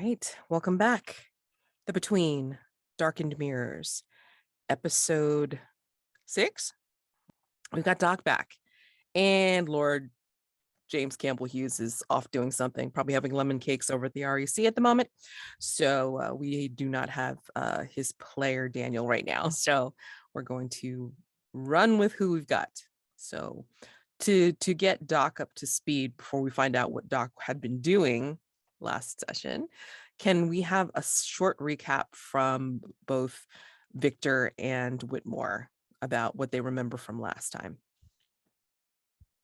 right, welcome back. The Between Darkened Mirrors, episode 6. We've got Doc back, and Lord James Campbell Hughes is off doing something, probably having lemon cakes over at the REC at the moment. So we do not have his player Daniel right now. So we're going to run with who we've got. So to get Doc up to speed before we find out what Doc had been doing last session, can we have a short recap from both Victor and Whitmore about what they remember from last time?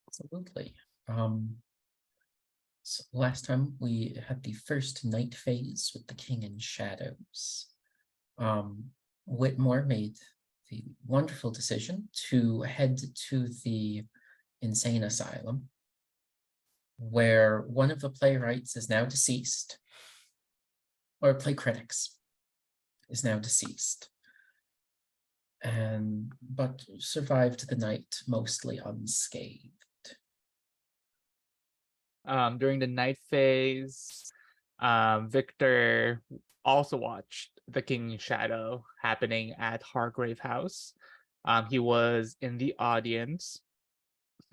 Absolutely. So last time we had the first night phase with the King in Shadows. Whitmore made the wonderful decision to head to the insane asylum, where one of the playwrights is now deceased, or play critics is now deceased, but survived the night mostly unscathed. During the night phase, Victor also watched the King's Shadow happening at Hargrave House. He was in the audience,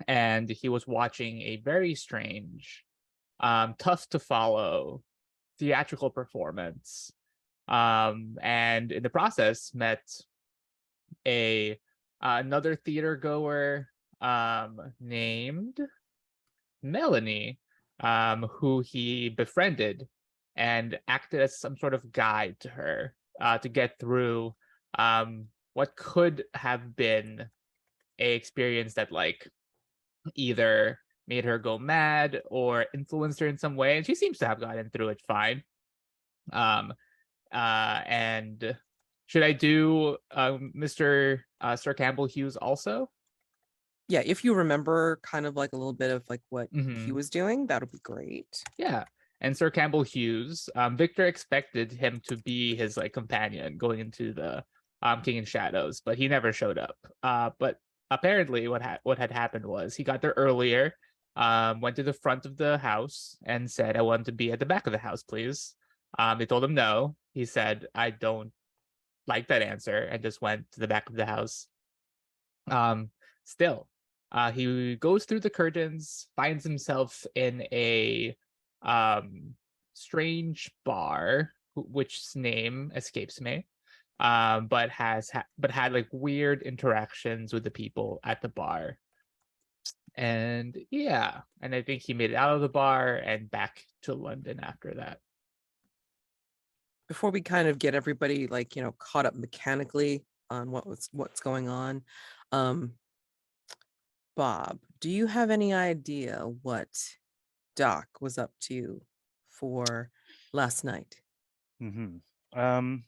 and he was watching a very strange, tough to follow theatrical performance. And in the process, met another theater goer named Melanie, who he befriended and acted as some sort of guide to her to get through what could have been a experience that either made her go mad or influenced her in some way, and she seems to have gotten through it fine. And should I do Mr. Sir Campbell Hughes also? Yeah, if you remember kind of like a little bit of like what he was doing, that would be great. Yeah. And Sir Campbell Hughes, Victor expected him to be his companion going into the King in Shadows, but he never showed up. But apparently what had happened was he got there earlier, went to the front of the house and said, "I want to be at the back of the house, please." They told him no. He said, "I don't like that answer," and just went to the back of the house. Still, he goes through the curtains, finds himself in a strange bar, which name escapes me, but had weird interactions with the people at the bar. And yeah, and I think he made it out of the bar and back to London after that. Before we kind of get everybody caught up mechanically on what's going on, Bob, do you have any idea what Doc was up to for last night? Well,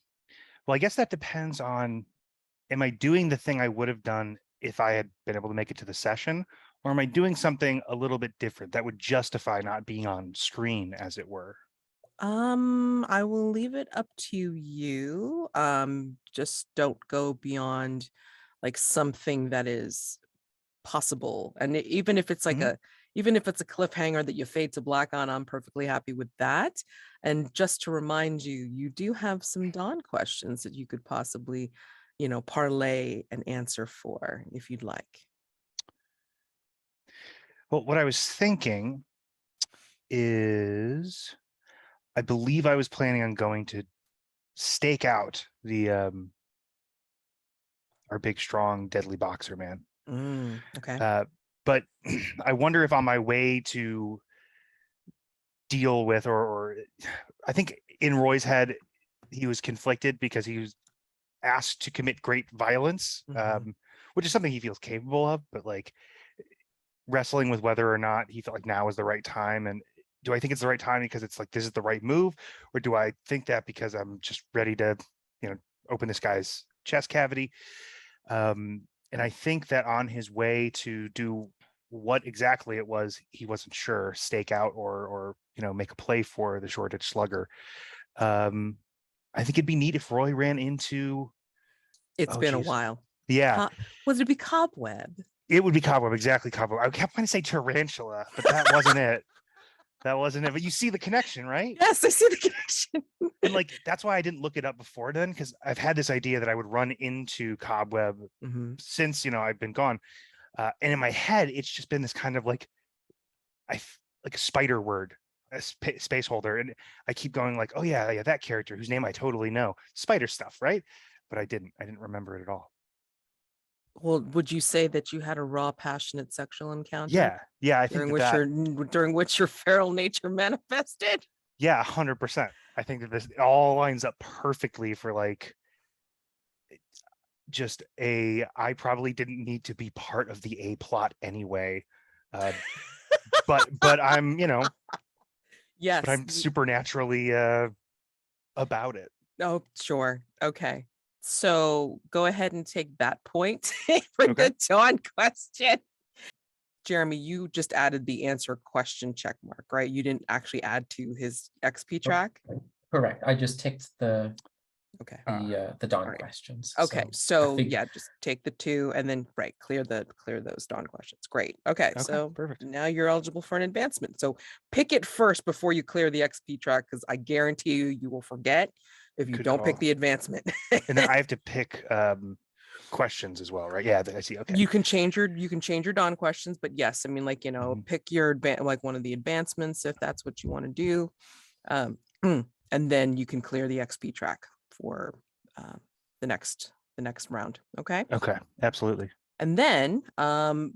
I guess that depends on, am I doing the thing I would have done if I had been able to make it to the session, or am I doing something a little bit different that would justify not being on screen, as it were? I will leave it up to you. Just don't go beyond something that is possible. And even if it's even if it's a cliffhanger that you fade to black on, I'm perfectly happy with that. And just to remind you, you do have some Dawn questions that you could possibly, parlay an answer for if you'd like. Well, what I was thinking is, I believe I was planning on going to stake out the our big, strong, deadly boxer man. Okay. But I wonder if on my way to deal with, or I think in Roy's head, he was conflicted because he was asked to commit great violence, which is something he feels capable of, but wrestling with whether or not he felt like now is the right time. And do I think it's the right time because it's this is the right move, or do I think that because I'm just ready to, open this guy's chest cavity? And I think that on his way to do what exactly it was, he wasn't sure, stake out or make a play for the Shoreditch Slugger. I think it'd be neat if Roy ran into. It's been a while. Yeah. Was it be Cobweb? It would be Cobweb, exactly, Cobweb. I kept trying to say tarantula, but that wasn't it. That wasn't it. But you see the connection, right? Yes, I see the connection. And like that's why I didn't look it up before then, because I've had this idea that I would run into Cobweb Mhm. since I've been gone. And in my head, it's just been this kind of like like a spider word, a space holder. And I keep going like, oh yeah, that character whose name I totally know. Spider stuff, right? But I didn't remember it at all. Well, would you say that you had a raw, passionate sexual encounter Yeah, I think during which your feral nature manifested? yeah, 100%. I think that this all lines up perfectly for like just I probably didn't need to be part of the A plot anyway. But I'm, Yes. but I'm supernaturally about it. Oh, sure. Okay. So go ahead and take that point for Okay. the Dawn question. Jeremy, you just added the answer question check mark, right? You didn't actually add to his XP track. Correct. I just ticked the Okay. Dawn right. questions. Okay. I So think- yeah, just take the 2 and then clear those Dawn questions. Great. Okay. So perfect. now you're eligible for an advancement. So pick it first before you clear the XP track, because I guarantee you will forget if you Good don't pick call. the advancement. And then I have to pick questions as well, right? Yeah, I see. Okay. You can change your Dawn questions, but yes, I mean, like, Mhm. pick your like one of the advancements if that's what you want to do. And then you can clear the XP track for the next round. Okay. Okay, absolutely. And then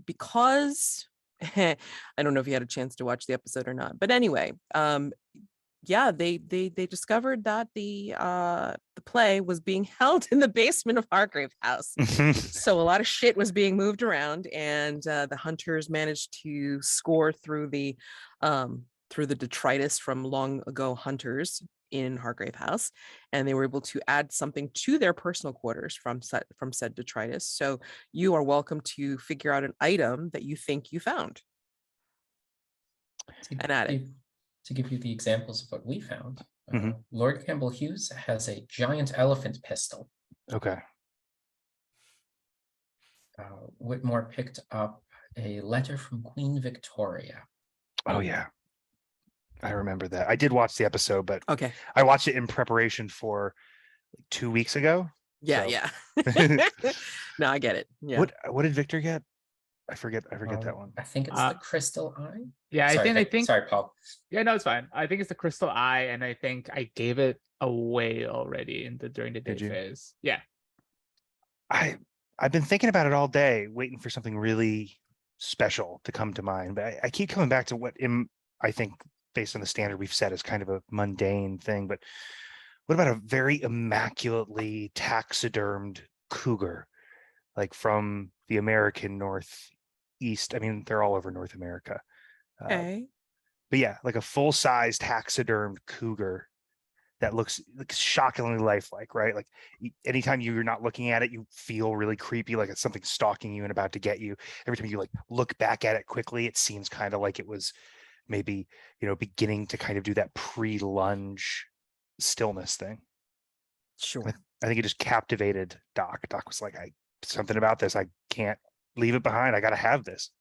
because I don't know if you had a chance to watch the episode or not, but anyway, yeah, they discovered that the play was being held in the basement of Hargrave House. So a lot of shit was being moved around, and the hunters managed to score through the detritus from long ago hunters in Hargrave House, and they were able to add something to their personal quarters from said detritus. So you are welcome to figure out an item that you think you found and add it. To give you the examples of what we found, Mhm. Lord Campbell Hughes has a giant elephant pistol. Okay. Whitmore picked up a letter from Queen Victoria. Oh yeah, I remember that. I did watch the episode, but Okay. I watched it in preparation for like 2 weeks ago. Yeah, So- yeah. No, I get it. Yeah. What did Victor get? I forget that one. I think it's the Crystal Eye. Yeah, Sorry, I think sorry, Paul. Yeah, no, it's fine. I think it's the Crystal Eye, and I think I gave it away already during the day Did you? phase. Yeah. I've been thinking about it all day, waiting for something really special to come to mind. But I keep coming back to what I think, based on the standard we've set, is kind of a mundane thing. But what about a very immaculately taxidermed cougar, like from the American Northeast? I mean, they're all over North America. Okay. But yeah, like a full-size taxidermed cougar that looks shockingly lifelike, right? Like anytime you're not looking at it, you feel really creepy, like it's something stalking you and about to get you. Every time you like look back at it quickly, it seems kind of like it was maybe, beginning to kind of do that pre-lunge stillness thing. Sure. I think it just captivated Doc. Doc was like, something about this. I can't leave it behind. I got to have this.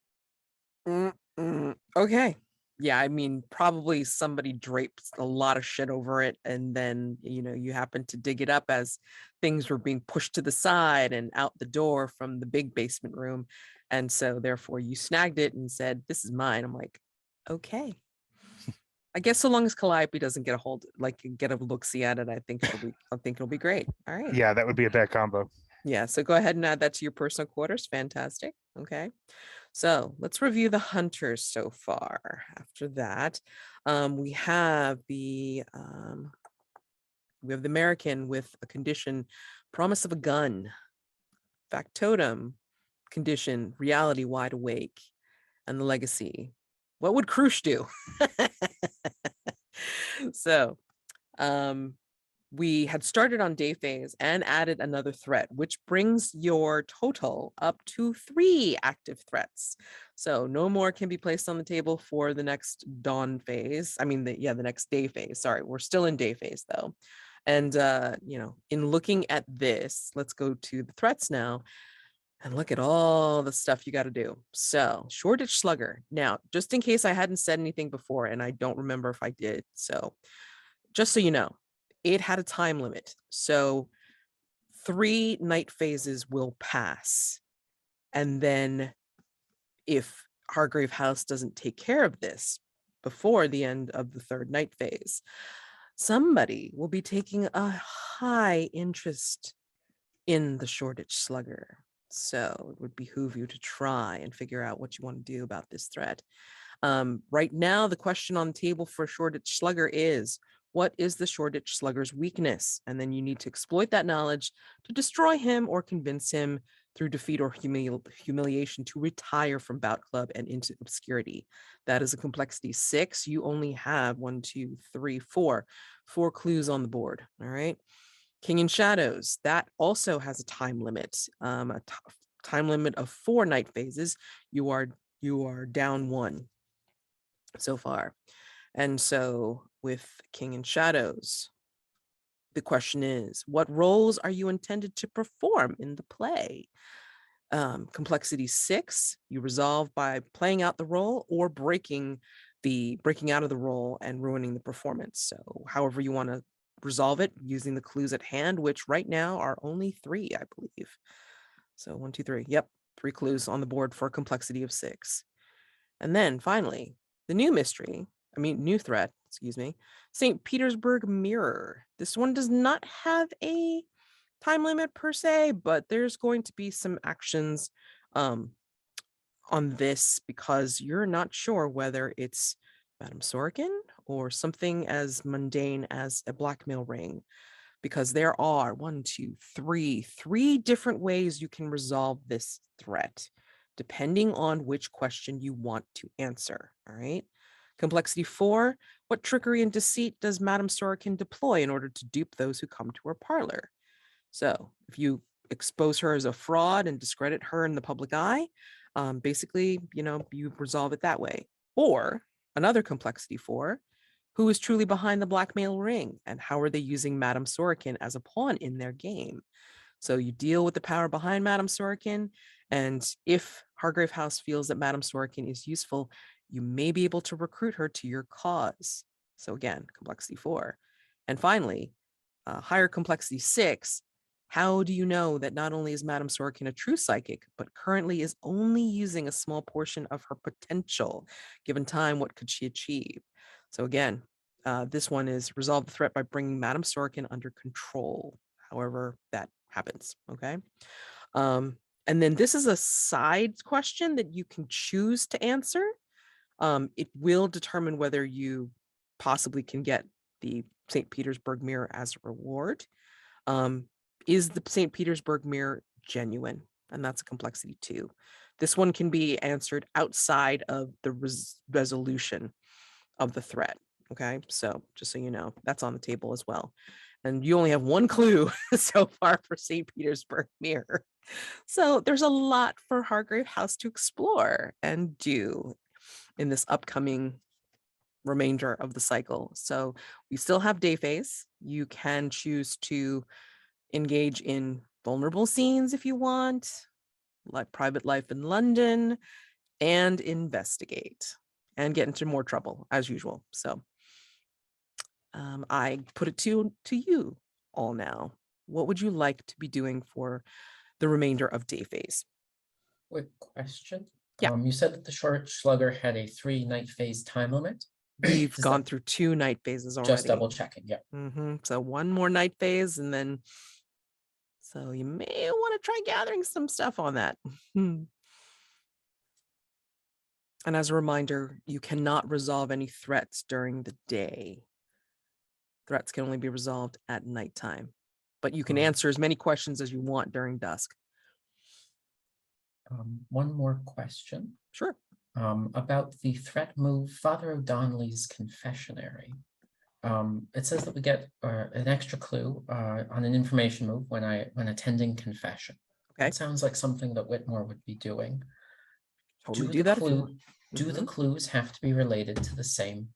Okay. Yeah, I mean, probably somebody draped a lot of shit over it, and then you happen to dig it up as things were being pushed to the side and out the door from the big basement room, and so therefore you snagged it and said, "This is mine." I'm like, okay. I guess so long as Calliope doesn't get a look-see at it, I think it'll be great. All right. Yeah, that would be a bad combo. Yeah, so go ahead and add that to your personal quarters. Fantastic. Okay. So let's review the hunters so far. After that, we have the American with a condition, promise of a gun. Factotum condition, reality wide awake. And the legacy, what would Krush do? So we had started on day phase and added another threat, which brings your total up to 3 active threats. So no more can be placed on the table for the next dawn phase. I mean, the next day phase. Sorry, we're still in day phase though. And, in looking at this, let's go to the threats now. And look at all the stuff you got to do. So, Shoreditch Slugger. Now, just in case I hadn't said anything before, and I don't remember if I did. So, just so you know, it had a time limit. So, 3 night phases will pass. And then, if Hargrave House doesn't take care of this before the end of the 3rd night phase, somebody will be taking a high interest in the Shoreditch Slugger. So it would behoove you to try and figure out what you want to do about this threat. Right now, the question on the table for Shoreditch Slugger is, what is the Shoreditch Slugger's weakness? And then you need to exploit that knowledge to destroy him or convince him through defeat or humiliation to retire from Bout Club and into obscurity. That is a complexity 6. You only have 1, 2, 3, 4 clues on the board. All right. King in Shadows, that also has a time limit, time limit of 4 night phases. You are down 1 so far. And so with King in Shadows, the question is, what roles are you intended to perform in the play? Complexity 6, you resolve by playing out the role or breaking out of the role and ruining the performance. So however you want to resolve it using the clues at hand, which right now are only 3, I believe. So 1, 2, 3. Yep, 3 clues on the board for a complexity of 6. And then finally, the new new threat, St. Petersburg Mirror. This one does not have a time limit per se, but there's going to be some actions on this because you're not sure whether it's Madame Sorokin or something as mundane as a blackmail ring, because there are 3 different ways you can resolve this threat, depending on which question you want to answer. All right. Complexity 4, what trickery and deceit does Madame Sorokin deploy in order to dupe those who come to her parlor? So if you expose her as a fraud and discredit her in the public eye, basically, you resolve it that way. Or another complexity 4, who is truly behind the blackmail ring and how are they using Madame Sorokin as a pawn in their game? So you deal with the power behind Madame Sorokin, and if Hargrave House feels that Madame Sorokin is useful, you may be able to recruit her to your cause. So again, complexity 4. And finally, higher complexity 6, how do you know that not only is Madame Sorokin a true psychic, but currently is only using a small portion of her potential? Given time, what could she achieve? So again, this one is resolve the threat by bringing Madame Sorokin under control, however that happens, okay? And then this is a side question that you can choose to answer. It will determine whether you possibly can get the St. Petersburg Mirror as a reward. Is the St. Petersburg Mirror genuine? And that's a complexity 2. This one can be answered outside of the resolution of the threat. Okay, so just so you know, that's on the table as well. And you only have 1 clue so far for St. Petersburg Mirror. So there's a lot for Hargrave House to explore and do in this upcoming remainder of the cycle. So we still have day phase. You can choose to engage in vulnerable scenes if you want, like private life in London, and investigate and get into more trouble as usual. So I put it to you all now. What would you like to be doing for the remainder of day phase? Quick question. Yeah. You said that the Shoreditch Slugger had a 3 night phase time limit. We've Does gone that- through 2 night phases already. Just double checking. Yeah. So 1 more night phase, and then so you may want to try gathering some stuff on that. And as a reminder, you cannot resolve any threats during the day. Threats can only be resolved at nighttime, but you can answer as many questions as you want during dusk. One more question. Sure. About the threat move, Father O'Donnelly's confessionary. It says that we get an extra clue on an information move when attending confession. Okay. It sounds like something that Whitmore would be doing. Totally do that. Do the clues have to be related to the same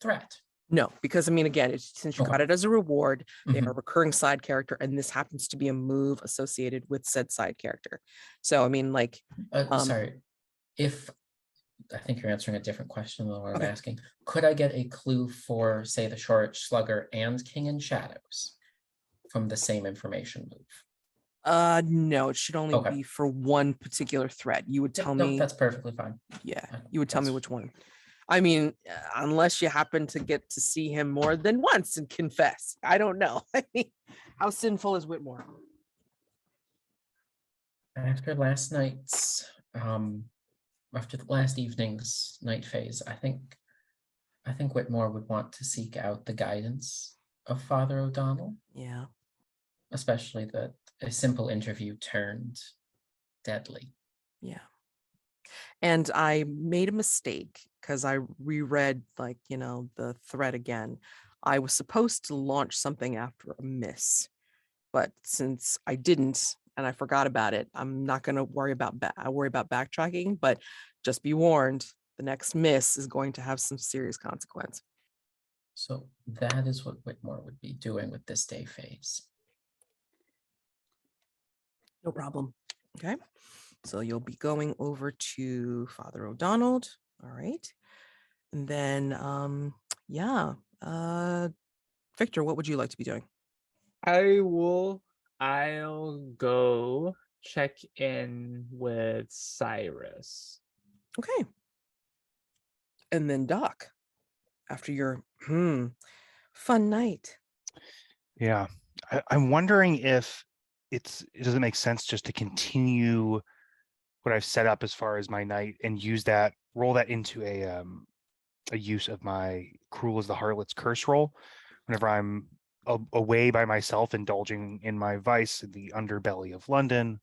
threat? No, because I mean, again, since you Okay. got it as a reward, they are a Mhm. recurring side character, and this happens to be a move associated with said side character. So I mean, like, Sorry, if I think you're answering a different question than what I'm okay. asking. Could I get a clue for, say, the Shoreditch Slugger and King in Shadows from the same information move? No, it should only Okay. be for one particular threat. You would Yep, tell no, me, that's perfectly fine. yeah, I- you would tell me that's- which one. I mean, unless you happen to get to see him more than once and confess. I don't know. I mean, how sinful is Whitmore? After last night's, after the last evening's night phase, I think Whitmore would want to seek out the guidance of Father O'Donnell, Yeah. especially that a simple interview turned deadly. Yeah. And I made a mistake because I reread, like, the thread again. I was supposed to launch something after a miss, but since I didn't and I forgot about it, I'm not going to worry about backtracking, but just be warned, the next miss is going to have some serious consequence. So that is what Whitmore would be doing with this day phase. No problem. Okay. So you'll be going over to Father O'Donnell. All right. And then yeah. Victor, what would you like to be doing? I'll go check in with Cyrus. Okay. And then Doc, after your fun night. Yeah. I'm wondering if it doesn't make sense just to continue what I've set up as far as my night and roll that into a use of my Cruel as the Harlot's curse roll whenever I'm away by myself, indulging in my vice in the underbelly of London.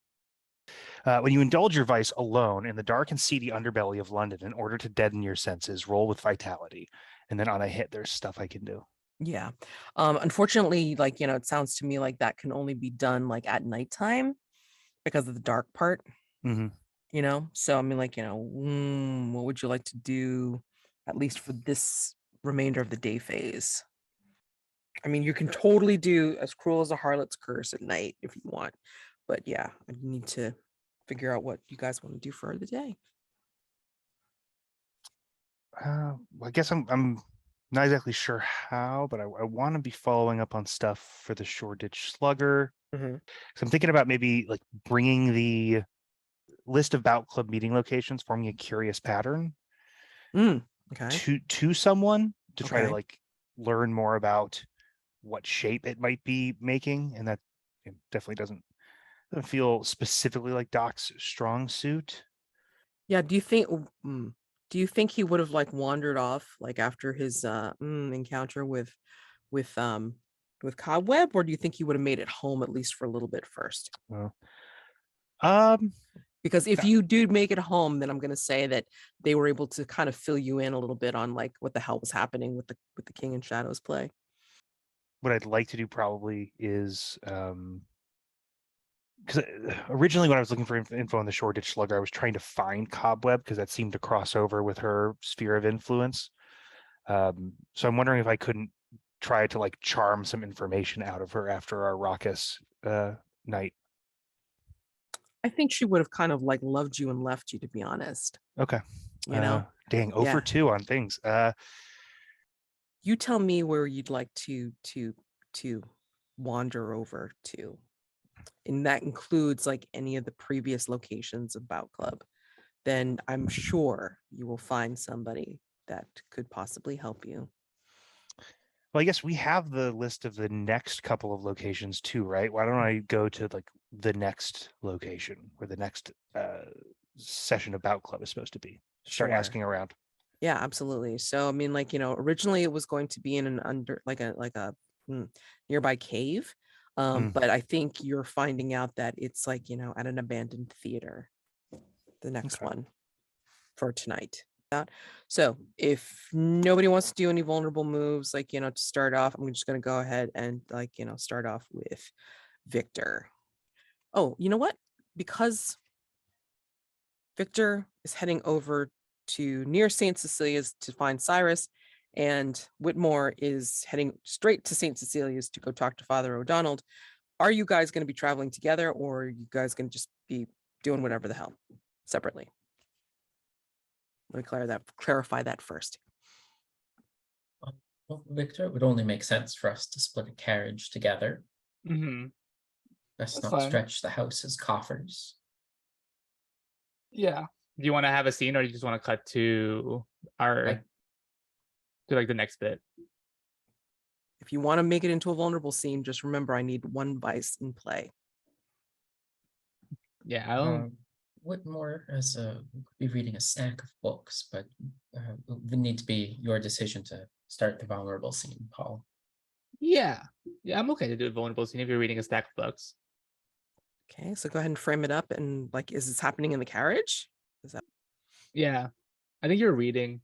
When you indulge your vice alone in the dark and seedy underbelly of London, in order to deaden your senses, roll with vitality. And then on a hit, there's stuff I can do. Yeah. Unfortunately, like, it sounds to me like that can only be done like at nighttime because of the dark part. Mm-hmm. So I mean, like, what would you like to do at least for this remainder of the day phase? I mean, you can totally do As Cruel as a Harlot's Curse at night if you want, but yeah, I need to figure out what you guys want to do for the day. Well, I guess I'm not exactly sure how, but I want to be following up on stuff for the Shoreditch Slugger. Mhm. So I'm thinking about maybe like bringing the list of Bout Club meeting locations, forming a curious pattern Okay. to someone to try to Okay. like learn more about what shape it might be making, and that definitely doesn't feel specifically like Doc's strong suit. Yeah. Do you think he would have like wandered off like after his encounter with um with Cobweb, or do you think he would have made it home at least for a little bit first? Well, um, Because if you do make it home, then I'm going to say that they were able to kind of fill you in a little bit on like what the hell was happening with the King in Shadows play. what I'd like to do probably is because originally when I was looking for info on the Shoreditch Slugger, I was trying to find Cobweb because that seemed to cross over with her sphere of influence. So I'm wondering if I couldn't try to like charm some information out of her after our raucous night. I think she would have kind of like loved you and left you, to be honest. Okay. Dang, Yeah. 0 for 2 on things. You tell me where you'd like to wander over to. And that includes like any of the previous locations of Bout Club. Then I'm sure you will find somebody that could possibly help you. Well, I guess we have the list of the next couple of locations too, right? Why don't I go to like the next location where the next session of Bout Club is supposed to be? Start Sure. asking around. Yeah, absolutely. So I mean, like, originally it was going to be in an nearby cave. But I think you're finding out that it's like, at an abandoned theater, the next Okay. one for tonight. So if nobody wants to do any vulnerable moves, like, to start off, I'm just going to go ahead and like, start off with Victor. Oh, you know what? Because Victor is heading over to near St. Cecilia's to find Cyrus, and Whitmore is heading straight to St. Cecilia's to go talk to Father O'Donnell. Are you guys going to be traveling together, or are you guys going to just be doing whatever the hell separately? Let me clarify that first. Well, Victor, it would only make sense for us to split a carriage together. Mm-hmm. Let's That's not fine. stretch the house's coffers. Yeah. Do you want to have a scene, or do you just want to cut to our to like the next bit? If you want to make it into a vulnerable scene, just remember I need one vice in play. Yeah, I don't. Whitmore could be reading a stack of books, but it would need to be your decision to start the vulnerable scene, Paul. Yeah, I'm okay to do a vulnerable scene if you're reading a stack of books. Okay, so go ahead and frame it up. And like, is this happening in the carriage? Is that? Yeah, I think you're reading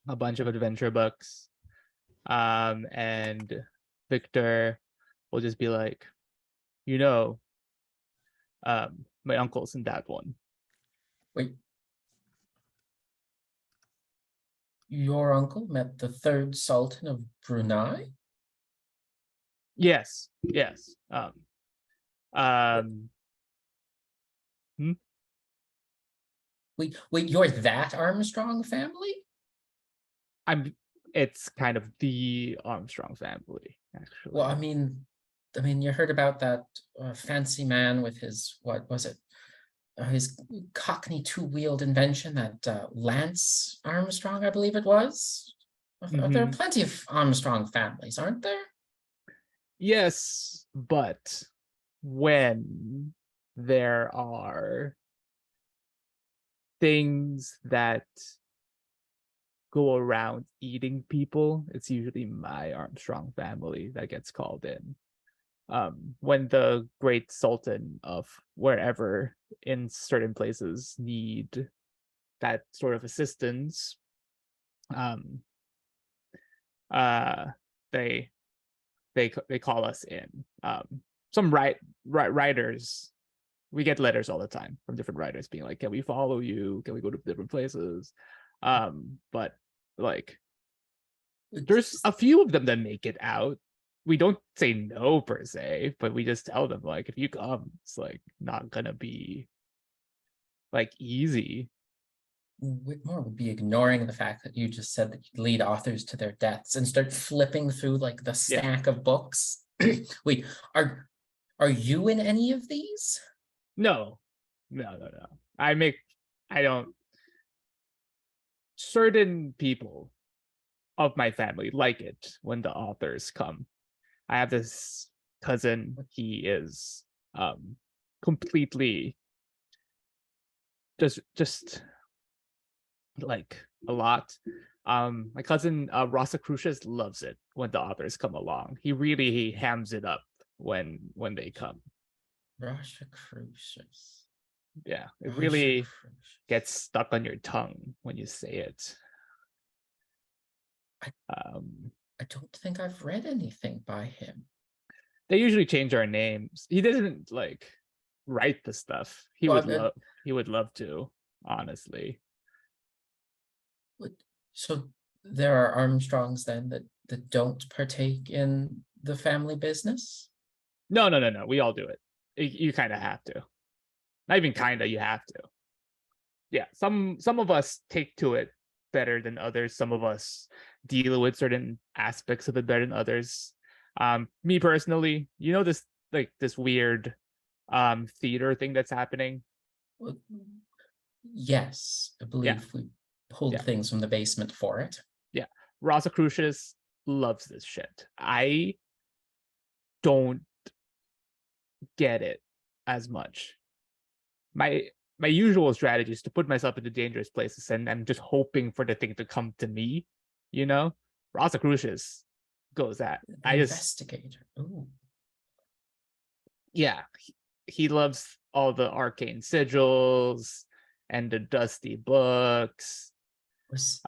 a bunch of adventure books, and Victor will just be like, my uncle's in that one. Wait. Your uncle met the third Sultan of Brunei? Yes. Wait, you're that Armstrong family? It's kind of the Armstrong family, actually. Well, I mean, you heard about that fancy man with his, what was it? His Cockney two-wheeled invention, that Lance Armstrong, I believe it was. There are plenty of Armstrong families, aren't there? Yes, but when there are things that go around eating people, it's usually my Armstrong family that gets called in. When the great sultan of wherever in certain places need that sort of assistance, they call us in. Some writers, we get letters all the time from different writers being like, can we follow you, can we go to different places? But like, there's a few of them that make it out. We don't say no per se, but we just tell them, like, if you come, it's like not gonna be like easy. Whitmore would be ignoring the fact that you just said that you'd lead authors to their deaths and start flipping through like the stack of books. Wait, are you in any of these? No. Certain people of my family like it when the authors come. I have this cousin, he is completely just like a lot. My cousin Rosicrucius loves it when the authors come along. He hams it up when they come. Rosicrucius. Yeah, it really gets stuck on your tongue when you say it. I don't think I've read anything by him. They usually change our names. He doesn't like write the stuff. He would love to, honestly. So there are Armstrongs then that don't partake in the family business? No. We all do it. You kind of have to. Not even kind of, you have to. Yeah, some of us take to it better than others. Some of us deal with certain aspects of it better than others. Me personally, this weird theater thing that's happening. Well, yes, I believe we pulled things from the basement for it. Yeah, Rosicrucius loves this shit. I don't get it as much. My usual strategy is to put myself into dangerous places, and I'm just hoping for the thing to come to me. Rosicrucius goes at. Investigator. Ooh. Yeah, he loves all the arcane sigils and the dusty books. Was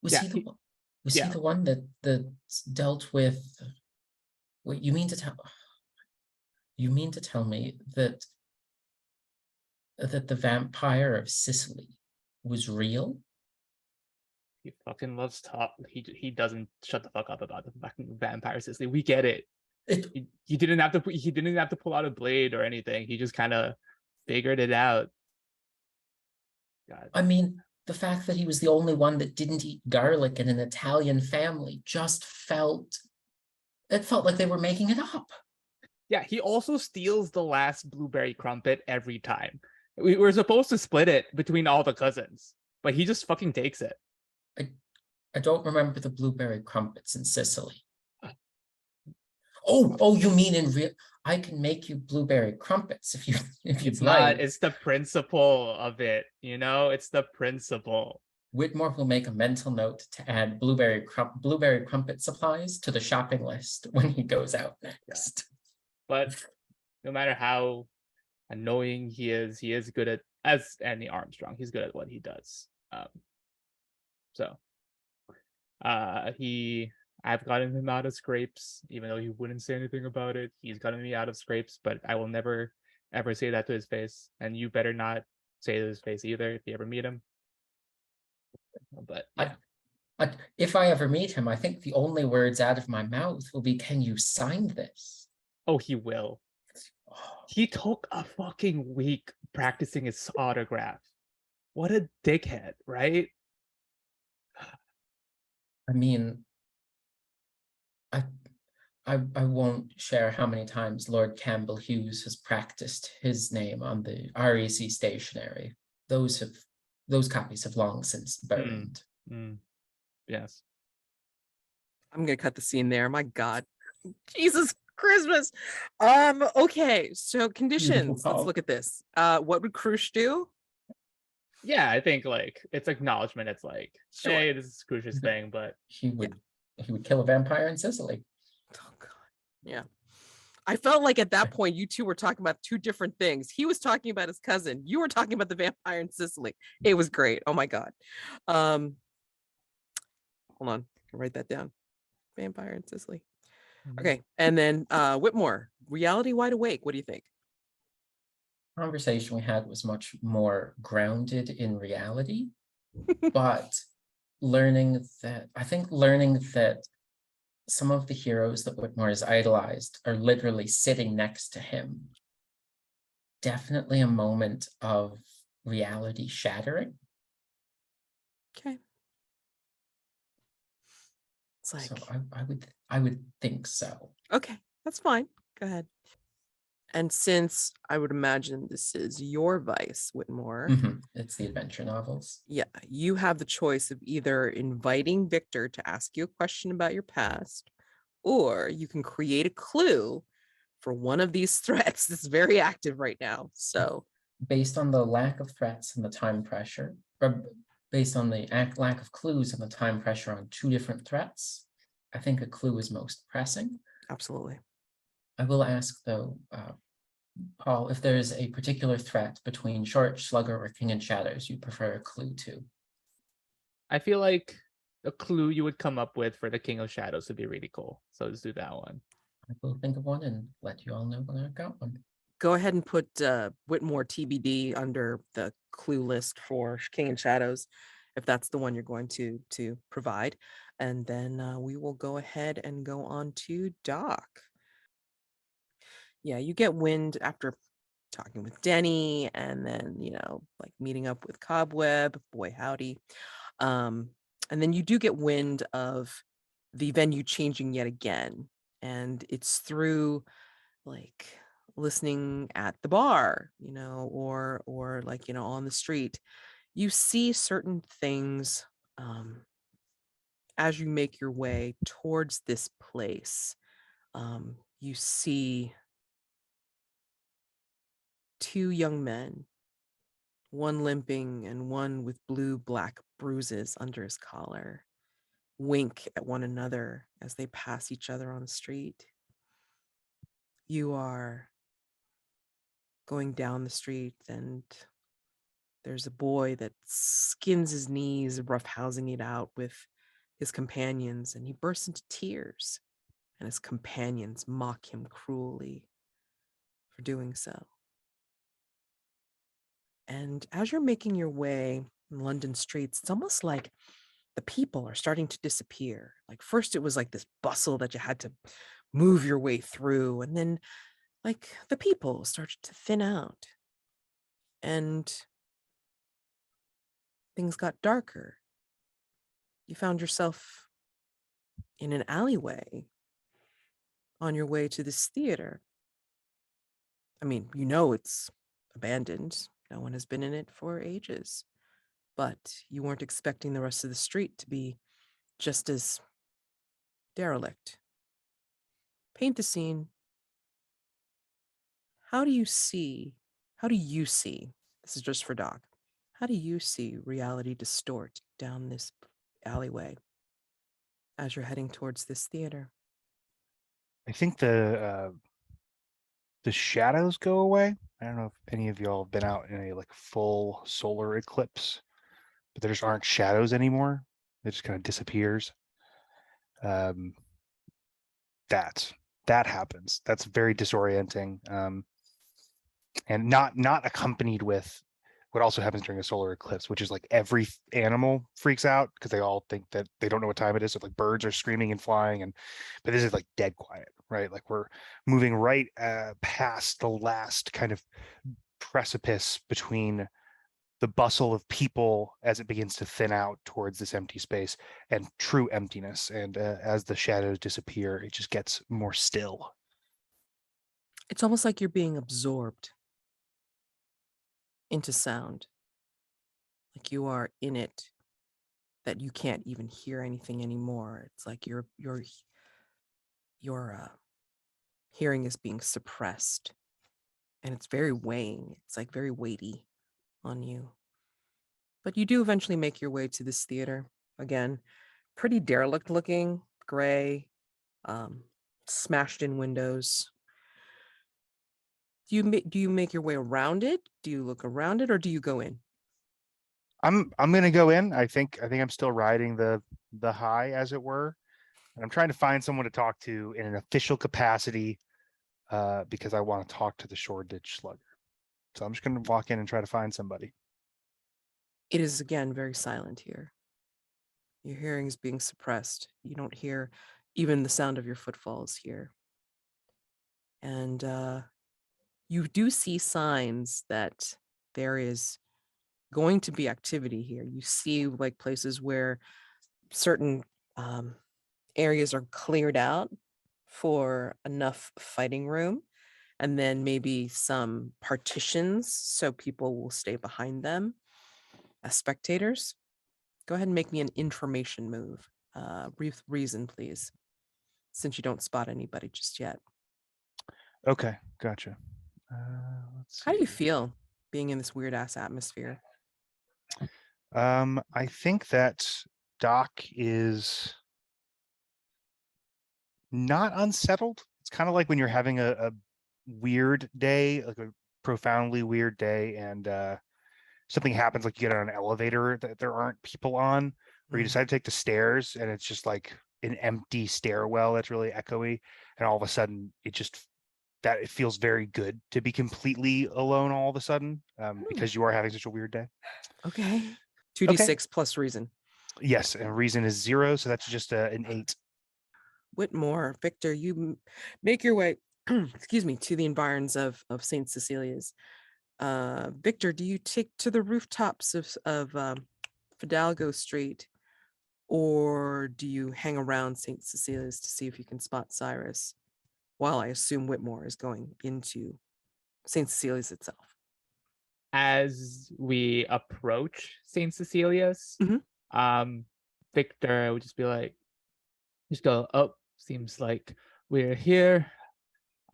he the one that dealt with? Wait, you mean to tell me that the vampire of Sicily was real? He fucking loves talk. He doesn't shut the fuck up about the fucking vampire Sicily. We get it. He didn't have to pull out a blade or anything. He just kind of figured it out. God. I mean, the fact that he was the only one that didn't eat garlic in an Italian family just felt like they were making it up. Yeah, he also steals the last blueberry crumpet every time. We're supposed to split it between all the cousins, but he just fucking takes it. I don't remember the blueberry crumpets in Sicily. Oh, you mean in real? I can make you blueberry crumpets if you'd It's like. not. It's the principle of it. It's the principle. Whitmore will make a mental note to add blueberry crumpet supplies to the shopping list when he goes out next. But no matter how annoying he is good at, as Andy Armstrong, he's good at what he does. I've gotten him out of scrapes, even though he wouldn't say anything about it. He's gotten me out of scrapes, but I will never ever say that to his face. And you better not say it to his face either if you ever meet him. But yeah. If I ever meet him, I think the only words out of my mouth will be, "Can you sign this?" Oh, he will. He took a fucking week practicing his autograph. What a dickhead, right? I mean, I won't share how many times Lord Campbell Hughes has practiced his name on the REC stationery. Those copies have long since burned. Yes. I'm gonna cut the scene there. My God, Jesus Christmas. Okay, so conditions. Let's look at this. What would Krush do? Yeah, I think it's acknowledgement. It's Sure. hey, this is Krush's thing, but he would kill a vampire in Sicily. Oh God, yeah. I felt like at that point you two were talking about two different things. He was talking about his cousin. You were talking about the vampire in Sicily. It was great. Oh my God. Hold on, I can write that down. Vampire in Sicily. Okay, and then Whitmore, reality wide awake. What do you think? Conversation we had was much more grounded in reality, but learning that some of the heroes that Whitmore has idolized are literally sitting next to him. Definitely a moment of reality shattering. Okay. It's like, So I would think so. okay, that's fine. Go ahead. And since I would imagine this is your vice, Whitmore, It's the adventure novels. Yeah, you have the choice of either inviting Victor to ask you a question about your past, or you can create a clue for one of these threats that's very active right now. So, based on the lack of threats and the time pressure, or based on the lack of clues and the time pressure on two different threats, I think a clue is most pressing. absolutely. I will ask, though, Paul, if there's a particular threat between Shoreditch Slugger or King in Shadows you prefer a clue to. I feel like a clue you would come up with for the King of Shadows would be really cool. So let's do that one. I will think of one and let you all know when I've got one. Go ahead and put Whitmore TBD under the clue list for King and Shadows, if that's the one you're going to provide. And then we will go ahead and go on to Doc. Yeah, you get wind after talking with Denny and then, meeting up with Cobweb, boy howdy. And then you do get wind of the venue changing yet again. And it's through listening at the bar, or on the street. You see certain things as you make your way towards this place. You see two young men, one limping and one with blue-black bruises under his collar, wink at one another as they pass each other on the street. You are going down the street and there's a boy that skins his knees, roughhousing it out with his companions, and he bursts into tears, and his companions mock him cruelly for doing so. And as you're making your way in London streets, it's almost like the people are starting to disappear. Like first it was like this bustle that you had to move your way through, and then like the people started to thin out and things got darker. You found yourself in an alleyway on your way to this theater. I mean, you know it's abandoned. No one has been in it for ages. But you weren't expecting the rest of the street to be just as derelict. Paint the scene. How do you see, this is just for Doc, how do you see reality distort down this alleyway as you're heading towards this theater? I think the shadows go away. I don't know if any of y'all have been out in a like full solar eclipse, but there just aren't shadows anymore. It just kind of disappears. That happens. That's very disorienting. And not accompanied with what also happens during a solar eclipse, which is like every animal freaks out because they all think that they don't know what time it is. So like birds are screaming and flying, but this is like dead quiet, right? Like we're moving right past the last kind of precipice between the bustle of people as it begins to thin out towards this empty space and true emptiness. And as the shadows disappear, it just gets more still. It's almost like you're being absorbed into sound, like you are in it, that you can't even hear anything anymore. It's like your hearing is being suppressed, and it's very weighing. It's like very weighty on you. But you do eventually make your way to this theater. Again, pretty derelict looking, gray, smashed in windows. Do you make your way around it? Do you look around it, or do you go in? I'm gonna go in. I think I'm still riding the high, as it were, and I'm trying to find someone to talk to in an official capacity, because I want to talk to the Shoreditch Slugger. So I'm just gonna walk in and try to find somebody. It is again very silent here. Your hearing is being suppressed. You don't hear even the sound of your footfalls here. And you do see signs that there is going to be activity here. You see like places where certain areas are cleared out for enough fighting room, and then maybe some partitions so people will stay behind them as spectators. Go ahead and make me an information move. Reason, please, since you don't spot anybody just yet. Okay, gotcha. Let's How do you see. feel being in this weird ass atmosphere? I think that Doc is not unsettled. It's kind of like when you're having a weird day, like a profoundly weird day, and something happens, like you get on an elevator that there aren't people on, or you decide to take the stairs and it's just like an empty stairwell that's really echoey, and all of a sudden it feels very good to be completely alone all of a sudden, because you are having such a weird day. Okay. 2d6 plus reason. Yes, and reason is 0, so that's just an 8. Victor, you make your way, excuse me, to the environs of St. Cecilia's. Victor, do you take to the rooftops of Fidalgo Street, or do you hang around St. Cecilia's to see if you can spot Cyrus, while I assume Whitmore is going into St. Cecilia's itself? As we approach St. Cecilia's, Victor would just be like, just go, oh, seems like we're here.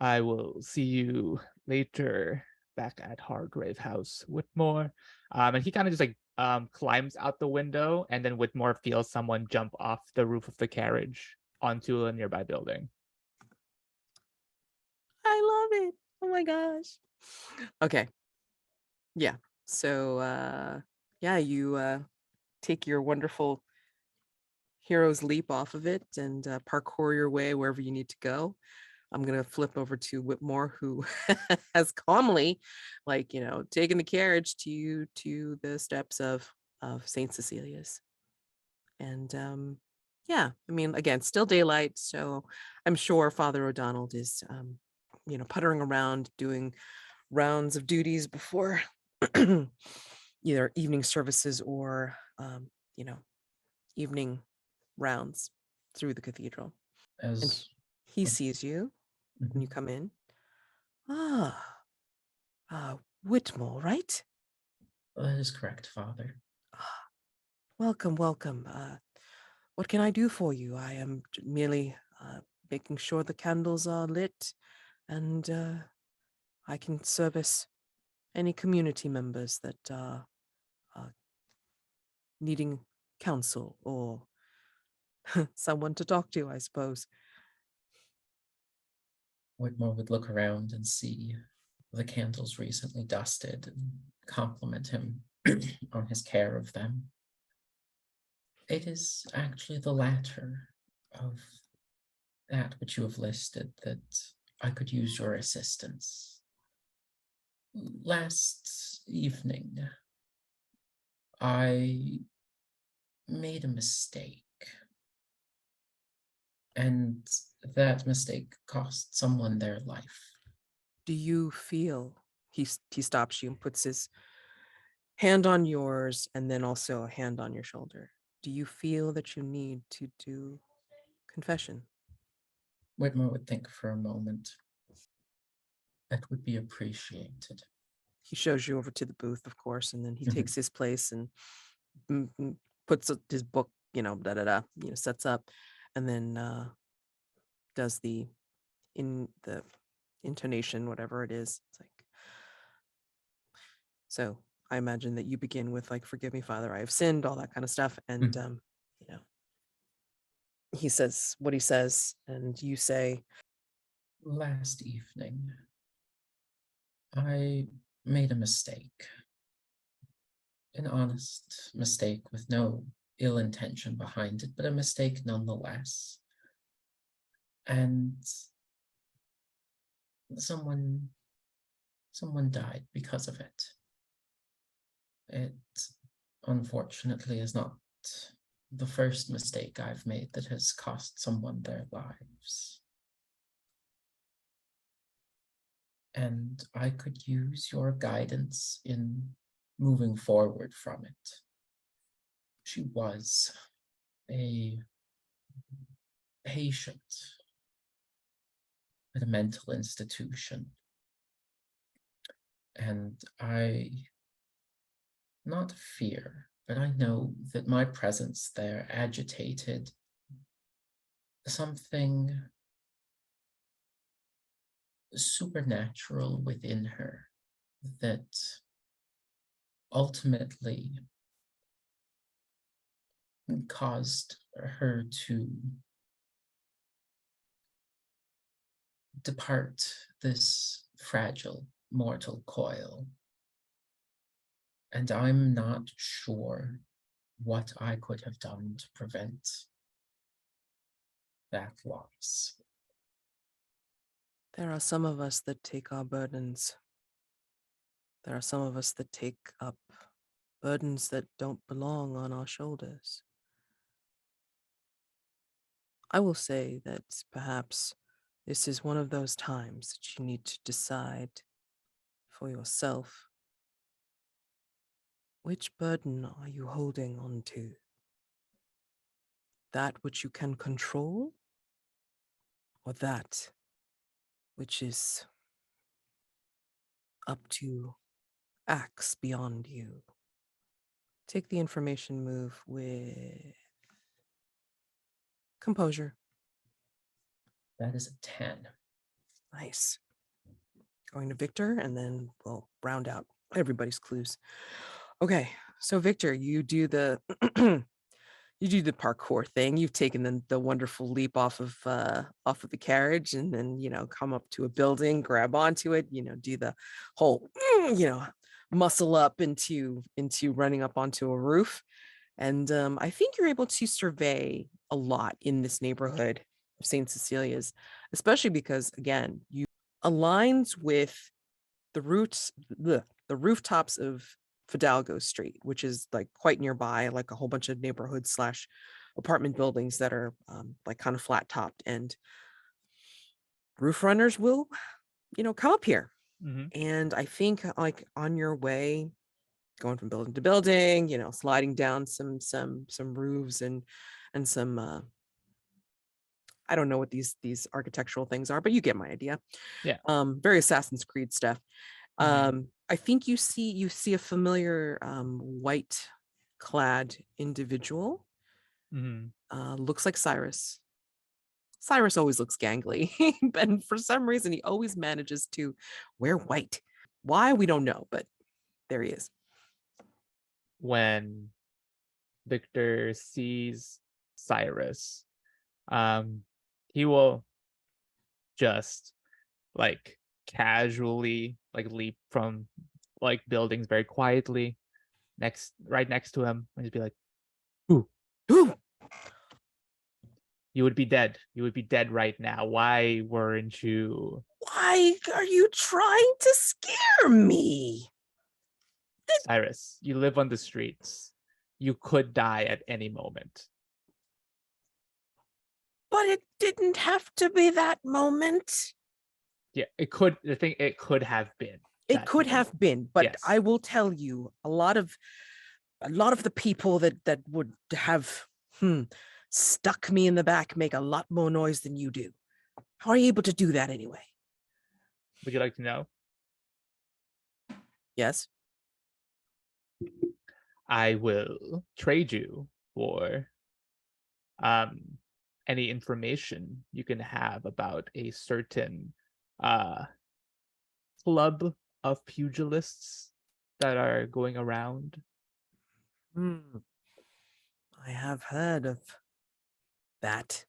I will see you later back at Hargrave House, Whitmore. And he kind of just like climbs out the window, and then Whitmore feels someone jump off the roof of the carriage onto a nearby building. I love it. Oh my gosh. Okay. Yeah. So you take your wonderful hero's leap off of it and parkour your way wherever you need to go. I'm going to flip over to Whitmore, who has calmly, taken the carriage to the steps of St. Cecilia's. And yeah, I mean, again, still daylight, so I'm sure Father O'Donnell is puttering around doing rounds of duties before either evening services or evening rounds through the cathedral. And As he sees you when you come in. Whitmore, right? That is correct, Father. Welcome, welcome. What can I do for you? I am merely making sure the candles are lit, and I can service any community members that are needing counsel or someone to talk to, I suppose. Whitmore would look around and see the candles recently dusted and compliment him on his care of them. It is actually the latter of that which you have listed that I could use your assistance. Last evening, I made a mistake, and that mistake cost someone their life. Do you feel, he stops you and puts his hand on yours and then also a hand on your shoulder. Do you feel that you need to do confession? Whitmore would think for a moment. That would be appreciated. He shows you over to the booth, of course, and then he takes his place and puts his book, sets up, and then does the intonation, whatever it is. It's like, so I imagine that you begin with like, "Forgive me, Father, I have sinned," all that kind of stuff, and he says what he says, and you say, Last evening, I made a mistake. An honest mistake with no ill intention behind it, but a mistake nonetheless. And someone died because of it. It unfortunately is not the first mistake I've made that has cost someone their lives. And I could use your guidance in moving forward from it. She was a patient at a mental institution. And I not fear, but I know that my presence there agitated something supernatural within her that ultimately caused her to depart this fragile mortal coil. And I'm not sure what I could have done to prevent that loss. there are some of us that take our burdens. There are some of us that take up burdens that don't belong on our shoulders. I will say that perhaps this is one of those times that you need to decide for yourself, which burden are you holding on to? That which you can control, or that which is up to acts beyond you? Take the information move with composure. That is a 10. Nice. Going to Victor, and then we'll round out everybody's clues. Okay, so Victor, you do the you do the parkour thing. You've taken the wonderful leap off of the carriage, and then come up to a building, grab onto it, do the whole muscle up into running up onto a roof. And I think you're able to survey a lot in this neighborhood of St. Cecilia's, especially because, again, you aligns with the rooftops of Fidalgo Street, which is like quite nearby, like a whole bunch of neighborhood slash apartment buildings that are like kind of flat topped, and roof runners will, come up here. Mm-hmm. And I think like on your way, going from building to building, sliding down some roofs and some I don't know what these architectural things are, but you get my idea. Yeah. Very Assassin's Creed stuff. Mm-hmm. I think you see a familiar white clad individual. Mm-hmm. Looks like Cyrus. Cyrus always looks gangly, and for some reason he always manages to wear white. Why, we don't know, but there he is. When Victor sees Cyrus, he will just like casually like leap from like buildings very quietly right next to him, and just be like, Ooh. You would be dead. You would be dead right now. Why weren't you? Why are you trying to scare me? Cyrus, you live on the streets. You could die at any moment. But it didn't have to be that moment. Yeah, it could. I think it could have been. It could have been, but Yes. I will tell you, a lot of the people that would have stuck me in the back make a lot more noise than you do. How are you able to do that anyway? Would you like to know? Yes. I will trade you for any information you can have about a certain club of pugilists that are going around. I have heard of that.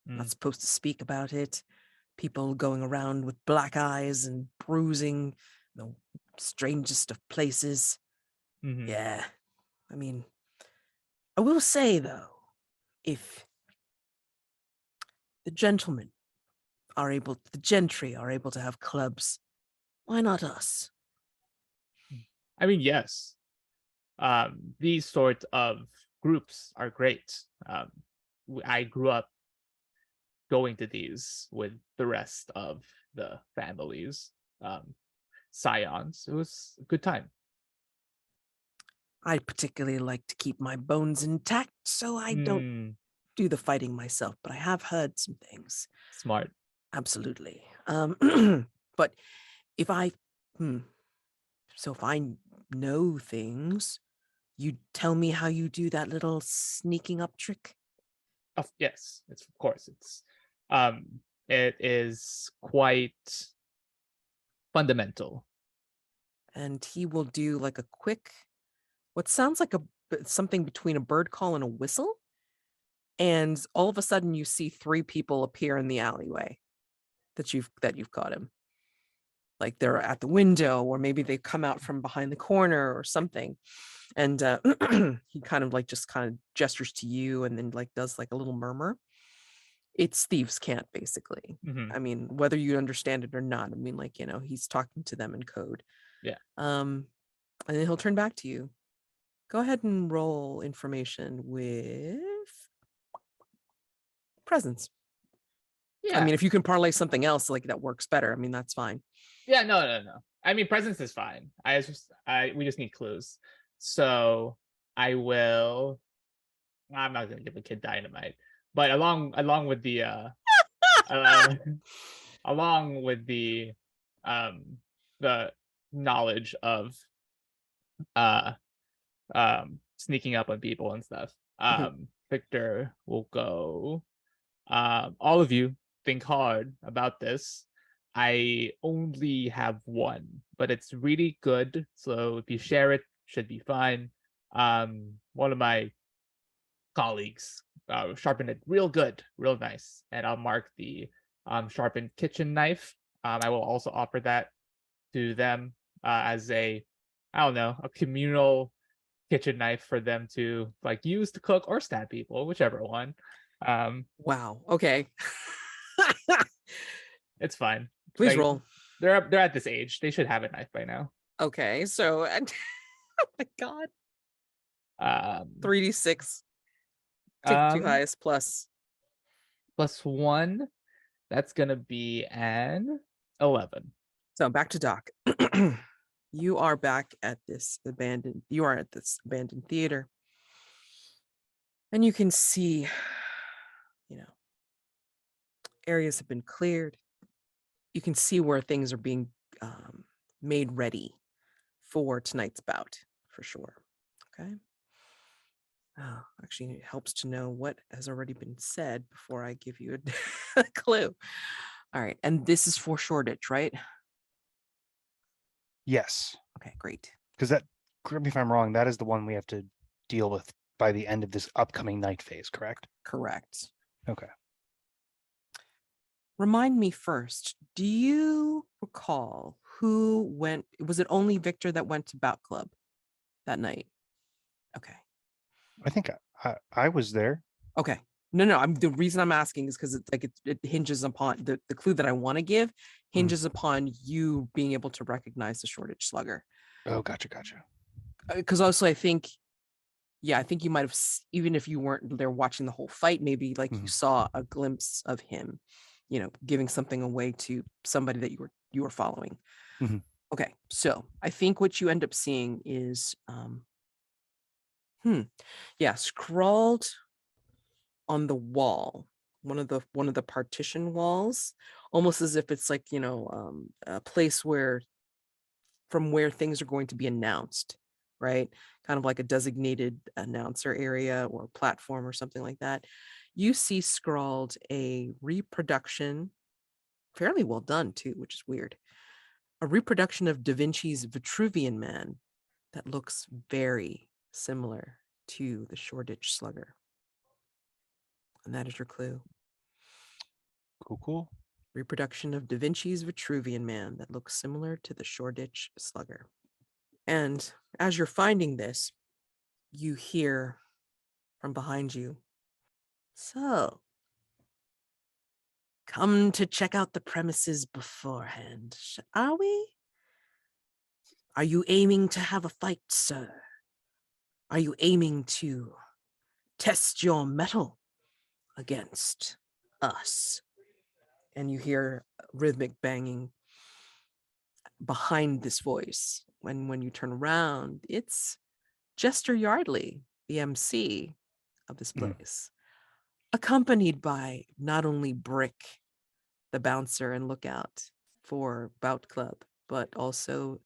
Not supposed to speak about it. People going around with black eyes and bruising the strangest of places. Mhm. Yeah. I mean, I will say though, if the gentry are able to have clubs, why not us? I mean, yes. These sorts of groups are great. I grew up going to these with the rest of the families. Seance. It was a good time. I particularly like to keep my bones intact, so I don't do the fighting myself, but I have heard some things. Smart. Absolutely. But if I know things, you tell me how you do that little sneaking up trick? Yes, it's of course. It is quite fundamental. And he will do like a quick, what sounds like something between a bird call and a whistle. And all of a sudden you see 3 people appear in the alleyway that you've caught him. Like they're at the window, or maybe they come out from behind the corner or something. And he kind of gestures to you and then like does like a little murmur. It's thieves' cant, basically. Mhm. I mean, whether you understand it or not, I mean, like, he's talking to them in code. Yeah. And then he'll turn back to you. Go ahead and roll information with presence. Yeah. I mean, if you can parlay something else like that works better, I mean, that's fine. Yeah, no. I mean, presence is fine. We just need clues. So I'm not gonna give a kid dynamite, but along with the along with the knowledge of sneaking up on people and stuff, Victor will go, all of you think hard about this. I only have one, but it's really good, so if you share it, should be fine. One of my colleagues sharpened it real good, real nice, and I'll mark the sharpened kitchen knife. I will also offer that to them as a communal kitchen knife for them to like use to cook or stab people, whichever one. Wow. Okay. It's fine. Please Like, roll. They're at this age. They should have a knife by now. Okay. So Oh my God. Um, 3d6. Take the two um, highest plus. +1. That's gonna be an 11. So back to Doc. You are back at this abandoned theater. And you can see, areas have been cleared. You can see where things are being made ready for tonight's bout, for sure. Okay. Actually, it helps to know what has already been said before I give you a clue. All right. And this is for Shoreditch, right? Yes, Okay, great. because that, correct me if I'm wrong, that is the one we have to deal with by the end of this upcoming night phase, correct? Correct. Okay. Remind me first, do you recall who went? Was it only Victor that went to Bout Club that night? Okay. I think I was there. Okay. No. The reason I'm asking is because it's like it hinges upon the clue that I want to give hinges upon you being able to recognize the Shoreditch Slugger. Oh, gotcha. Because also I think you might have, even if you weren't there watching the whole fight, maybe like you saw a glimpse of him, giving something away to somebody that you were following. Mhm. Okay, so I think what you end up seeing is, scrawled on the wall, one of the partition walls, almost as if it's like a place from where things are going to be announced, right? Kind of like a designated announcer area or platform or something like that. You see scrawled a reproduction, fairly well done too, which is weird. A reproduction of Da Vinci's Vitruvian Man that looks very similar to the Shoreditch Slugger. And that is your clue. Cool. Reproduction of Da Vinci's Vitruvian Man that looks similar to the Shoreditch Slugger. And as you're finding this, you hear from behind you, "So, come to check out the premises beforehand, are we? Are you aiming to have a fight, sir? Are you aiming to test your mettle against us?" And you hear rhythmic banging behind this voice. When you turn around, it's Jester Yardley, the MC of this place, accompanied by not only Brick, the bouncer and lookout for Bout Club, but also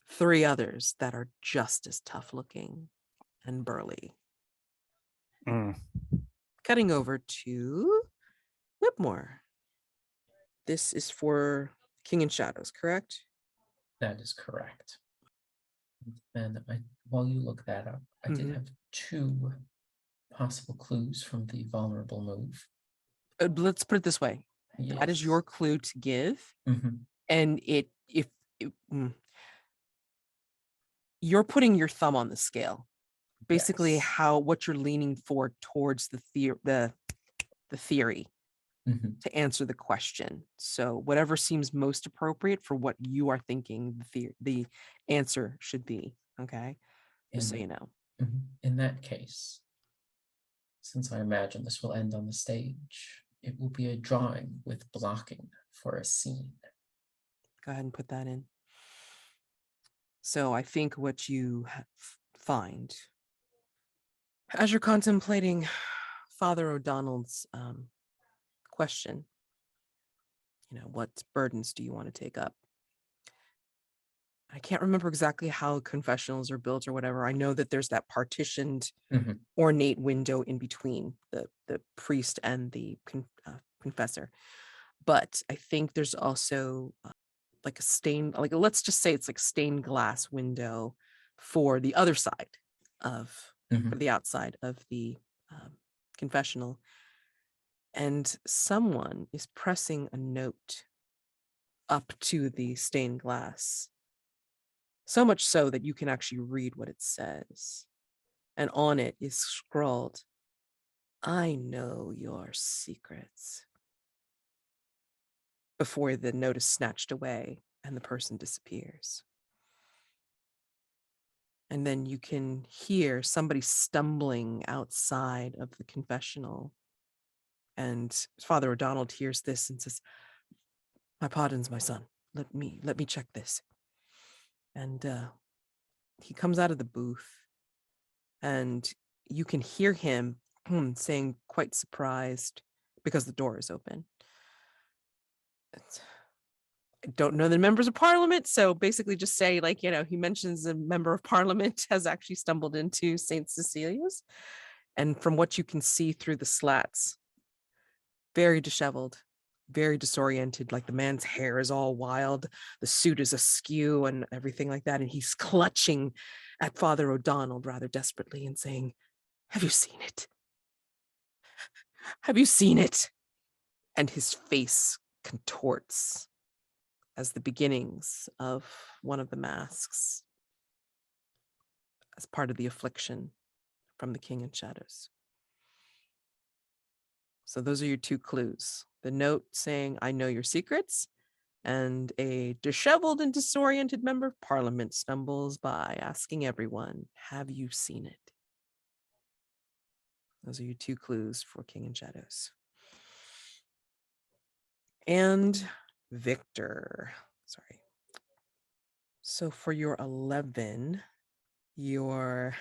3 others that are just as tough looking and burly. Cutting over to Whitmore. This is for King in Shadows, correct? That is correct. And while you look that up, I did have 2 possible clues from the vulnerable move. Let's put it this way. Yes. That is your clue to give. And you're putting your thumb on the scale. Basically, Yes. what you're leaning for towards the theory to answer the question. So whatever seems most appropriate for what you are thinking the answer should be. Okay, just so you know. In that case, since I imagine this will end on the stage, it will be a drawing with blocking for a scene. Go ahead and put that in. So I think what you find as you're contemplating Father O'Donnell's question, what burdens do you want to take up? I can't remember exactly how confessionals are built or whatever. I know that there's that partitioned ornate window in between the priest and the confessor. But I think there's also like a stained, like let's just say it's like stained glass window for the other side of, for the outside of the confessional. And someone is pressing a note up to the stained glass. So much so that you can actually read what it says. And on it is scrawled, "I know your secrets," before the note is snatched away and the person disappears. And then you can hear somebody stumbling outside of the confessional. And Father O'Donnell hears this and says, "My pardons, my son. Let me check this." And he comes out of the booth, and you can hear him saying, quite surprised, because the door is open, "I don't know the members of parliament." So basically just say, like, he mentions a member of parliament has actually stumbled into St. Cecilia's. And from what you can see through the slats, very disheveled, very disoriented, like the man's hair is all wild, the suit is askew and everything like that. And he's clutching at Father O'Donnell rather desperately and saying, "Have you seen it? Have you seen it?" And his face contorts as the beginnings of one of the masks, as part of the affliction from the King in Shadows. So those are your two clues. The note saying, "I know your secrets," and a disheveled and disoriented member of parliament stumbles by asking everyone, "Have you seen it?" Those are your two clues for King in Shadows. And Victor, sorry. So for your 11, you're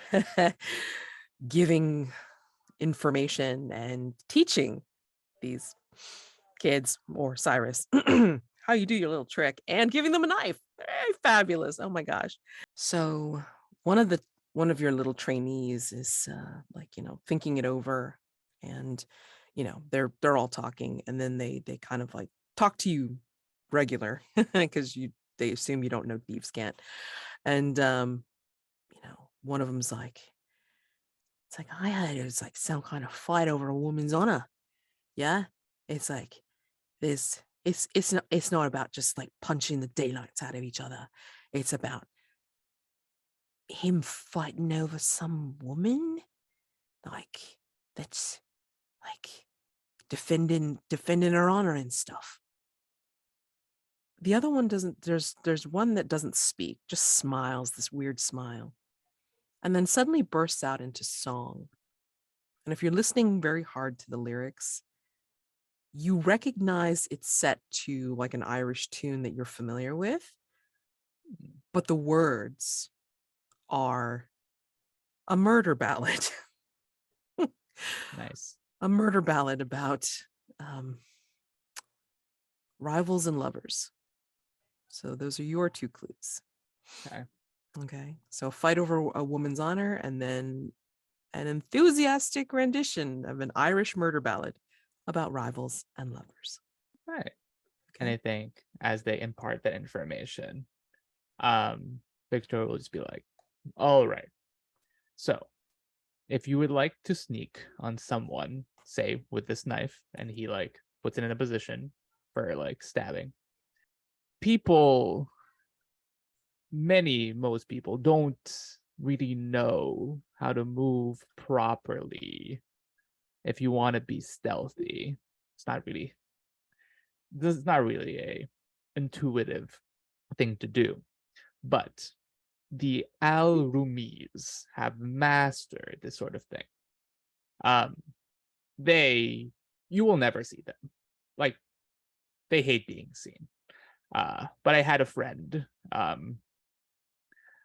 giving information and teaching these kids, or Cyrus, how you do your little trick, and giving them a knife. Very fabulous. Oh my gosh. So one of your little trainees is thinking it over, and they're all talking, and then they kind of like talk to you regular because they assume you don't know thieves' cant. And one of them's like, "It's like, I heard it was like some kind of fight over a woman's honor. Yeah, it's like this. It's not about just like punching the daylights out of each other. It's about him fighting over some woman, like, that's like defending her honor and stuff." The other one doesn't. There's one that doesn't speak, just smiles this weird smile, and then suddenly bursts out into song. And if you're listening very hard to the lyrics, you recognize it's set to like an Irish tune that you're familiar with, but the words are a murder ballad. Nice. A murder ballad about rivals and lovers. So those are your two clues. Okay. Okay. So fight over a woman's honor, and then an enthusiastic rendition of an Irish murder ballad about rivals and lovers. Right. And Okay. I think as they impart that information, Victor will just be like, "All right. So if you would like to sneak on someone, say with this knife, and he like puts it in a position for like stabbing, people, most people don't really know how to move properly. If you want to be stealthy, it's not really a intuitive thing to do. But the Al Rumis have mastered this sort of thing. You will never see them. Like, they hate being seen. But I had a friend,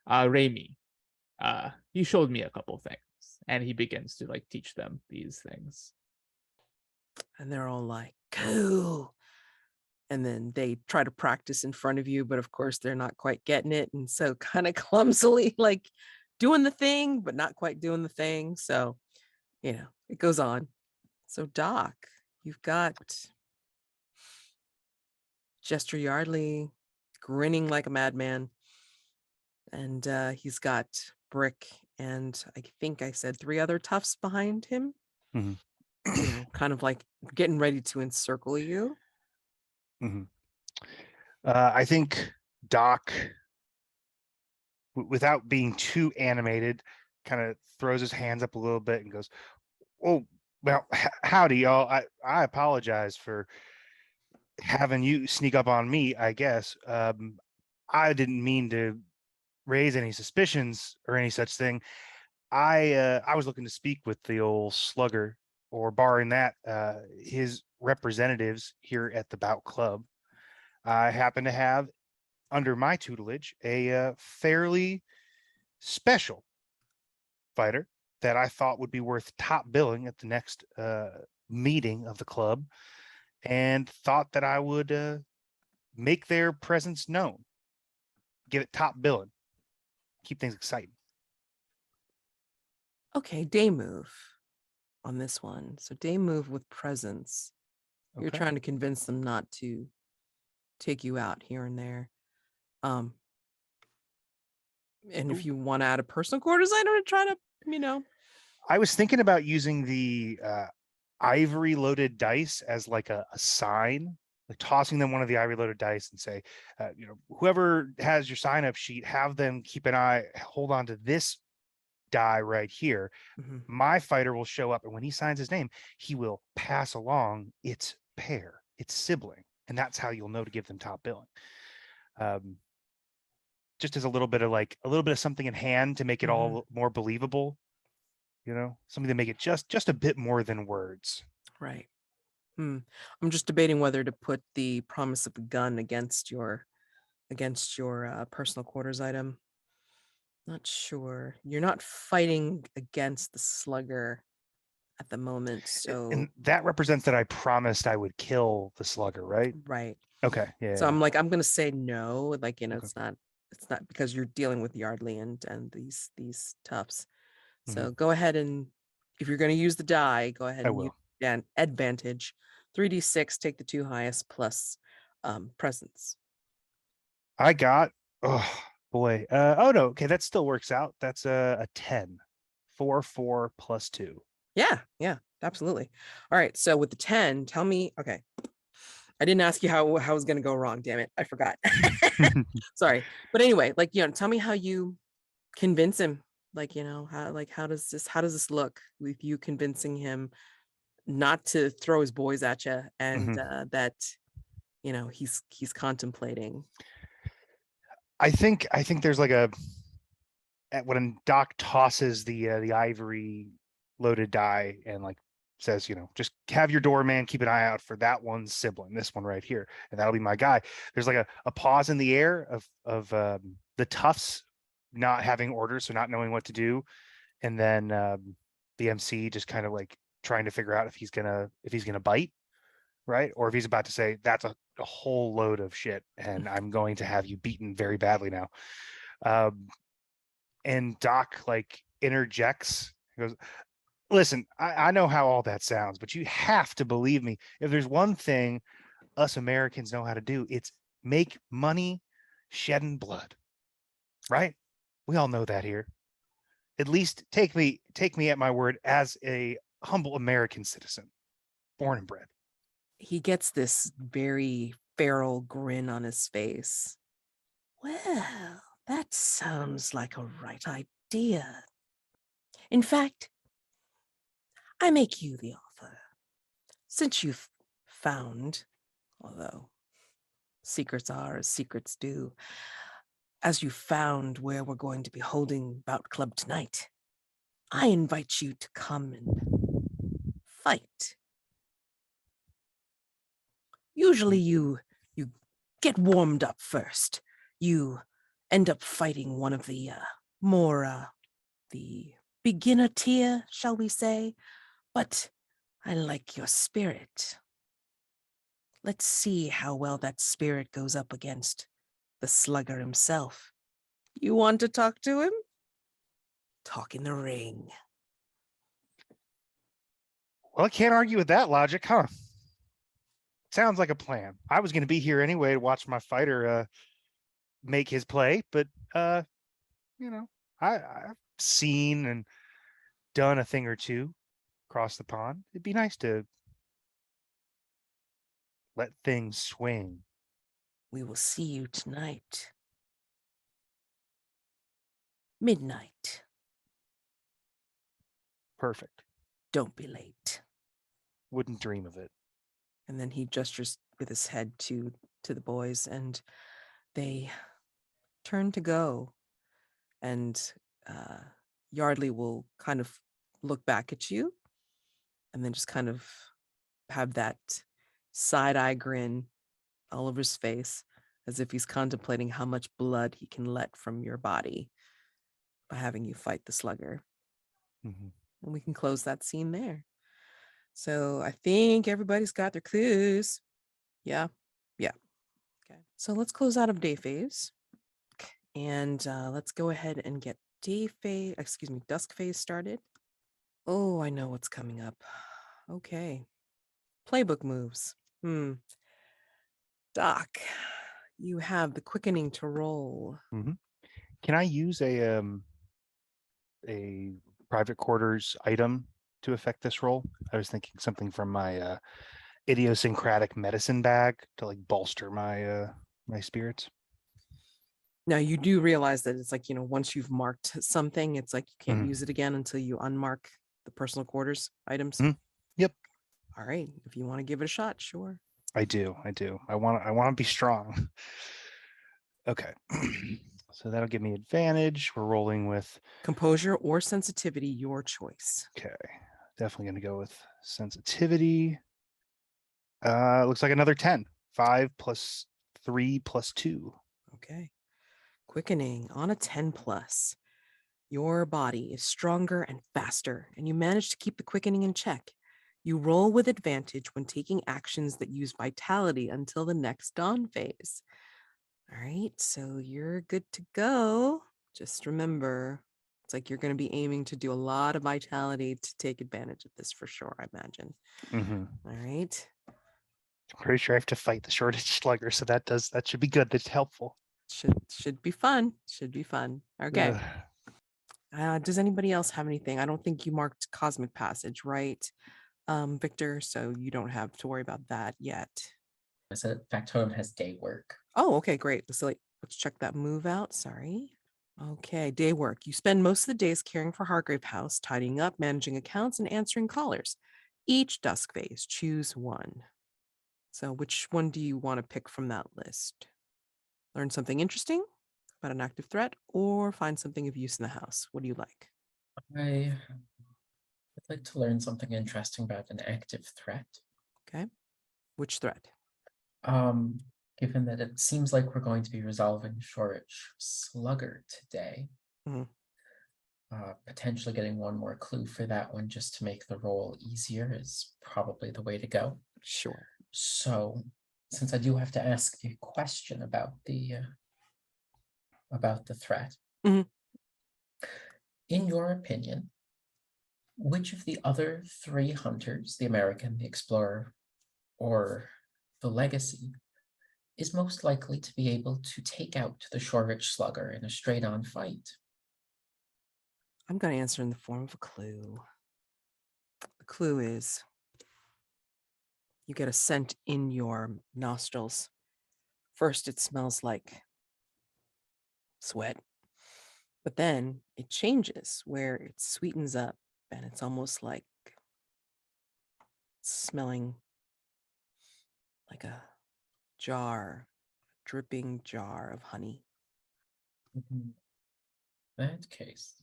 Rami. He showed me a couple things, and he begins to like teach them these things. And they're all like, "Cool." And then they try to practice in front of you, but of course they're not quite getting it. And so kind of clumsily, like doing the thing, but not quite doing the thing. So, it goes on. So Doc, you've got Jester Yardley grinning like a madman. And he's got Brick, and I think I said 3 other toughs behind him. Mhm. Kind of like getting ready to encircle you. Mhm. I think Doc, without being too animated, kind of throws his hands up a little bit and goes, "Oh, well, howdy, y'all. I apologize for having you sneak up on me, I guess. I didn't mean to raise any suspicions or any such thing, I was looking to speak with the old slugger, or barring that, his representatives here at the Bout Club. I happen to have under my tutelage a fairly special fighter that I thought would be worth top billing at the next meeting of the club, and thought that I would make their presence known, get it top billing, keep things exciting. Okay, day move on this one. So day move with presence. You're Okay. trying to convince them not to take you out here and there. And if you want to add a personal quarters item to try to, I was thinking about using the ivory loaded dice as like a sign, like tossing them one of the ivory loaded dice and say, whoever has your sign up sheet, have them keep an eye, hold on to this die right here. Mhm. My fighter will show up, and when he signs his name, he will pass along its pair, its sibling, and that's how you'll know to give them top billing. Just as a little bit of something in hand to make it all more believable, something to make it just a bit more than words. Right. I'm just debating whether to put the promise of the gun against your personal quarters item. Not sure. You're not fighting against the slugger at the moment, so And that represents that I promised I would kill the slugger, right? right. Okay. Yeah. So I'm gonna say no. Okay. It's not because you're dealing with Yardley and these toughs. So go ahead, and if you're gonna use the die, go ahead I and use will. an advantage. 3d6, take the two highest plus presence. I got, oh boy. Oh no. Okay. That still works out. That's a 10. 4 plus 2. Yeah, absolutely. All right. So with the 10, tell me, okay. I didn't ask you how it was gonna go wrong, damn it. I forgot. Sorry. But anyway, tell me how you convince him. How does this look with you convincing him not to throw his boys at you, and that he's contemplating. I think there's like when Doc tosses the ivory loaded die and says, just have your doorman keep an eye out for that one sibling, this one right here, and that'll be my guy. There's like a pause in the air of the toughs not having orders, so not knowing what to do, and then the MC just kind of trying to figure out if he's gonna bite, right, or if he's about to say that's a whole load of shit and I'm going to have you beaten very badly now. And Doc interjects. He goes, listen, I know how all that sounds, but you have to believe me. If there's one thing us Americans know how to do, it's make money shedding blood, right? We all know that here. At least take me at my word as a humble American citizen, born and bred. He gets this very feral grin on his face. Well, that sounds like a right idea. In fact, I make you the offer. Since you've found, although secrets are as secrets do, as you found where we're going to be holding Bout Club tonight, I invite you to come and fight. Usually you get warmed up first. You end up fighting one of the the beginner tier, shall we say, but I like your spirit. Let's see how well that spirit goes up against the slugger himself. You want to talk to him? Talk in the ring. Well, I can't argue with that logic, huh? Sounds like a plan. I was going to be here anyway to watch my fighter make his play, but I've seen and done a thing or two across the pond. It'd be nice to let things swing. We will see you tonight. Midnight. Perfect. Don't be late. Wouldn't dream of it. And then he gestures with his head to the boys, and they turn to go. And Yardley will kind of look back at you and then just kind of have that side eye grin all over his face as if he's contemplating how much blood he can let from your body by having you fight the slugger. Mhm. And we can close that scene there. So I think everybody's got their clues. Yeah. Yeah. Okay. So let's close out of day phase. And let's go ahead and get dusk phase started. Oh, I know what's coming up. Okay. Playbook moves. Doc, you have the quickening to roll. Can I use a private quarters item to affect this roll? I was thinking something from my idiosyncratic medicine bag to like bolster my my spirits. Now you do realize that it's like, once you've marked something, it's like you can't Mhm. use it again until you unmark the personal quarters items. Yep. All right. If you want to give it a shot, sure. I do. I want to be strong. Okay. So that'll give me advantage. We're rolling with Composure or sensitivity, your choice. okay. Definitely going to go with sensitivity. Looks like another 10. 5 plus 3 plus 2. Okay. Quickening on a 10 plus. Your body is stronger and faster, and you manage to keep the quickening in check. You roll with advantage when taking actions that use vitality until the next dawn phase. All right, so you're good to go. Just remember, it's like you're going to be aiming to do a lot of vitality to take advantage of this for sure, I imagine. All right. I'm pretty sure I have to fight the Shoreditch Slugger, so that should be good. That's helpful. Should be fun. Should be fun. Okay. Ugh. Does anybody else have anything? I don't think you marked Cosmic Passage, right, Victor? So you don't have to worry about that yet. I said Factotum has day work. Oh, okay, great. So let's check that move out. Sorry. Okay, day work. You spend most of the days caring for Hargrave House, tidying up, managing accounts, and answering callers. Each dusk phase, choose one. So which one do you want to pick from that list? Learn something interesting about an active threat, or find something of use in the house? What do you like? I would like to learn something interesting about an active threat. Okay. Which threat? Given that it seems like we're going to be resolving Shoreditch Slugger today, potentially getting one more clue for that one just to make the roll easier is probably the way to go. Sure. So, since I do have to ask a question about the threat, Mhm. in your opinion, which of the other three hunters, the American, the Explorer, or the Legacy, is most likely to be able to take out the Shoreditch Slugger in a straight-on fight? I'm going to answer in the form of a clue. The clue is you get a scent in your nostrils. First, it smells like sweat, but then it changes where it sweetens up and it's almost like smelling like a dripping jar of honey. In that case,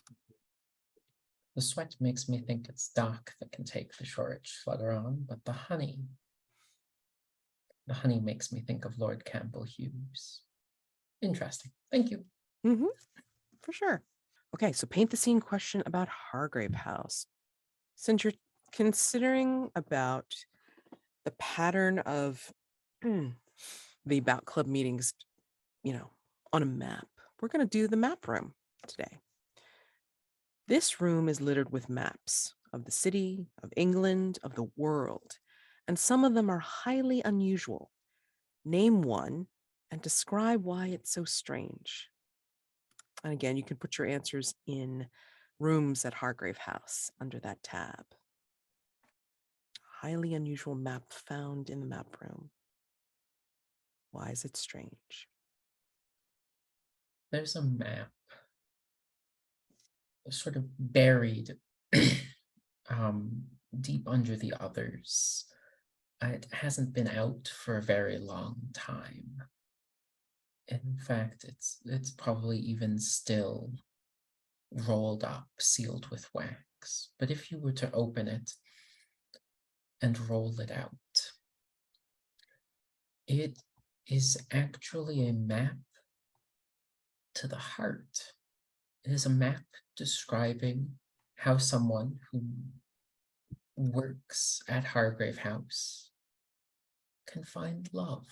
the sweat makes me think it's Doc that can take the Shoreditch Slugger on, but the honey makes me think of Lord Campbell Hughes. Interesting. Thank you. For sure. Okay, so paint the scene question about Hargrave House. Since you're considering about the pattern of the Bout Club meetings, on a map, we're going to do the map room today. This room is littered with maps of the city, of England, of the world, and some of them are highly unusual. Name one and describe why it's so strange. And again, you can put your answers in rooms at Hargrave House under that tab. Highly unusual map found in the map room. Why is it strange? There's a map sort of buried deep under the others. It hasn't been out for a very long time. In fact, it's probably even still rolled up, sealed with wax. But if you were to open it and roll it out, it is actually a map to the heart. It is a map describing how someone who works at Hargrave House can find love.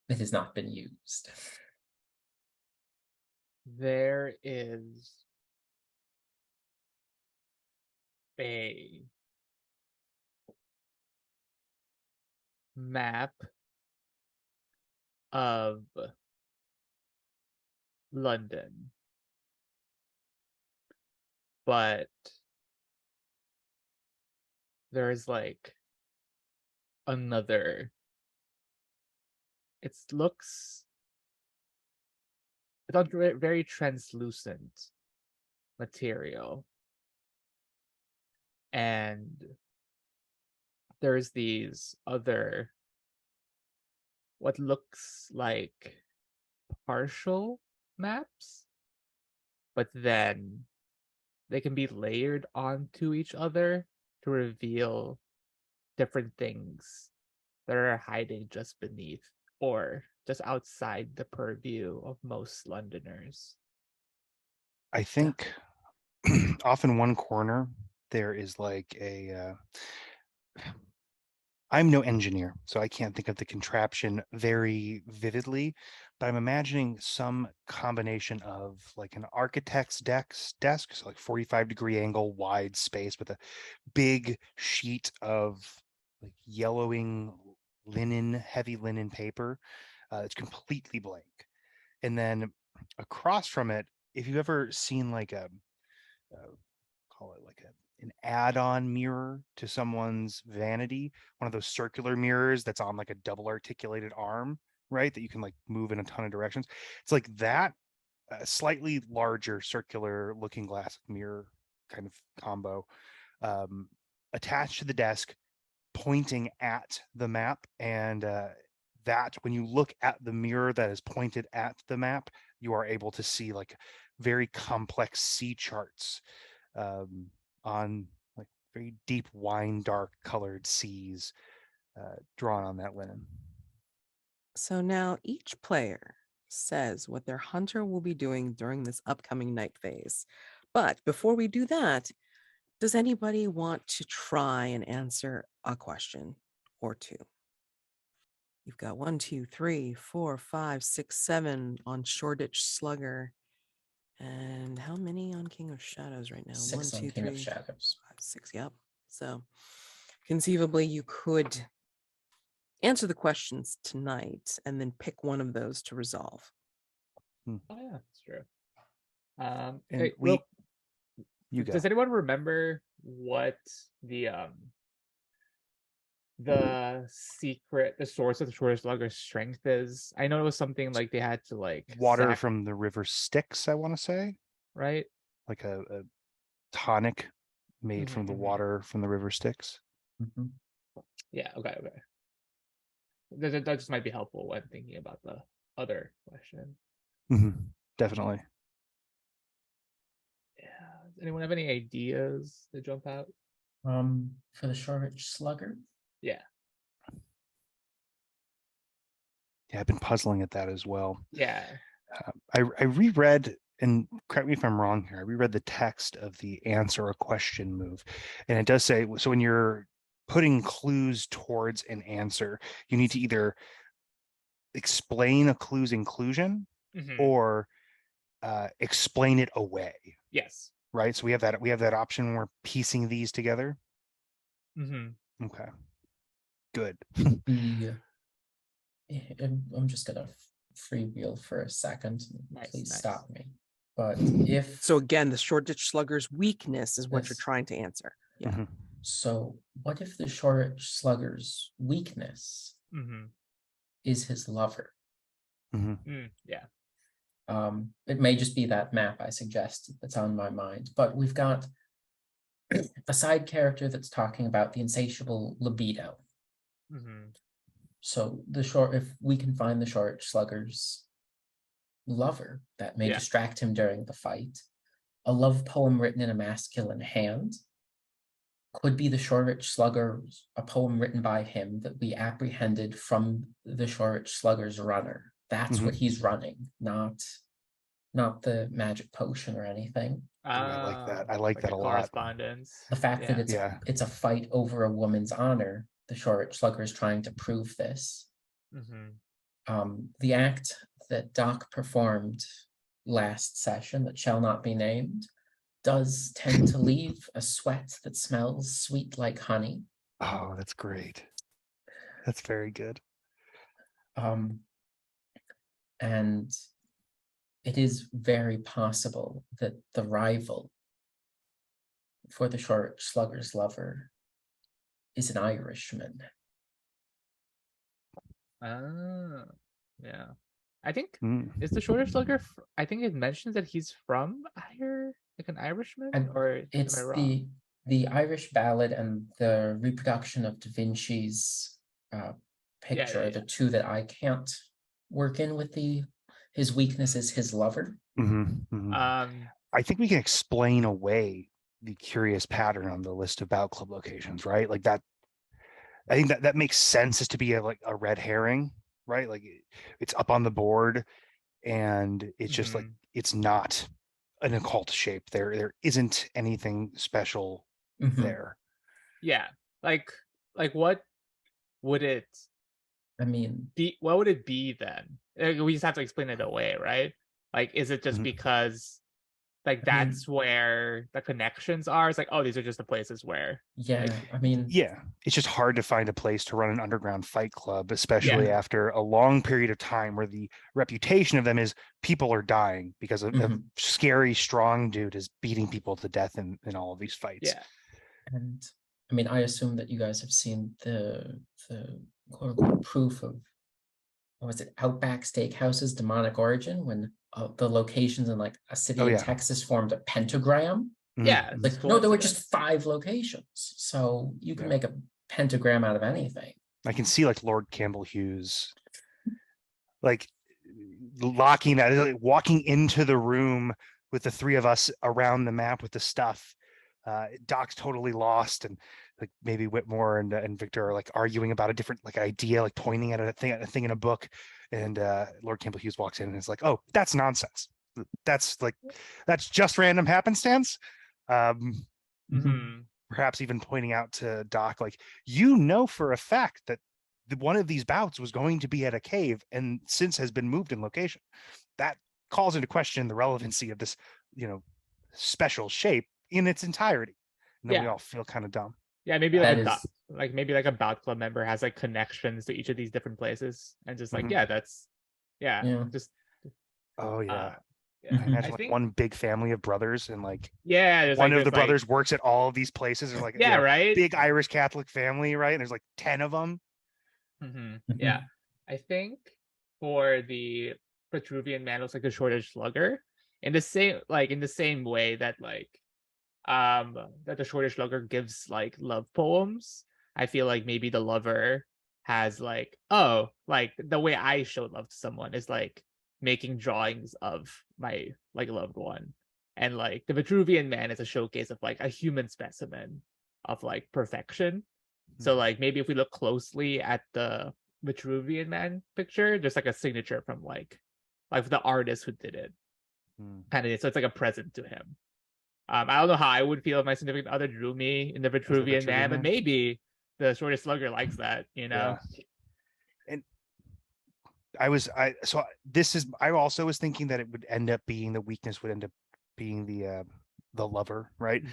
It has not been used. There is a map of London, but there's like another. It looks, it's on very translucent material, and there's these other what looks like partial maps, but then they can be layered onto each other to reveal different things that are hiding just beneath or just outside the purview of most Londoners. I think off in one corner there is like a I'm no engineer, so I can't think of the contraption very vividly, but I'm imagining some combination of like an architect's desk, so like 45-degree angle, wide space with a big sheet of like yellowing linen, heavy linen paper. It's completely blank. And then across from it, if you've ever seen like call it like an add-on mirror to someone's vanity, one of those circular mirrors that's on like a double articulated arm, right? That you can like move in a ton of directions. It's like that, slightly larger circular looking glass mirror kind of combo, attached to the desk, pointing at the map. And that when you look at the mirror that is pointed at the map, you are able to see like very complex sea charts on like very deep wine dark colored seas drawn on that linen. So now each player says what their hunter will be doing during this upcoming night phase. But before we do that, does anybody want to try and answer a question or two? You've got 1, 2, 3, 4, 5, 6, 7 on Shoreditch Slugger. And how many on King of Shadows right now? 6 1, on 2, King 3, of Shadows. 5, 6. Yep. So conceivably, you could answer the questions tonight and then pick one of those to resolve. Oh yeah, that's true. And Hey, you go. does anyone remember what the source of the Shoreditch Slugger's strength is? I know it was something like they had to like Water from the river Styx, I want to say, right? like a tonic made from the Mhm. water from the river Styx. Mhm. Yeah, okay. That just might be helpful when thinking about the other question. Definitely. Yeah. Does anyone have any ideas that jump out? For the Shoreditch Slugger? Yeah. Yeah, I've been puzzling at that as well. Yeah. I reread, and correct me if I'm wrong here, I reread the text of the answer a question move. And it does say, so when you're putting clues towards an answer, you need to either explain a clue's inclusion Mhm. or explain it away. Yes. Right. So we have that option when we're piecing these together. Okay. Good. I'm just gonna freewheel for a second. Please Nice. stop me. But if So again, the Shoreditch Slugger's weakness is what you're Yes. trying to answer. Yeah. So what if the Shoreditch Slugger's weakness is his lover? Yeah. It may just be that map I suggested that's on my mind, but we've got a side character that's talking about the insatiable libido. So if we can find the Shoreditch Slugger's lover that may Yeah. distract him during the fight. A love poem written in a masculine hand. Could be the Shoreditch Slugger, a poem written by him that we apprehended from the Shoreditch Slugger's runner. That's what he's running, not the magic potion or anything. I like that. I like that a lot. Correspondence. The fact that Yeah. it's a fight over a woman's honor, the Shoreditch Slugger is trying to prove this. The act that Doc performed last session, that shall not be named, does tend to leave a sweat that smells sweet like honey. Oh, that's great. That's very good. And it is very possible that the rival for the Shoreditch Slugger's lover is an Irishman. Yeah. I think Mm. is the Shoreditch Slugger. I think it mentions that he's from like an Irishman, or It's am I wrong? the Irish ballad and the reproduction of Da Vinci's picture are the two that I can't work in with his weakness is his lover. I think we can explain away the curious pattern on the list of Bout Club locations, right? Like that. I think that makes sense as to be like a red herring, right? Like it's up on the board, and it's just like it's not an occult shape. There isn't anything special there. Yeah, like what would it? I mean, what would it be then? We just have to explain it away, right? Like, is it just because like that's where the connections are? It's like, oh, these are just the places where. Yeah, it's just hard to find a place to run an underground fight club, especially after a long period of time where the reputation of them is people are dying because of a scary, strong dude is beating people to death in all of these fights. Yeah. And I mean, I assume that you guys have seen the quote unquote proof of, what was it, Outback Steakhouse's demonic origin, when the locations in like a city in Texas formed a pentagram. Yeah, like no, there were just 5 locations, so you can make a pentagram out of anything. I can see like Lord Campbell Hughes like locking that, like, walking into the room with the 3 of us around the map with the stuff. Doc's totally lost, and like maybe Whitmore and Victor are like arguing about a different like idea, like pointing at a thing in a book, and Lord Campbell Hughes walks in and is like, "Oh, that's nonsense. That's just random happenstance." Perhaps even pointing out to Doc, like, you know for a fact that one of these bouts was going to be at a cave and since has been moved in location. That calls into question the relevancy of this, special shape in its entirety. And then we all feel kind of dumb. Yeah, maybe like a Bout Club member has like connections to each of these different places, and just like just. Oh yeah. Yeah, I imagine like one big family of brothers, and like there's one like of the brothers works at all of these places. There's like right, big Irish Catholic family, right? And there's like 10 of them. Yeah, I think for the Vitruvian man looks like the Shoreditch Slugger in the same way that that the Shoreditch Slugger gives like love poems. I feel like maybe the lover has like the way I show love to someone is like making drawings of my like loved one, and like the Vitruvian man is a showcase of like a human specimen of like perfection. So like maybe if we look closely at the Vitruvian man picture, there's like a signature from like the artist who did it, kind of. So it's like a present to him. I don't know how I would feel if my significant other drew me in the Vitruvian man, but maybe the Shoreditch Slugger likes that, Yeah. And I also was thinking that it would end up being the weakness would end up being the lover, right?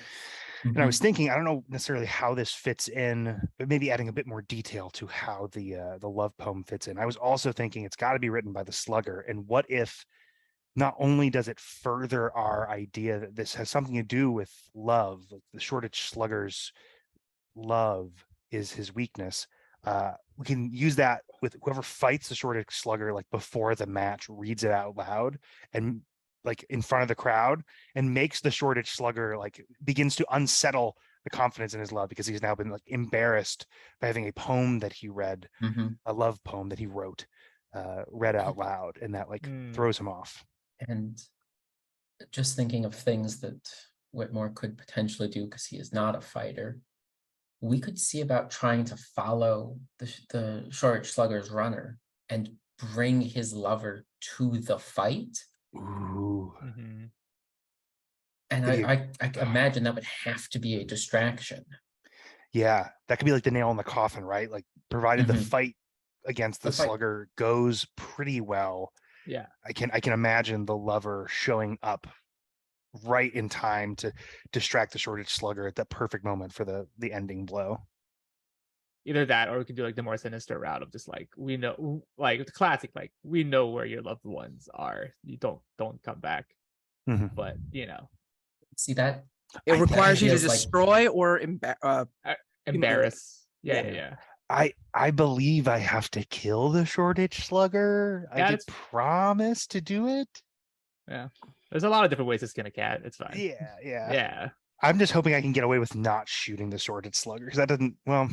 And I was thinking, I don't know necessarily how this fits in, but maybe adding a bit more detail to how the love poem fits in. I was also thinking it's got to be written by the Slugger, and what if not only does it further our idea that this has something to do with love, like the Shoreditch Slugger's love is his weakness. We can use that with whoever fights the Shoreditch Slugger, like before the match, reads it out loud and like in front of the crowd, and makes the Shoreditch Slugger like begins to unsettle the confidence in his love, because he's now been like embarrassed by having a poem that he read, a love poem that he wrote, read out loud, and that like throws him off. And just thinking of things that Whitmore could potentially do, because he is not a fighter, we could see about trying to follow the Shoreditch Slugger's runner and bring his lover to the fight. Ooh. Mhm. And Yeah. I imagine that would have to be a distraction. Yeah, that could be like the nail in the coffin, right? Like, provided the Mhm. fight against the The fight- slugger goes pretty well, Yeah. I can imagine the lover showing up right in time to distract the Shoreditch Slugger at that perfect moment for the ending blow. Either that, or we could do like the more sinister route of just like, we know, like the classic, like we know where your loved ones are. You don't come back. Mhm. But you know, See that? It I- requires that you to feels like- destroy or embarrass. Yeah, Yeah. yeah. I believe I have to kill the Shoreditch Slugger. Yeah, I did it's- promise to do it. There's a lot of different ways to skin a cat. It's fine. Yeah, yeah. Yeah. I'm just hoping I can get away with not shooting the Shoreditch Slugger, because that doesn't. Well,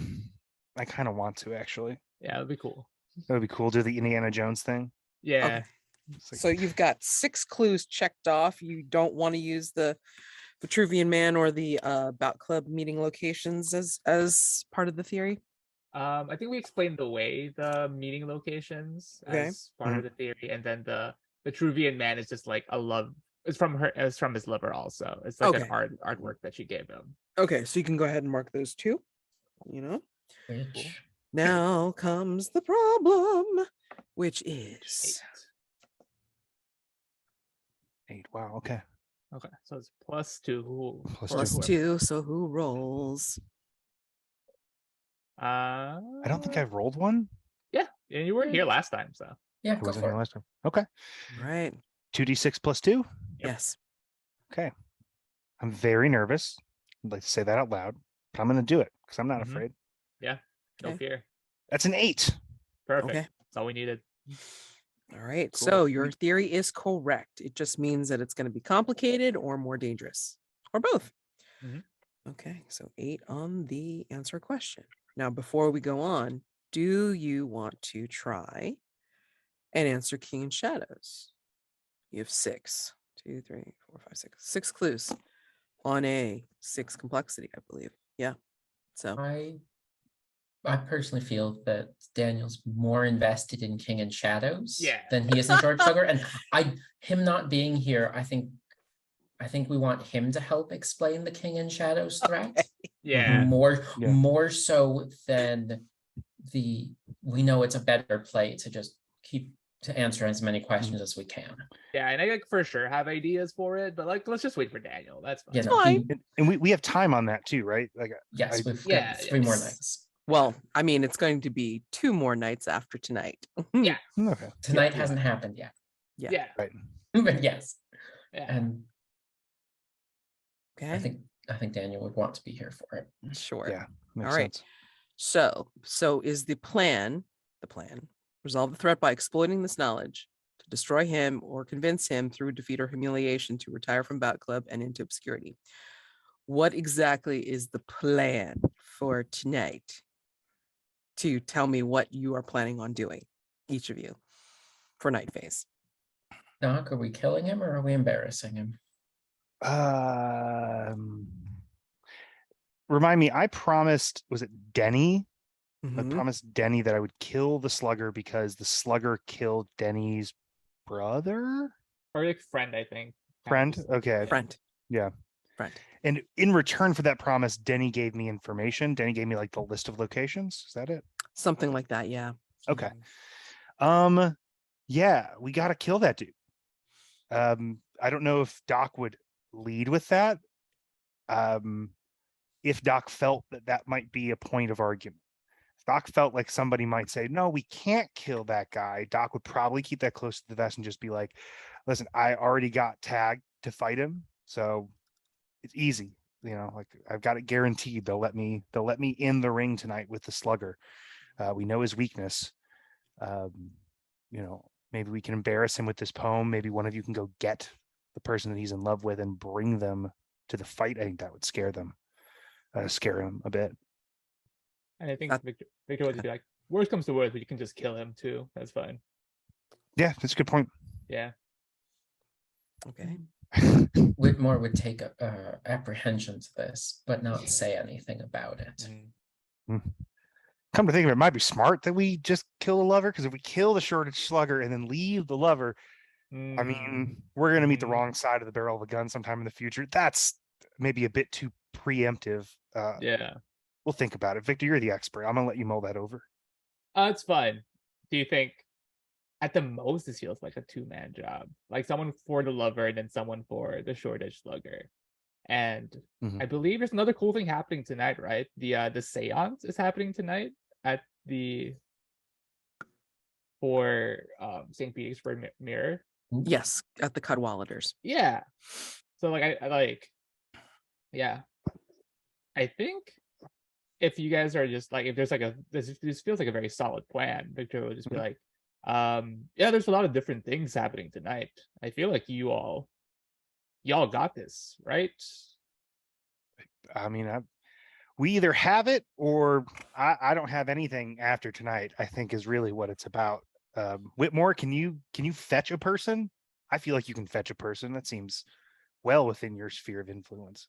I kind of want to actually. Yeah, it'd be cool. That would be cool. Do the Indiana Jones thing. Yeah. It's like- So you've got 6 clues checked off. You don't want to use the Vitruvian Man or the Bout Club meeting locations as part of the theory. I think we explained the way the meeting locations Okay. as part of the theory, and then the Vitruvian Man is just like a love. It's from his lover also. It's like Okay. an artwork that she gave him. Okay, so you can go ahead and mark those 2. You know. Which Now comes the problem, which is 8. Wow. Okay. Okay, so it's +2. Plus for plus whoever. 2. So who rolls? I I don't think I've rolled one. Yeah, and you were here last time, so yeah, I go wasn't for here it. last time. Okay. Right. 2d6 plus 2. Yes. Okay. I'm very nervous. I'd like to say that out loud, but I'm going to do it because I'm not Mhm. afraid. no Okay. fear. That's an 8. Perfect. Okay. That's all we needed. All right. Cool. So your theory is correct. It just means that it's going to be complicated or more dangerous, or both. Mhm. Okay. So 8 on the answer question. Now, before we go on, do you want to try and answer King in Shadows? You have 6, 2, 3, 4, 5, 6, 6 clues on a 6 complexity, I believe. Yeah. So I personally feel that Daniel's more invested in King and Shadows Yeah. than he is in Shoreditch Slugger. And him not being here, I think we want him to help explain the King and Shadows threat. Okay. Yeah. Yeah. More so than we know it's a better play to just keep to answer as many questions as we can. Yeah, and I like for sure have ideas for it, but like let's just wait for Daniel. That's fine. You know, Fine. And we have time on that too, right? Like, yes, I- we've Yeah, got 3 more yes. nights. Well, I mean, it's going to be 2 more nights after tonight. Yeah. okay. Tonight yeah. hasn't happened yet. Yeah. Yeah. Right. But yes. Yeah. And Okay. I think Daniel would want to be here for it. Sure. Yeah. Makes All right. sense. So is the plan, resolve the threat by exploiting this knowledge to destroy him or convince him through defeat or humiliation to retire from Bout Club and into obscurity. What exactly is the plan for tonight? To tell me what you are planning on doing, each of you, for night phase. Doc, are we killing him or are we embarrassing him? Remind me, I promised, was it Denny? I Mhm. promised Denny that I would kill the slugger because the slugger killed Denny's brother? Or like friend, I think. Friend? Just- Okay. Friend. Yeah. Friend. And in return for that promise, Denny gave me information. Denny gave me like the list of locations. Is that it? Something like that. Yeah. Okay. Mhm. Yeah, we gotta kill that dude. I don't know if Doc would lead with that. If Doc felt that that might be a point of argument. If Doc felt like somebody might say, no, we can't kill that guy, Doc would probably keep that close to the vest and just be like, listen, I already got tagged to fight him, so it's easy. You know, like I've got it guaranteed they'll let me in the ring tonight with the slugger. We know his weakness. You know, maybe we can embarrass him with this poem. Maybe one of you can go get the person that he's in love with and bring them to the fight. I think that would scare him a bit. And I think That- Victor would be like, worst comes to worst, but you can just kill him too. That's fine. Yeah, that's a good point. Yeah. Okay. Whitmore would take apprehension to this, but not say anything about it. Come to think of it, it might be smart that we just kill the lover, because if we kill the Shoreditch Slugger and then leave the lover, I mean, we're going to meet the wrong side of the barrel of a gun sometime in the future. That's maybe a bit too preemptive. Yeah. We'll think about it. Victor, you're the expert. I'm going to let you mull that over. It's fine. Do you think at the most this feels like a two-man job? Like someone for the lover and then someone for the Shoreditch Slugger. And I believe there's another cool thing happening tonight, right? The seance is happening tonight at the St. Petersburg Mirror. Yes, at the Cadwalladers. Yeah. So like I like, yeah. I think if you guys are just like, if there's like this feels like a very solid plan, Victor will just be like, yeah, there's a lot of different things happening tonight. I feel like y'all got this, right? I mean, we either have it or I don't have anything after tonight, I think is really what it's about. Whitmore, can you fetch a person? I feel like you can fetch a person. That seems well within your sphere of influence.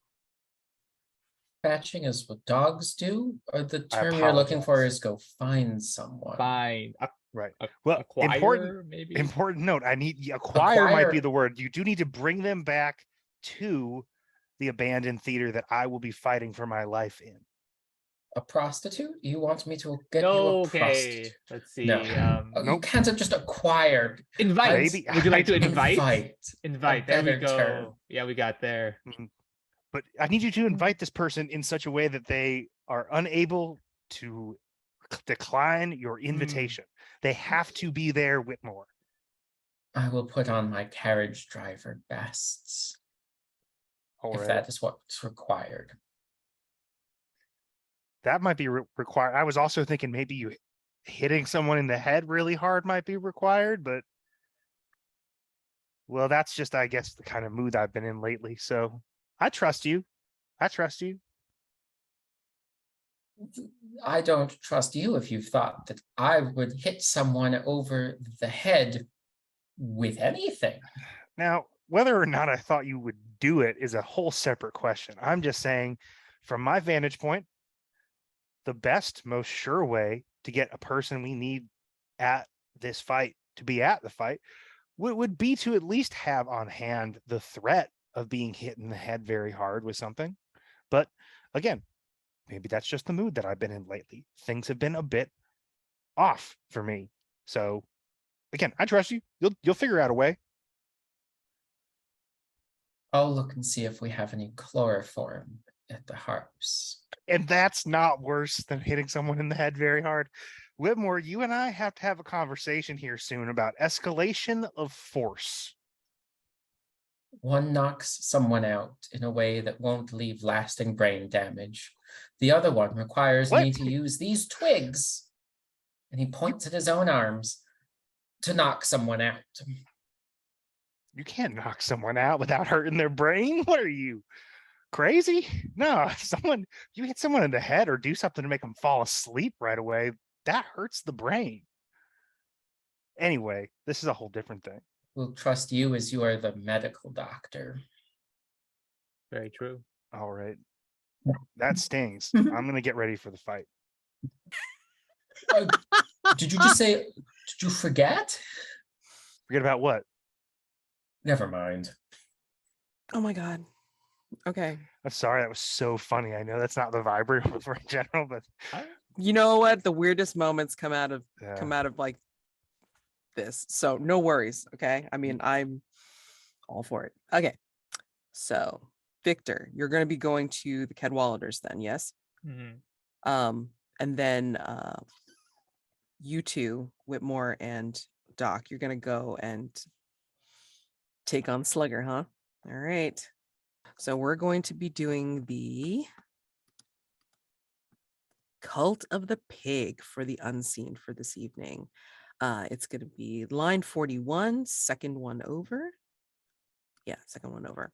Fetching is what dogs do, or the I term you're looking for apologize. is go find someone. Fine. Right. Well, Acquire, maybe. important note. I need acquire might be Acquire. the word. You do need to bring them back to the abandoned theater that I will be fighting for my life in. A prostitute? You want me to get No, you a okay. prostitute? Let's see. No. You Nope. can't just acquire. Invite. Maybe. Would you like to I don't- invite? Invite. There we better go. term. Yeah, we got there. But I need you to invite this person in such a way that they are unable to decline your invitation. They have to be there, Whitmore. I will put on my carriage driver bests, All if right. that is what's required. That might be required. I was also thinking maybe you hitting someone in the head really hard might be required, but well, that's just, I guess, the kind of mood I've been in lately. So I trust you. I trust you. I don't trust you if you thought that I would hit someone over the head with anything. Now, whether or not I thought you would do it is a whole separate question. I'm just saying, from my vantage point, the best, most sure way to get a person we need at this fight to be at the fight would be to at least have on hand the threat of being hit in the head very hard with something. But again, maybe that's just the mood that I've been in lately. Things have been a bit off for me. So again, I trust you. You'll figure out a way. I'll look and see if we have any chloroform at the house. And that's not worse than hitting someone in the head very hard. Whitmore, you and I have to have a conversation here soon about escalation of force. One knocks someone out in a way that won't leave lasting brain damage. The other one requires me to use these twigs, and he points at his own arms, to knock someone out. You can't knock someone out without hurting their brain. What are you, crazy? No, you hit someone in the head or do something to make them fall asleep right away, that hurts the brain. Anyway, this is a whole different thing. We'll trust you as you are the medical doctor. Very true. All right. That stings. I'm going to get ready for the fight. Did you just say, did you forget? Forget about what? Never mind. Oh my God. Okay. I'm sorry. That was so funny. I know that's not the vibe we're for in general, but You know what? The weirdest moments come out of yeah. like this. So no worries. Okay. I mean, I'm all for it. Okay. So Victor, you're going to be going to the Cadwalladers then, yes? Mm-hmm. And then you two, Whitmore and Doc, you're going to go and take on Slugger, huh? All right. So we're going to be doing the Cult of the Pig for the unseen for this evening. It's going to be line 41, second one over. Yeah, second one over.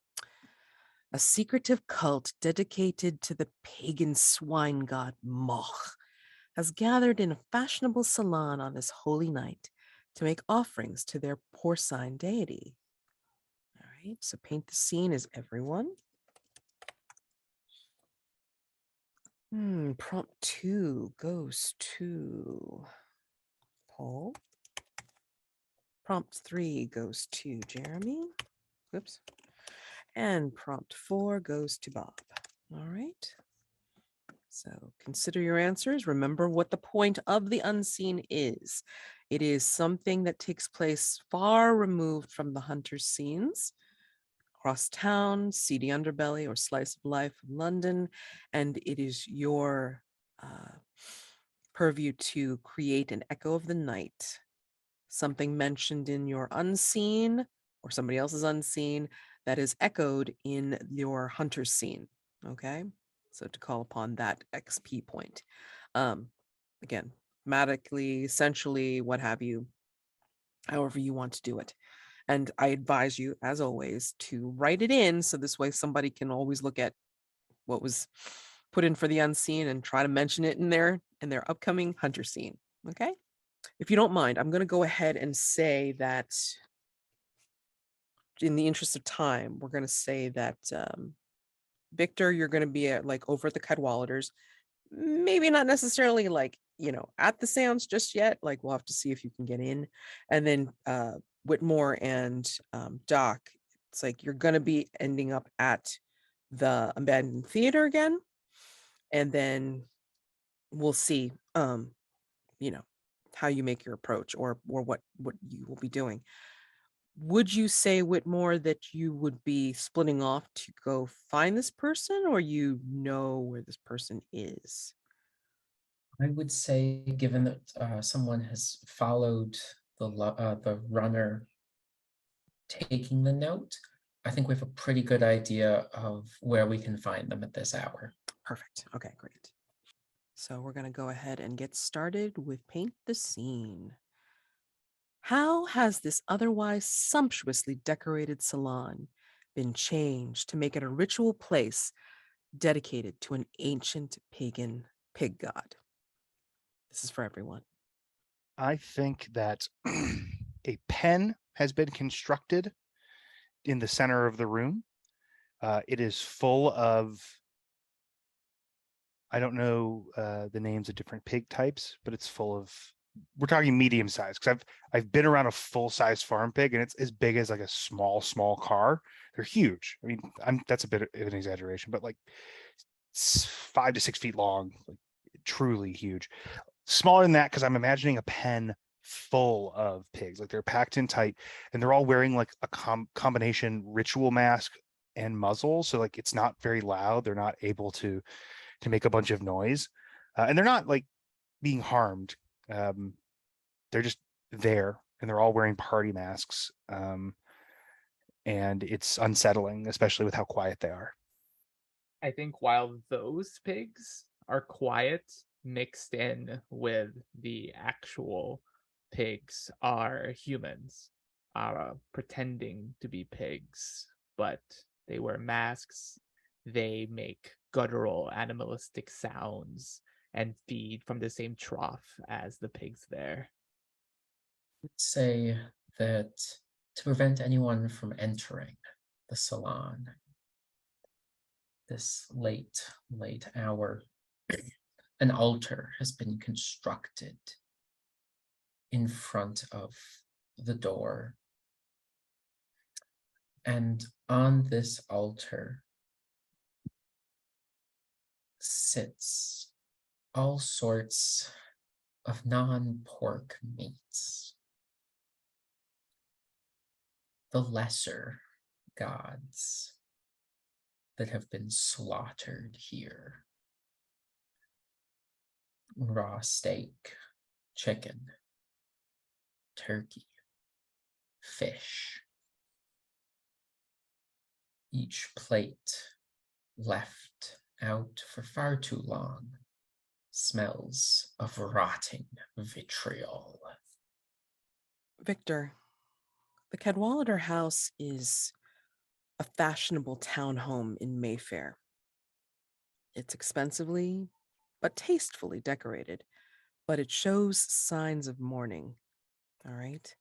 A secretive cult dedicated to the pagan swine god Moch has gathered in a fashionable salon on this holy night to make offerings to their porcine deity. All right, so paint the scene as everyone. Prompt 2 goes to Paul. Prompt 3 goes to Jeremy. Whoops. And prompt 4 goes to Bob. All right. So consider your answers. Remember what the point of the unseen is. It is something that takes place far removed from the hunter's scenes, across town, seedy underbelly, or slice of life of London, and it is your purview to create an echo of the night, something mentioned in your unseen or somebody else's unseen that is echoed in your hunter's scene. Okay, so to call upon that XP point. Again, thematically, essentially, what have you, however you want to do it. And I advise you, as always, to write it in so this way somebody can always look at what was put in for the unseen and try to mention it in their upcoming hunter scene. Okay. If you don't mind, I'm going to go ahead and say that in the interest of time, we're going to say that Victor, you're going to be at like over at the Cadwalladers, maybe not necessarily like, at the seance just yet. Like we'll have to see if you can get in. And then Whitmore and Doc, it's like you're going to be ending up at the abandoned theater again. And then we'll see, how you make your approach or what you will be doing. Would you say, Whitmore, that you would be splitting off to go find this person, or you know where this person is? I would say, given that someone has followed the runner taking the note, I think we have a pretty good idea of where we can find them at this hour. Perfect. Okay, great. So we're going to go ahead and get started with Paint the Scene. How has this otherwise sumptuously decorated salon been changed to make it a ritual place dedicated to an ancient pagan pig god? This is for everyone. I think that a pen has been constructed in the center of the room. It is full of, I don't know the names of different pig types, but it's full of, we're talking medium size, because I've been around a full size farm pig and it's as big as like a small car. They're huge. I mean, that's a bit of an exaggeration, but like 5 to 6 feet long, like truly huge. Smaller than that, because I'm imagining a pen full of pigs, like they're packed in tight and they're all wearing like a combination ritual mask and muzzle, so like it's not very loud. They're not able to make a bunch of noise, and they're not like being harmed. They're just there and they're all wearing party masks, and it's unsettling, especially with how quiet they are. I think while those pigs are quiet, mixed in with the actual pigs are humans, pretending to be pigs, but they wear masks. They make guttural, animalistic sounds and feed from the same trough as the pigs there. I'd say that to prevent anyone from entering the salon this late hour, an altar has been constructed in front of the door. And on this altar sits all sorts of non-pork meats. The lesser gods that have been slaughtered here. Raw steak, chicken, turkey, fish. Each plate left out for far too long smells of rotting vitriol. Victor, the Cadwallader House is a fashionable townhome in Mayfair. It's expensively but tastefully decorated, but it shows signs of mourning. All right.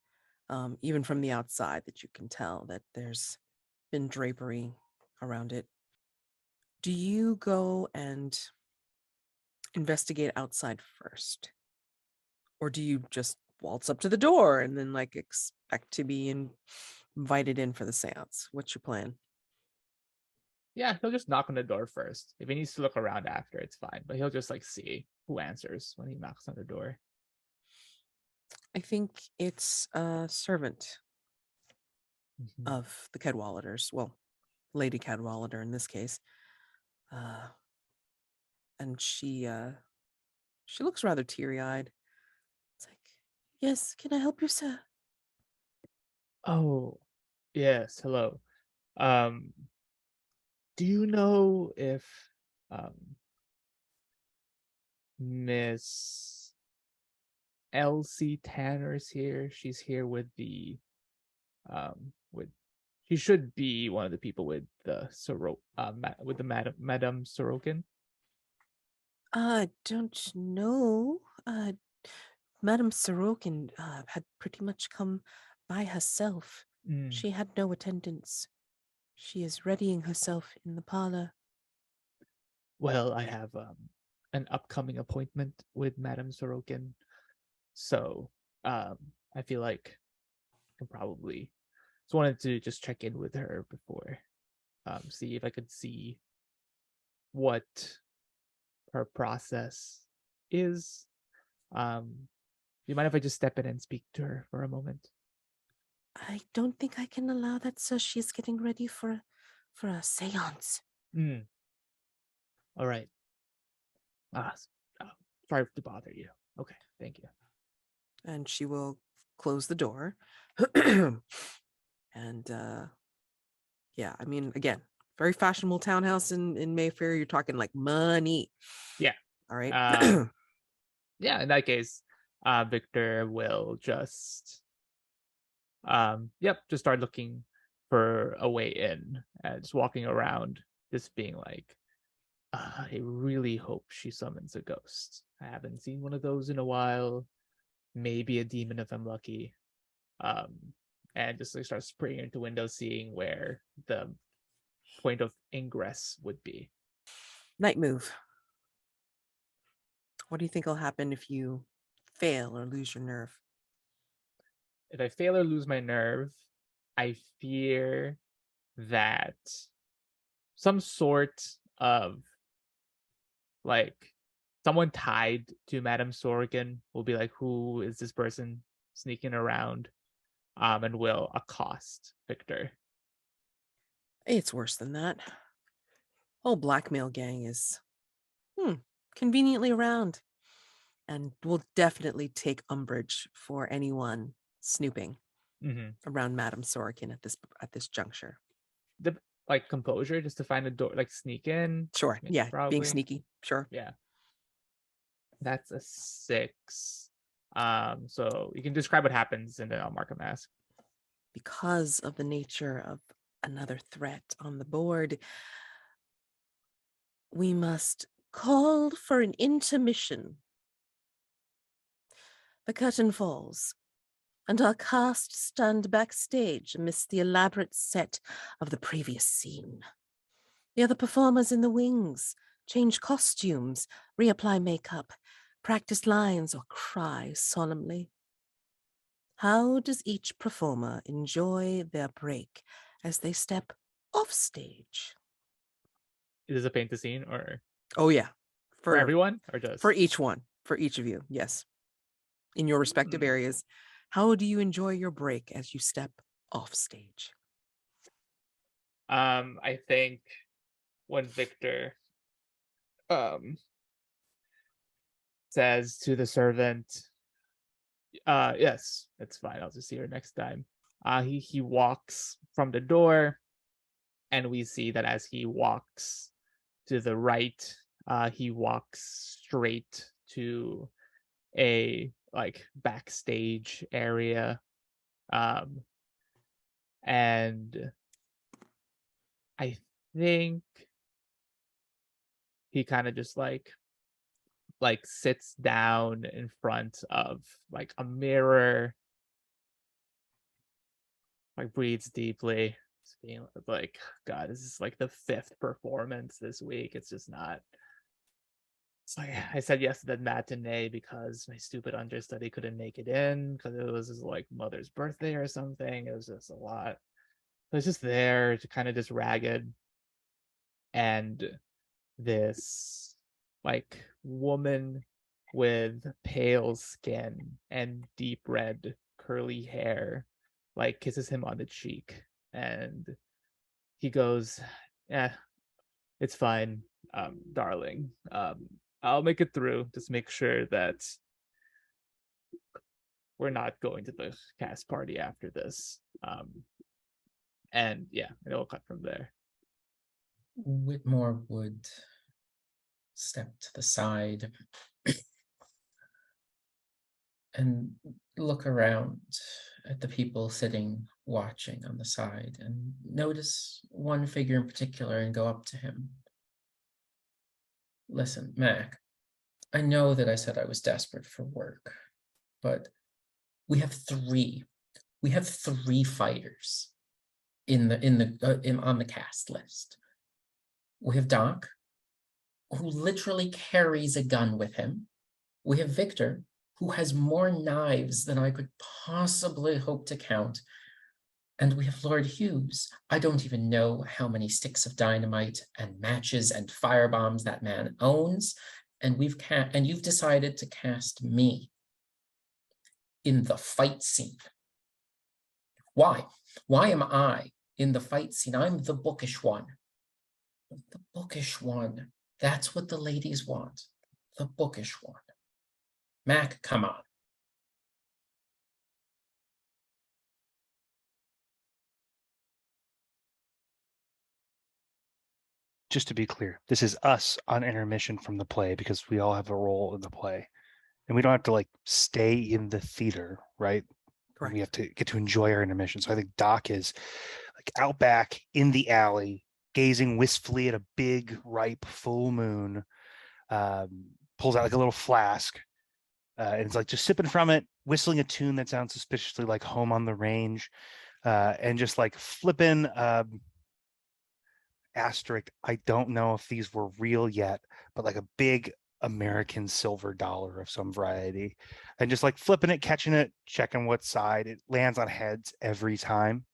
Even from the outside, that you can tell that there's been drapery around it. Do you go and investigate outside first? Or do you just waltz up to the door and then like expect to be invited in for the seance? What's your plan? Yeah, he'll just knock on the door first. If he needs to look around after, it's fine. But he'll just like see who answers when he knocks on the door. I think it's a servant Mhm. of the Cadwalladers. Well, Lady Cadwallader in this case. And she looks rather teary-eyed. It's like, yes, can I help you, sir? Oh, yes. Hello. Um, do you know if um Miss Elsie Tanner's here? She's here with the with she should be one of the people with the with the Madame Sorokin. Don't know. Madame Sorokin had pretty much come by herself. Mm. She had no attendants. She is readying herself in the parlor. Well, I have an upcoming appointment with Madame Sorokin, so I feel like I can probably just wanted to just check in with her before, see if I could see what her process is. Do you mind if I just step in and speak to her for a moment? I don't think I can allow that, sir. She's getting ready for a seance. Mm. All right. Sorry to bother you. Okay, thank you. And she will close the door. And yeah, I mean, again, very fashionable townhouse in Mayfair. You're talking like money. Yeah. All right. Yeah, in that case, Victor will just just start looking for a way in and just walking around, just being like, I really hope she summons a ghost. I haven't seen one of those in a while. Maybe a demon if I'm lucky. Um, and just like start spraying into windows, seeing where the point of ingress would be. Night move. What do you think will happen if you fail or lose your nerve? If I fail or lose my nerve, I fear that some sort of like someone tied to Madame Sorgan will be like, who is this person sneaking around? And will accost Victor. It's worse than that. Whole blackmail gang is conveniently around and will definitely take umbrage for anyone snooping around Madame Sorokin at this juncture. The like composure just to find a door, like sneak in. Sure. Yeah, probably being sneaky. Sure. Yeah, that's a 6. So you can describe what happens, and then I'll mark a mask. Because of the nature of another threat on the board, we must call for an intermission. The curtain falls, and our cast stand backstage amidst the elaborate set of the previous scene. The other performers in the wings change costumes, reapply makeup, practice lines, or cry solemnly. How does each performer enjoy their break as they step off stage? Is this a paint the scene or Oh, yeah. for everyone or just for each one, for each of you, yes. In your respective areas, how do you enjoy your break as you step off stage? I think when Victor says to the servant, yes, it's fine, I'll just see her next time. He walks from the door, and we see that as he walks to the right, he walks straight to a like backstage area. And I think he kind of just like sits down in front of like a mirror like breathes deeply. Just being like, God, this is like the 5th performance this week. It's just not. It's like I said yes to that matinee because my stupid understudy couldn't make it in because it was his like mother's birthday or something. It was just a lot. So it's just there to kind of just ragged. And this like woman with pale skin and deep red curly hair like kisses him on the cheek, and he goes, "Yeah, it's fine, darling. I'll make it through. Just make sure that we're not going to the cast party after this." And yeah, it'll cut from there. Whitmore would step to the side and look around at the people sitting watching on the side and notice one figure in particular and go up to him. Listen, Mac, I know that I said I was desperate for work, but we have three fighters on the cast list. We have Doc, who literally carries a gun with him. We have Victor, who has more knives than I could possibly hope to count. And we have Lord Hughes. I don't even know how many sticks of dynamite and matches and firebombs that man owns. And you've decided to cast me in the fight scene. Why? Why am I in the fight scene? I'm the bookish one. The bookish one. That's what the ladies want. The bookish one. Mac, come on. Just to be clear, this is us on intermission from the play because we all have a role in the play. And we don't have to like stay in the theater, right? Correct. We have to get to enjoy our intermission. So I think Doc is like out back in the alley, gazing wistfully at a big, ripe full moon, pulls out like a little flask, and it's like just sipping from it, whistling a tune that sounds suspiciously like Home on the Range, and just like flipping asterisk. I don't know if these were real yet, but like a big American silver dollar of some variety, and just like flipping it, catching it, checking what side it lands on. Heads every time.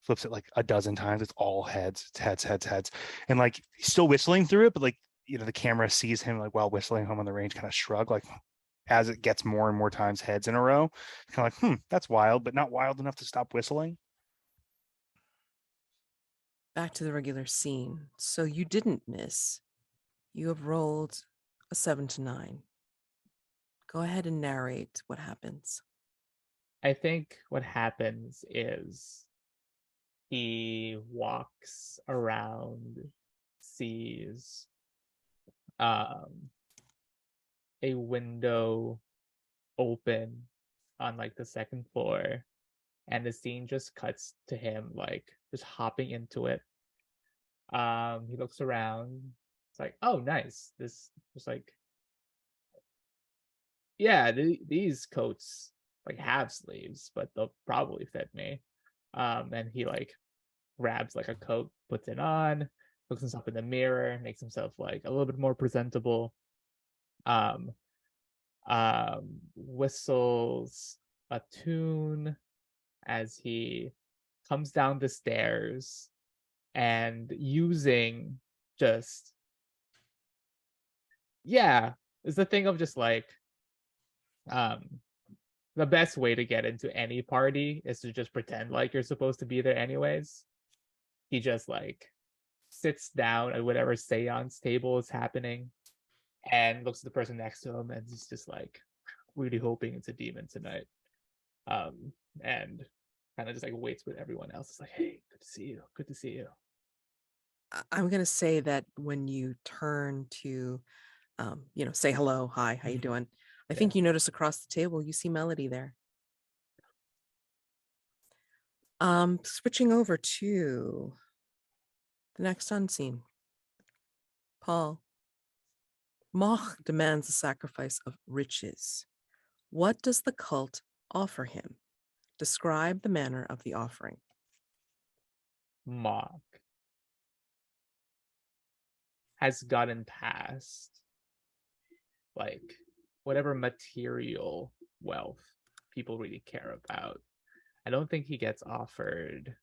Flips it like a dozen times. It's all heads. It's heads, heads, heads, and like he's still whistling through it, but like the camera sees him like while whistling Home on the Range, kind of shrug like as it gets more and more times heads in a row, kind of like that's wild, but not wild enough to stop whistling. Back to the regular scene. So you didn't miss. You have rolled a 7 to 9. Go ahead and narrate what happens. I think what happens is he walks around, sees a window open on like the 2nd floor, and the scene just cuts to him like just hopping into it. He looks around. It's like, oh, nice. This just like, yeah, these coats like have sleeves, but they'll probably fit me. And he like grabs like a coat, puts it on, looks himself in the mirror, makes himself like a little bit more presentable. Whistles a tune as he comes down the stairs, and using just it's the thing of just like the best way to get into any party is to just pretend like you're supposed to be there anyways. He just like sits down at whatever seance table is happening and looks at the person next to him, and he's just like really hoping it's a demon tonight. And kind of just like waits with everyone else. It's like, hey, good to see you. Good to see you. I'm going to say that when you turn to, say hello, hi, how you doing? I think you notice across the table, you see Melody there. Switching over to the next unseen. Paul. Moch demands a sacrifice of riches. What does the cult offer him? Describe the manner of the offering. Mock has gotten past like whatever material wealth people really care about. I don't think he gets offered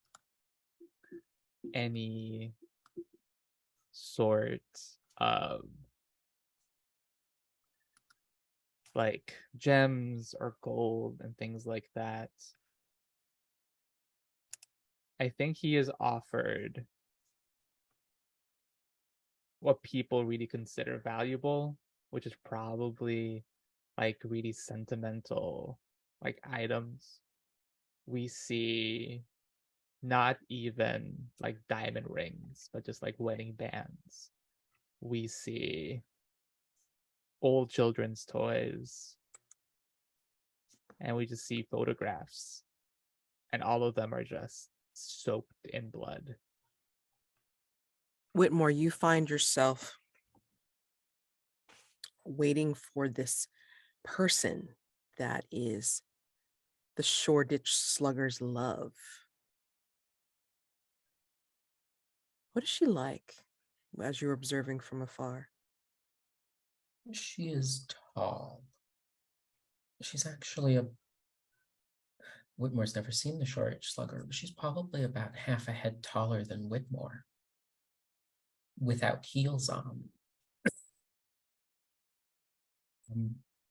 any sort of like gems or gold and things like that. I think he is offered what people really consider valuable, which is probably like really sentimental like items. We see not even like diamond rings, but just like wedding bands. We see old children's toys, and we just see photographs, and all of them are just soaked in blood. Whitmore, you find yourself waiting for this person that is the Shoreditch Slugger's love. What is she like as you're observing from afar? She is tall. She's actually a... Whitmore's never seen the Shoreditch Slugger, but she's probably about half a head taller than Whitmore, without heels on.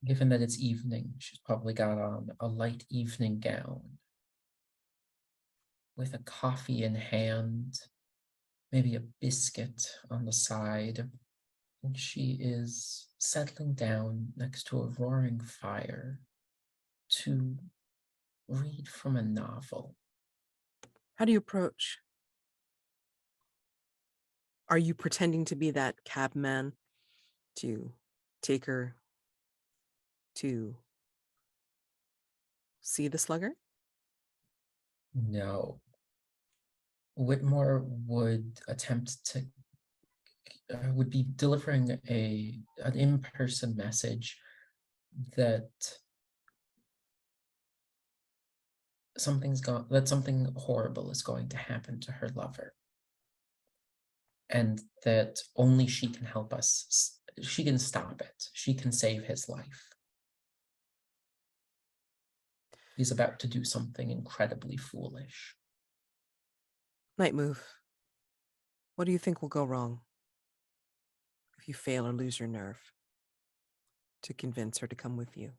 Given that it's evening, she's probably got on a light evening gown with a coffee in hand, maybe a biscuit on the side, and she is settling down next to a roaring fire to read from a novel. How do you approach? Are you pretending to be that cabman to take her to see the slugger? No. Whitmore would attempt to would be delivering an in-person message that something horrible is going to happen to her lover, and that only she can help us. She can stop it. She can save his life. He's about to do something incredibly foolish. Night move. What do you think will go wrong if you fail or lose your nerve to convince her to come with you?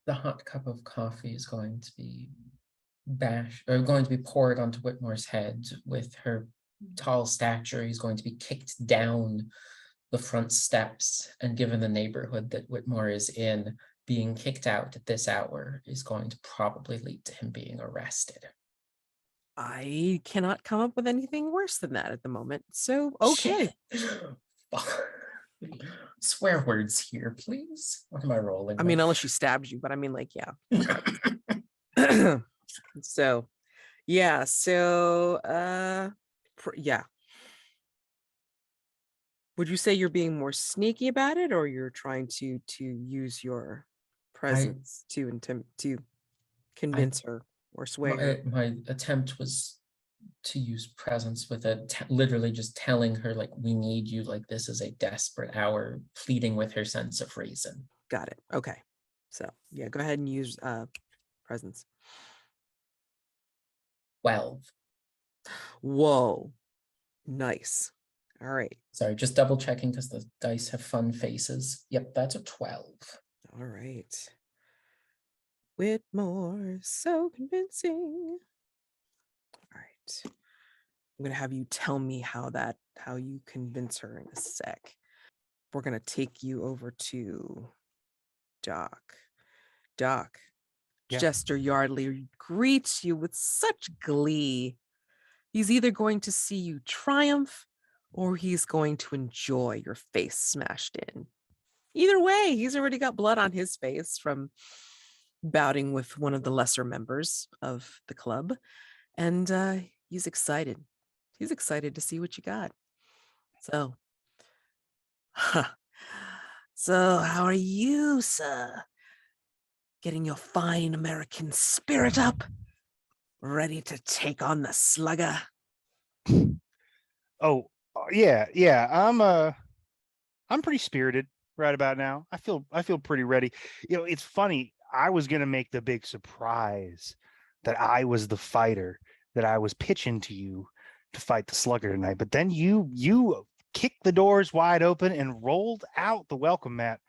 The hot cup of coffee is going to be going to be poured onto Whitmore's head. With her tall stature, he's going to be kicked down the front steps, and given the neighborhood that Whitmore is in, being kicked out at this hour is going to probably lead to him being arrested. I cannot come up with anything worse than that at the moment. So, okay. Swear words here, please. What am I rolling? I mean, unless she stabs you, but I mean, like, yeah. So, yeah. So, yeah. Would you say you're being more sneaky about it, or you're trying to use your presence to convince her or sway her? My attempt was to use presence with literally just telling her, like, we need you, like, this is a desperate hour, pleading with her sense of reason. Got it. Okay. So, yeah, go ahead and use presence. 12. Whoa. Nice. All right. Sorry, just double checking because the dice have fun faces. Yep, that's a 12. All right. Whitmore, so convincing. All right. I'm going to have you tell me how you convince her in a sec. We're going to take you over to Doc. Doc, Yeah. Chester Yardley greets you with such glee. He's either going to see you triumph or he's going to enjoy your face smashed in. Either way, he's already got blood on his face from bouting with one of the lesser members of the club. And he's excited. He's excited to see what you got. So, so how are you, sir? Getting your fine American spirit up, ready to take on the slugger. Oh, yeah. I'm pretty spirited right about now. I feel pretty ready. It's funny. I was gonna make the big surprise that I was the fighter, that I was pitching to you to fight the slugger tonight. But then you kicked the doors wide open and rolled out the welcome mat.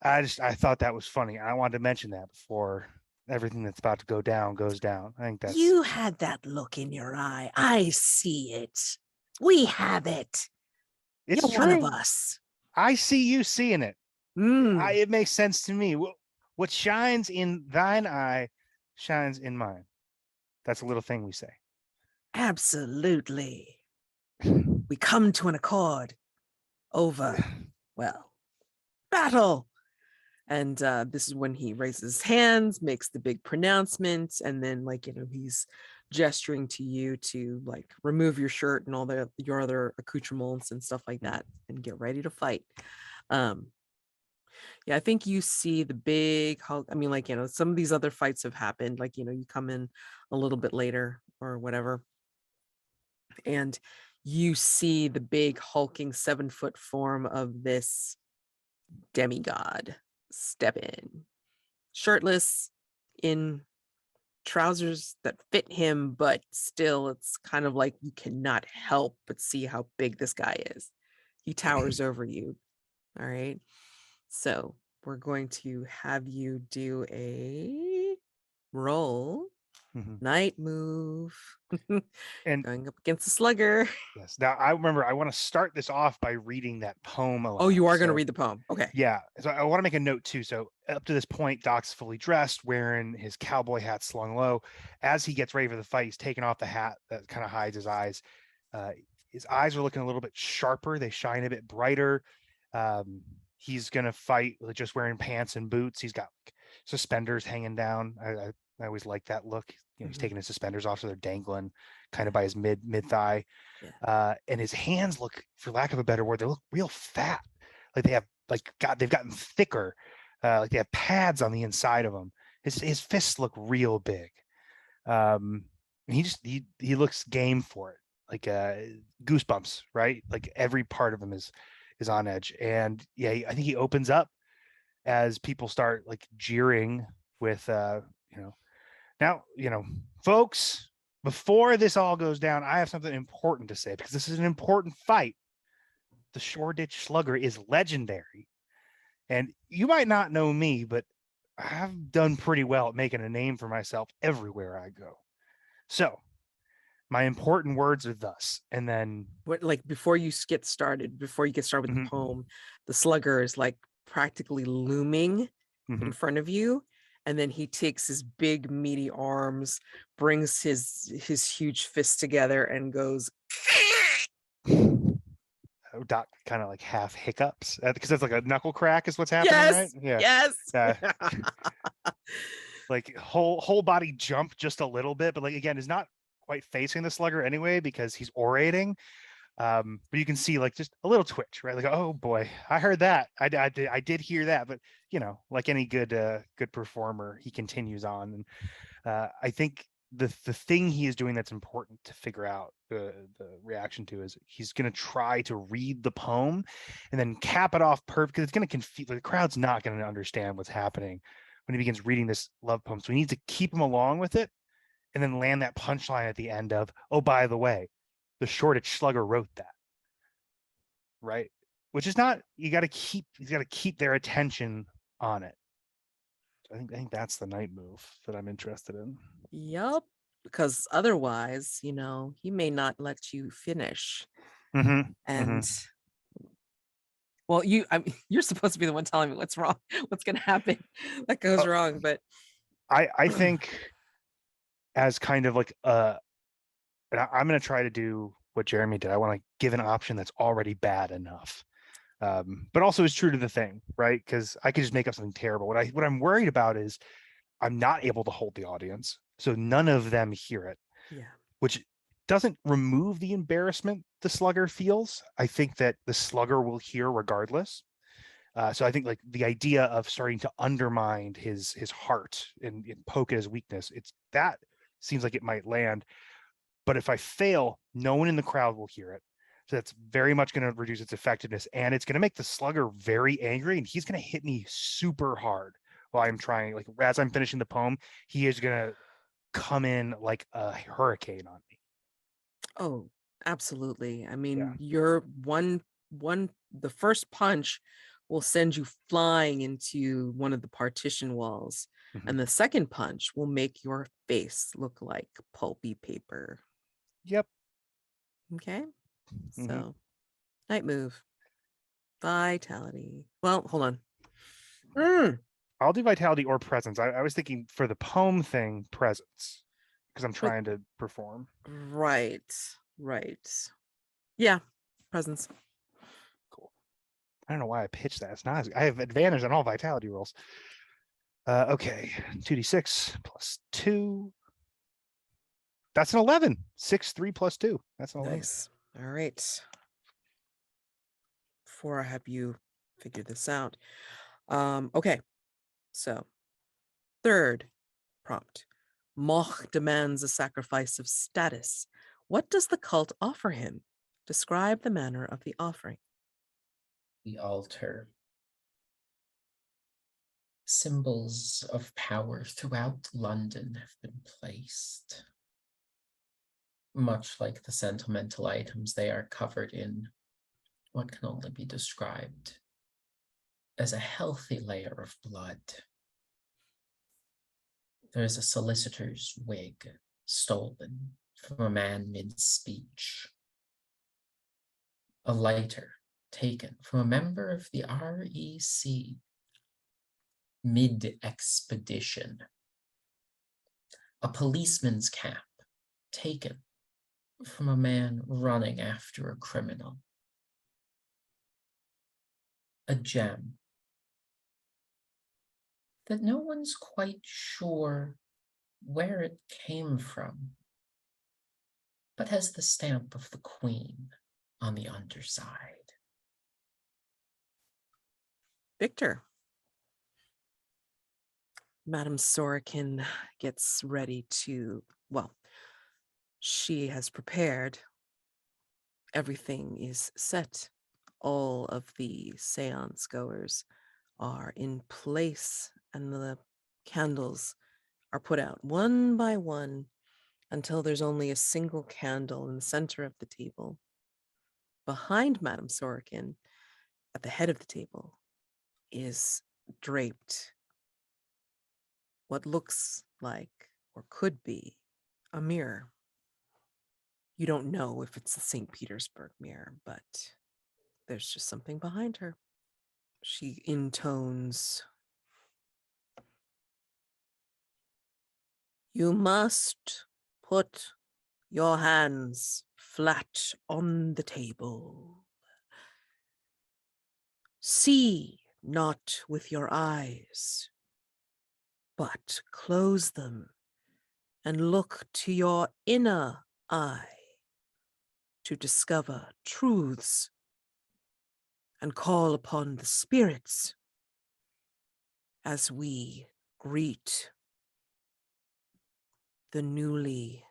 I thought that was funny. I wanted to mention that before everything that's about to go down goes down. I think that's You had that look in your eye. I see it. We have it. it's You're true. one of us. I see you seeing it. Mm. It makes sense to me. What shines in thine eye shines in mine. That's a little thing we say. Absolutely. We come to an accord over, well, battle. And this is when he raises his hands, makes the big pronouncement, and then he's gesturing to you to remove your shirt and all your other accoutrements and stuff like that and get ready to fight. Yeah, I think you see the big Hulk. I mean, some of these other fights have happened. You come in a little bit later or whatever, and you see the big hulking 7-foot form of this demigod step in, shirtless, in trousers that fit him, but still it's kind of like you cannot help but see how big this guy is. He towers over you. All right. So we're going to have you do a roll. Night move. And going up against the slugger. yes, now I remember I want to start this off by reading that poem aloud. Oh, you are going to read the poem. Okay. Yeah. So I want to make a note too. So up to this point, Doc's fully dressed, wearing his cowboy hat slung low. As he gets ready for the fight, he's taking off the hat that kind of hides his eyes. His eyes are looking a little bit sharper. They shine a bit brighter. He's going to fight just wearing pants and boots. He's got suspenders hanging down. I always like that look. He's taking his suspenders off, so they're dangling kind of by his mid thigh. Yeah. And his hands look, for lack of a better word, they look real fat. Like they've gotten thicker. Like they have pads on the inside of them. His fists look real big. He looks game for it. Like goosebumps, right? Like every part of him is on edge. And yeah, I think he opens up as people start jeering with now, folks, before this all goes down, I have something important to say because this is an important fight. The Shoreditch Slugger is legendary. And you might not know me, but I've done pretty well at making a name for myself everywhere I go. So my important words are thus. And then before you get started with the poem, the slugger is practically looming in front of you. And then he takes his big meaty arms, brings his huge fist together and goes. Doc kind of half hiccups because that's a knuckle crack is what's happening, right? Yeah. Yes. Whole body jump just a little bit, but again, is not quite facing the slugger anyway because he's orating. But you can see just a little twitch, right? Oh boy, I heard that. I did hear that, but like any good performer, he continues on. And I think the thing he is doing that's important to figure out the reaction to is he's going to try to read the poem and then cap it off perfect because it's going to confuse the crowd's not going to understand what's happening when he begins reading this love poem. So we need to keep him along with it and then land that punchline at the end of, oh, by the way, the Shoreditch Slugger wrote that, right? Which is not, you got to keep their attention on it. So I think that's the night move that I'm interested in. Yep, because otherwise, he may not let you finish. And well, you're supposed to be the one telling me what's wrong, what's going to happen that goes wrong. But I think as kind of and I'm going to try to do what Jeremy did. I want to give an option that's already bad enough, but also is true to the thing, right? Because I could just make up something terrible. What I'm worried about is I'm not able to hold the audience, so none of them hear it. Yeah, which doesn't remove the embarrassment the slugger feels. I think that the slugger will hear regardless. So I think like the idea of starting to undermine his heart and poke at his weakness, that seems like it might land. But if I fail, no one in the crowd will hear it. So that's very much going to reduce its effectiveness, and it's going to make the slugger very angry, and he's going to hit me super hard while I'm trying. Like as I'm finishing the poem, he is going to come in like a hurricane on me. Oh, absolutely. I mean, Yeah. your the first punch will send you flying into one of the partition walls, Mhm. and the second punch will make your face look like pulpy paper. Yep. Okay. Mhm. So, night move, vitality. Well, hold on. Mm, I'll do vitality or presence. I was thinking for the poem thing, presence, because I'm trying to perform. right. Yeah, presence. Cool. I don't know why I pitched that. It's not. I have advantage on all vitality rolls. Okay, 2d6 plus 2. That's an 11. 6, 3 plus 2. That's an 11. Nice. All right. Before I have you figure this out. Okay. So, third prompt. Moch demands a sacrifice of status. What does the cult offer him? Describe the manner of the offering. The altar. Symbols of power throughout London have been placed. Much like the sentimental items, they are covered in what can only be described as a healthy layer of blood. There is a solicitor's wig stolen from a man mid-speech. A lighter taken from a member of the REC mid-expedition. A policeman's cap taken from a man running after a criminal. A gem that no one's quite sure where it came from, but has the stamp of the Queen on the underside. Victor. Madame Sorokin gets ready to, well, she has prepared. Everything is set. All of the seance goers are in place, and the candles are put out one by one until there's only a single candle in the center of the table. Behind Madame Sorokin, at the head of the table, is draped what looks like or could be a mirror. You don't know if it's the St. Petersburg mirror, but there's just something behind her. She intones, "You must put your hands flat on the table. See not with your eyes, but close them and look to your inner eye to discover truths and call upon the spirits as we greet the newly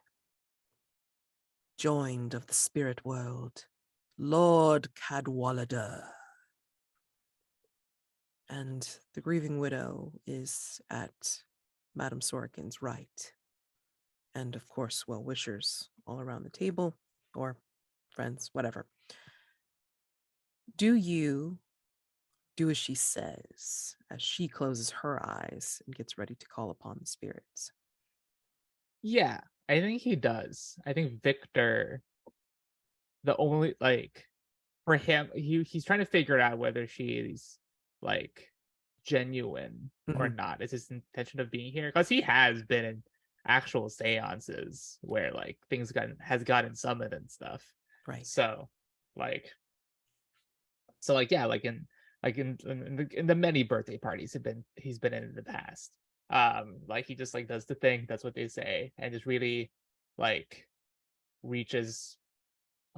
joined of the spirit world, Lord Cadwallader." And the grieving widow is at Madame Sorokin's right. And of course, well-wishers all around the table, or friends, whatever. Do you do as she says as she closes her eyes and gets ready to call upon the spirits? Yeah, I think he does. I think Victor, the only like for him, he's trying to figure out whether she's like genuine or not. Is his intention of being here? Because he has been in actual seances where like things has gotten summoned and stuff. Right. So like yeah, like in the many birthday parties he's been in the past. Like he just like does the thing, that's what they say, and just really like reaches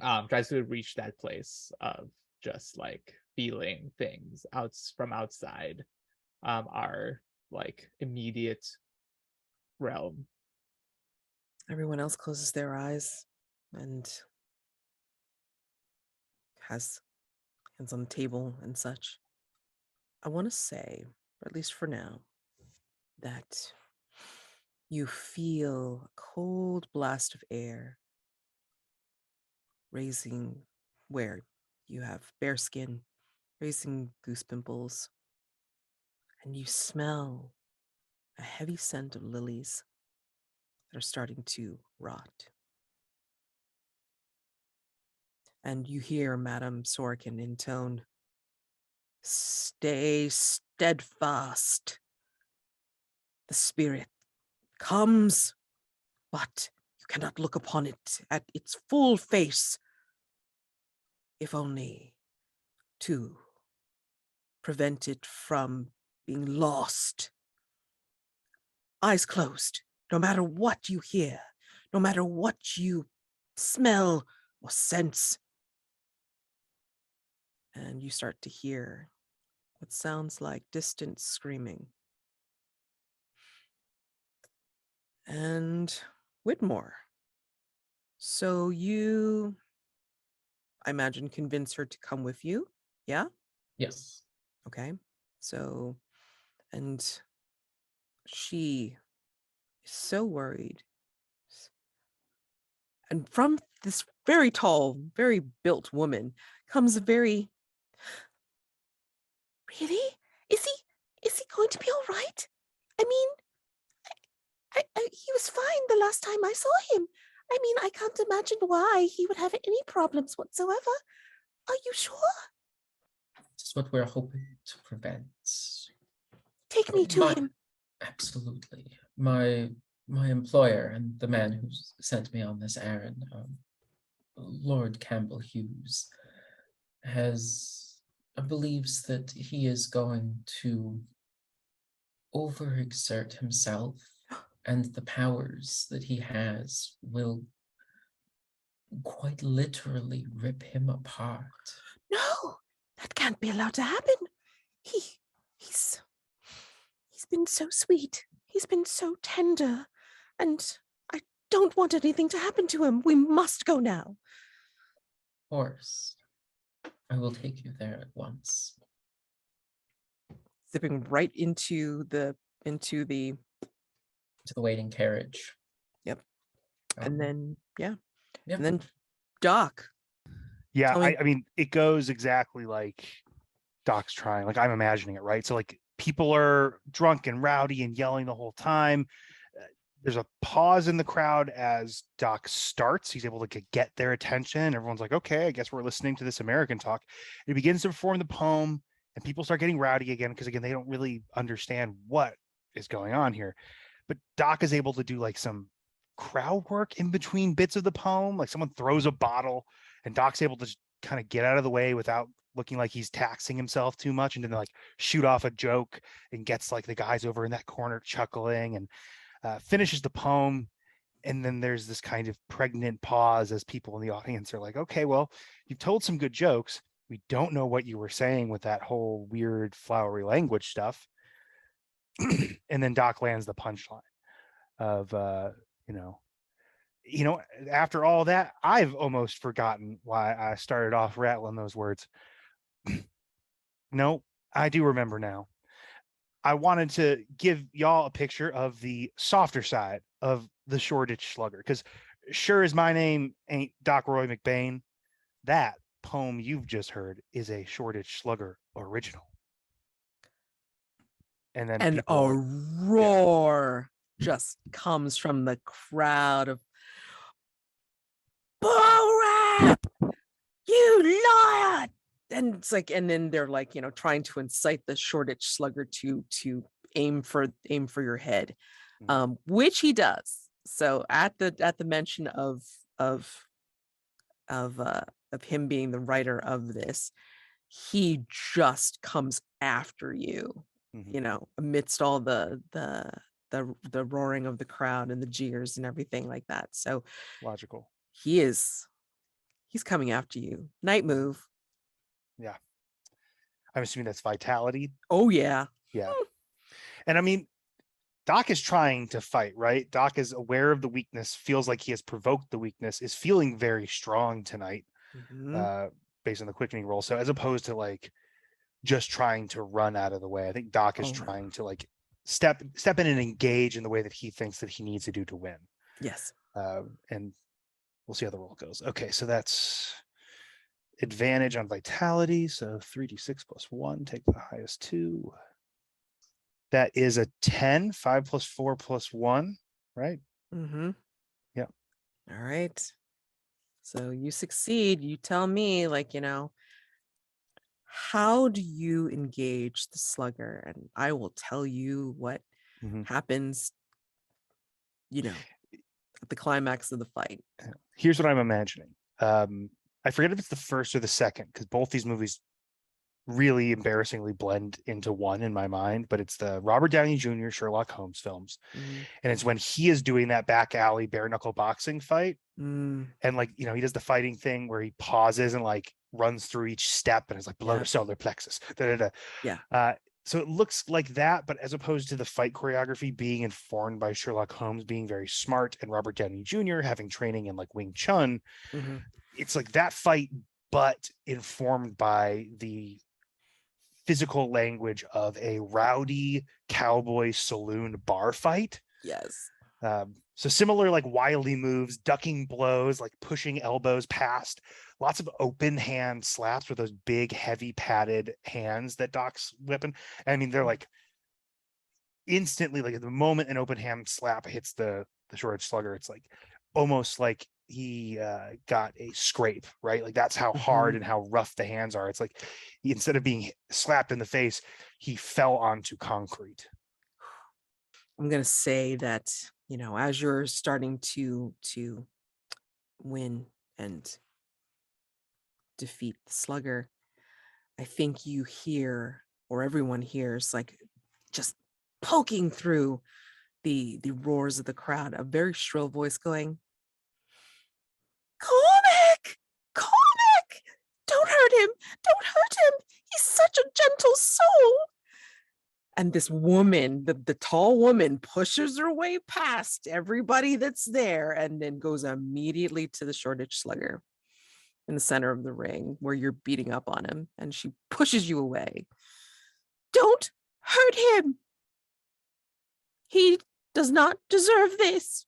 tries to reach that place of just like feeling things from outside our like immediate realm. Everyone else closes their eyes and has hands on the table and such. I want to say, or at least for now, that you feel a cold blast of air raising where you have bare skin, raising goose pimples, and you smell a heavy scent of lilies that are starting to rot. And you hear Madame Sorokin intone, "Stay steadfast. The spirit comes, but you cannot look upon it at its full face, if only to prevent it from being lost. Eyes closed, no matter what you hear, no matter what you smell or sense." And you start to hear what sounds like distant screaming. And Whitmore. So you, I imagine, convince her to come with you? Yeah? Yes. Okay. So, and she is so worried. And from this very tall, very built woman comes a very, "Really? Is he going to be all right? I mean, he was fine the last time I saw him. I mean, I can't imagine why he would have any problems whatsoever. Are you sure? This is what we're hoping to prevent. Take me to him." Absolutely. My employer and the man who sent me on this errand, Lord Campbell Hughes, believes that he is going to overexert himself, and the powers that he has will quite literally rip him apart. No, that can't be allowed to happen. He's been so sweet. He's been so tender. And I don't want anything to happen to him. We must go now. Of course. I will take you there at once. Zipping right into the To the waiting carriage. Yep. And then yeah. And then Doc. Yeah, I mean, it goes exactly like Doc's trying. Like, I'm imagining it, right? So like people are drunk and rowdy and yelling the whole time. There's a pause in the crowd as Doc starts. He's able to get their attention. Everyone's like, okay, I guess we're listening to this American talk. He begins to perform the poem, and people start getting rowdy again because, again, they don't really understand what is going on here. But Doc is able to do like some crowd work in between bits of the poem. Like someone throws a bottle, and Doc's able to kind of get out of the way without looking like he's taxing himself too much, and then like shoot off a joke and gets like the guys over in that corner chuckling, and finishes the poem. And then there's this kind of pregnant pause as people in the audience are like, okay, well, you've told some good jokes. We don't know what you were saying with that whole weird flowery language stuff. And then Doc lands the punchline of, after all that, I've almost forgotten why I started off rattling those words. No, I do remember now. I wanted to give y'all a picture of the softer side of the Shoreditch Slugger, because sure as my name ain't Doc Roy McBain, that poem you've just heard is a Shoreditch Slugger original. And then a roar just comes from the crowd of, "Bull rap! You liar!" And it's like, and then they're like, trying to incite the Shoreditch Slugger to aim for your head, which he does. So at the mention of him being the writer of this, he just comes after you, amidst all the roaring of the crowd and the jeers and everything like that. So logical. He's coming after you. Night move. Yeah. I'm assuming that's vitality. Oh yeah. Yeah. And I mean, Doc is trying to fight, right? Doc is aware of the weakness, feels like he has provoked the weakness, is feeling very strong tonight, Mhm. based on the quickening roll. So as opposed to like just trying to run out of the way, I think Doc is Oh, no. trying to like step in and engage in the way that he thinks that he needs to do to win. Yes. And we'll see how the roll goes. Okay, so that's advantage on vitality. So 3d6 plus 1, take the highest 2. That is a 10, 5 plus 4 plus 1, right? Mm-hmm. Yeah. All right. So you succeed. You tell me, how do you engage the slugger? And I will tell you what Mhm. happens, at the climax of the fight. Here's what I'm imagining. I forget if it's the first or the second, because both these movies really embarrassingly blend into one in my mind, but it's the Robert Downey Jr. Sherlock Holmes films. Mm, And it's when he is doing that back alley bare knuckle boxing fight. mm, And like, he does the fighting thing where he pauses and like runs through each step and it's like below Yeah. the solar plexus. Da, da, da. Yeah. So it looks like that, but as opposed to the fight choreography being informed by Sherlock Holmes being very smart and Robert Downey Jr. having training in like Wing Chun, mhm. it's like that fight, but informed by the physical language of a rowdy cowboy saloon bar fight. Yes. So similar, like wily moves, ducking blows, like pushing elbows past, lots of open hand slaps with those big, heavy padded hands that Doc's weapon. I mean, they're like instantly, like at the moment an open hand slap hits the Shoreditch Slugger, it's like almost like he got a scrape, right? Like that's how hard Mhm. and how rough the hands are. It's like instead of being slapped in the face, he fell onto concrete. I'm gonna say that, as you're starting to win and defeat the slugger, I think you hear, or everyone hears, like just poking through the roars of the crowd, a very shrill voice going, "Comic! Comic! Don't hurt him! Don't hurt him! He's such a gentle soul!" And this woman, the tall woman, pushes her way past everybody that's there and then goes immediately to the Shoreditch Slugger in the center of the ring where you're beating up on him. And she pushes you away. "Don't hurt him. He does not deserve this."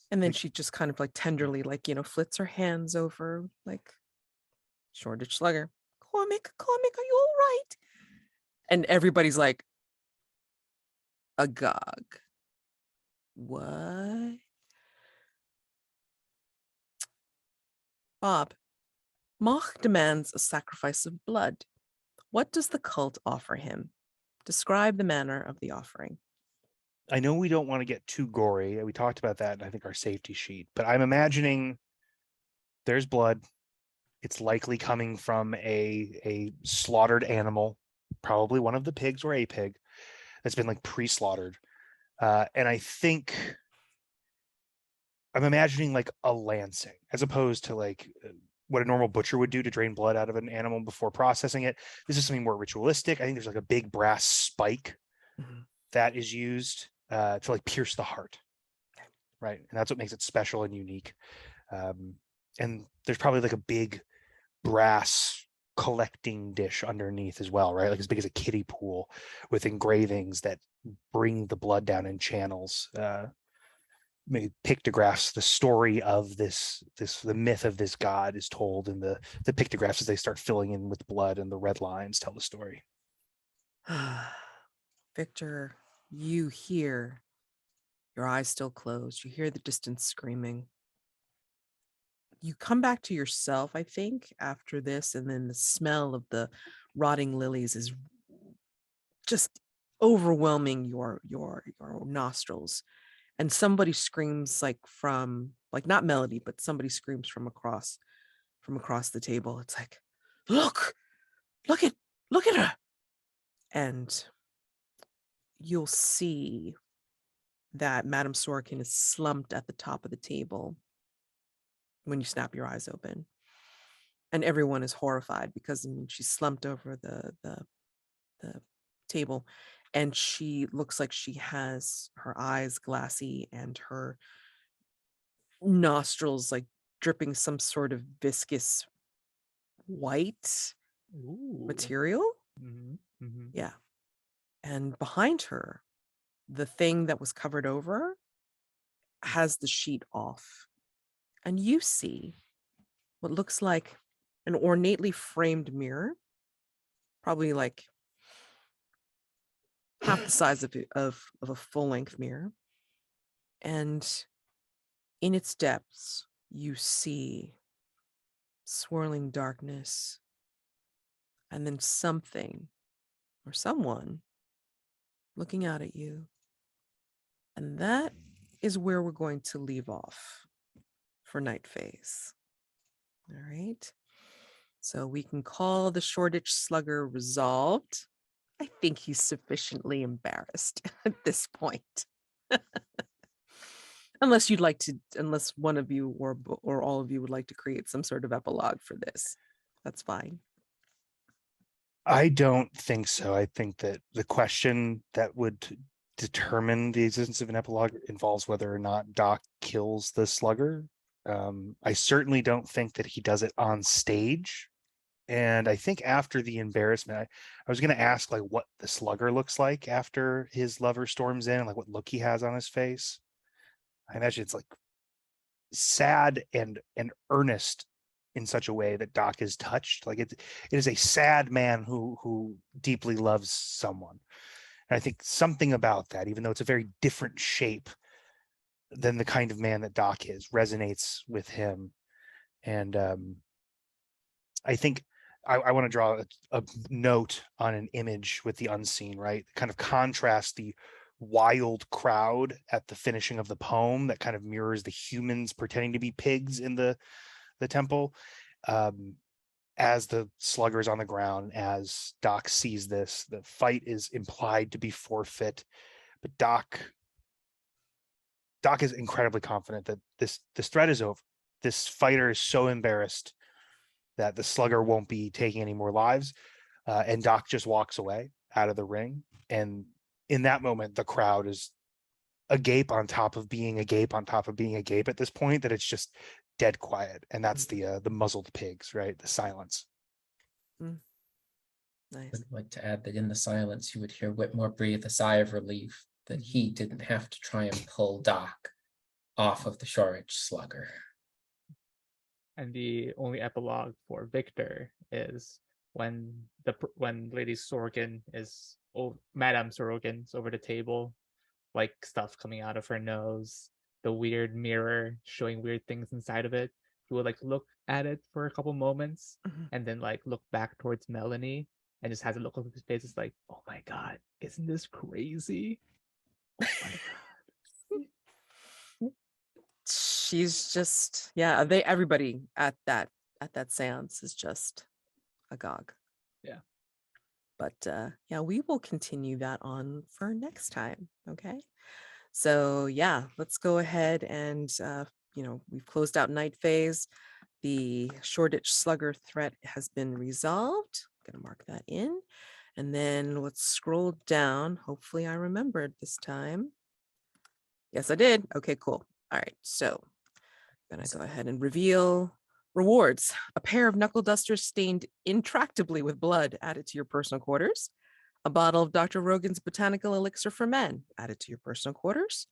And then she just kind of like tenderly, flits her hands over, like, "Shoreditch Slugger, Comic, are you all right?" And everybody's like, agog. What? Bob, Mach demands a sacrifice of blood. What does the cult offer him? Describe the manner of the offering. I know we don't want to get too gory. We talked about that in, I think, our safety sheet, but I'm imagining there's blood. It's likely coming from a slaughtered animal, probably one of the pigs or a pig that's been like pre-slaughtered. And I think I'm imagining like a lancing as opposed to like what a normal butcher would do to drain blood out of an animal before processing it. This is something more ritualistic. I think there's like a big brass spike Mhm. that is used to like pierce the heart, right? And that's what makes it special and unique. And there's probably like a big brass collecting dish underneath as well, right? Like as big as a kiddie pool with engravings that bring the blood down in channels. Maybe pictographs. The story of the myth of this god is told in the pictographs as they start filling in with blood, and the red lines tell the story. Victor, you hear, your eyes still closed. You hear the distant screaming. You come back to yourself, I think, after this, and then the smell of the rotting lilies is just overwhelming your nostrils. And somebody screams not Melody, but somebody screams from across the table. It's like, look at her. And you'll see that Madame Sorkin is slumped at the top of the table when you snap your eyes open. and everyone is horrified because she's slumped over the table, and she looks like she has her eyes glassy and her nostrils like dripping some sort of viscous white Ooh. material. Mm-hmm. Yeah. And behind her, the thing that was covered over has the sheet off. And you see what looks like an ornately framed mirror, probably like half the size of a full-length mirror. And in its depths, you see swirling darkness, and then something or someone looking out at you. And that is where we're going to leave off for night phase. All right. So we can call the Shoreditch Slugger resolved. I think he's sufficiently embarrassed at this point. Unless one of you or all of you would like to create some sort of epilogue for this. That's fine. I don't think so. I think that the question that would determine the existence of an epilogue involves whether or not Doc kills the slugger. I certainly don't think that he does it on stage. And I think after the embarrassment, I was going to ask like what the slugger looks like after his lover storms in, like what look he has on his face. I imagine it's like sad and earnest in such a way that Doc is touched. Like it is a sad man who deeply loves someone. And I think something about that, even though it's a very different shape than the kind of man that Doc is, resonates with him. And I think I want to draw a note on an image with the unseen, right? Kind of contrast the wild crowd at the finishing of the poem that kind of mirrors the humans pretending to be pigs in the temple, as the slugger's on the ground. As Doc sees this, the fight is implied to be forfeit, but Doc is incredibly confident that this threat is over. This fighter is so embarrassed that the slugger won't be taking any more lives, and Doc just walks away out of the ring. And in that moment, the crowd is agape on top of being agape on top of being agape at this point, that it's just dead quiet. And that's the muzzled pigs, right? The silence. Nice. I'd like to add that in the silence, you would hear Whitmore breathe a sigh of relief that he didn't have to try and pull Doc off of the Shoreditch Slugger. And the only epilogue for Victor is when Lady Sorgan is, Madame Sorgan's over the table, like stuff coming out of her nose, the weird mirror showing weird things inside of it. He would like look at it for a couple moments and then like look back towards Melanie and just has a look on his face. It's like, oh my God, isn't this crazy? Oh my God. She's just, everybody at that seance is just agog. Yeah. But we will continue that on for next time. Okay. So let's go ahead and we've closed out night phase. The Shoreditch Slugger threat has been resolved. I'm gonna mark that in. And then let's scroll down. Hopefully I remembered this time. Yes, I did. Okay, cool. All right, so I'm gonna go ahead and reveal rewards. A pair of knuckle dusters stained intractably with blood added to your personal quarters. A bottle of Dr. Rogan's botanical elixir for men added to your personal quarters.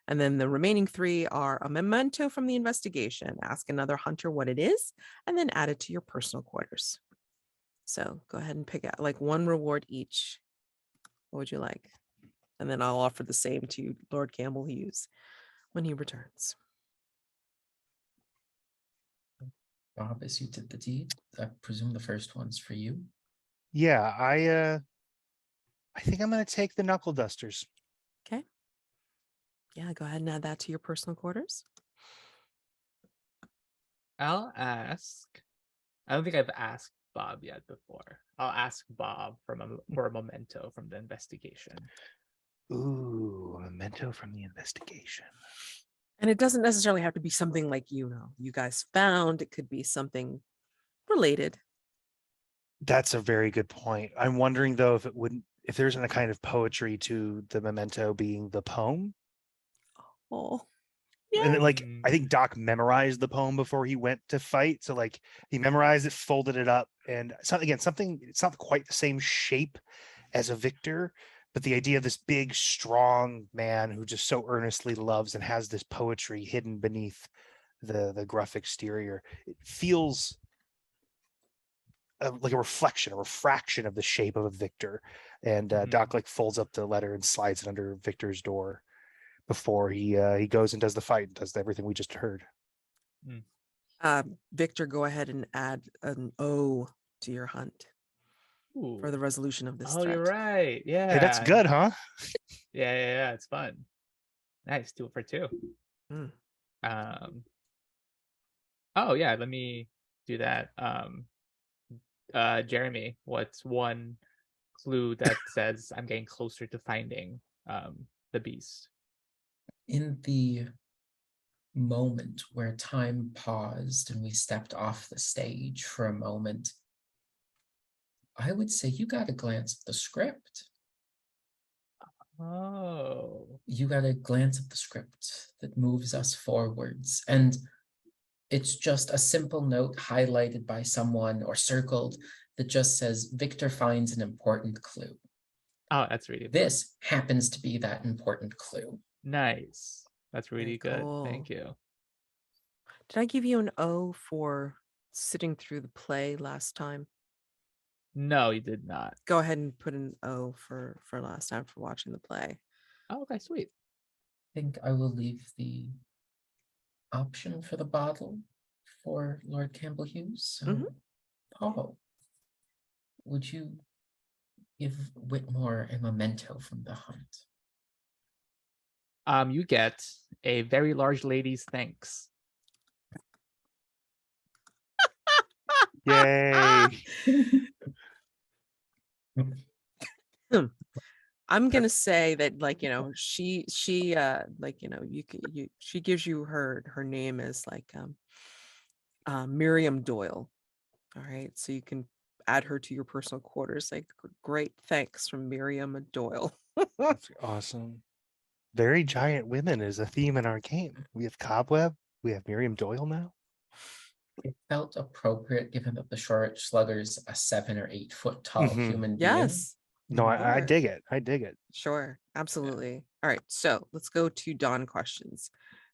And then the remaining 3 are a memento from the investigation. Ask another hunter what it is, and then add it to your personal quarters. So go ahead and pick out like 1 reward each. What would you like? And then I'll offer the same to Lord Campbell Hughes when he returns. Bob, as you did the deed, I presume the first one's for you. Yeah, I think I'm going to take the knuckle dusters. Okay. Yeah, go ahead and add that to your personal quarters. I'll ask. I don't think I've asked Bob yet before. I'll ask Bob for a memento from the investigation. Ooh, a memento from the investigation. And it doesn't necessarily have to be something like, you guys found. It could be something related. That's a very good point. I'm wondering though if there's a kind of poetry to the memento being the poem. Oh, And yeah. then, I think Doc memorized the poem before he went to fight. So he memorized it, folded it up, and something. It's not quite the same shape as a victor, but the idea of this big, strong man who just so earnestly loves and has this poetry hidden beneath the gruff exterior. It feels like a refraction of the shape of a victor. And Doc folds up the letter and slides it under Victor's door before he goes and does the fight and does everything we just heard. Victor, go ahead and add an O to your hunt for the resolution of this Oh, threat. you're right. Yeah. Hey, that's good, huh? Yeah. It's fun. Nice. 2 for 2. Oh yeah, let me do that. Jeremy, what's one clue that says I'm getting closer to finding the beast? In the moment where time paused and we stepped off the stage for a moment, I would say you got a glance at the script. Oh. You got a glance at the script that moves us forwards. And it's just a simple note highlighted by someone or circled that just says, Victor finds an important clue. Oh, that's really This happens to be that important clue. nice. That's really Very good. cool. Thank you. Did I give you an O for sitting through the play last time? No, you did not. Go ahead and put an O for last time for watching the play. Oh, okay, sweet. I think I will leave the option for the bottle for Lord Campbell Hughes. So, Paul, would you give Whitmore a memento from the hunt? You get a very large lady's thanks. Yay. I'm gonna say that, she she gives you her name as Miriam Doyle. All right, so you can add her to your personal quarters. Great thanks from Miriam Doyle. That's awesome. Very giant women is a theme in our game. We have Cobweb. We have Miriam Doyle now. It felt appropriate given that the Shoreditch Slugger's a 7 or 8 foot tall human being. Yes. No, I Sure. dig it. I dig it. Sure, absolutely. All right, so let's go to Dawn questions.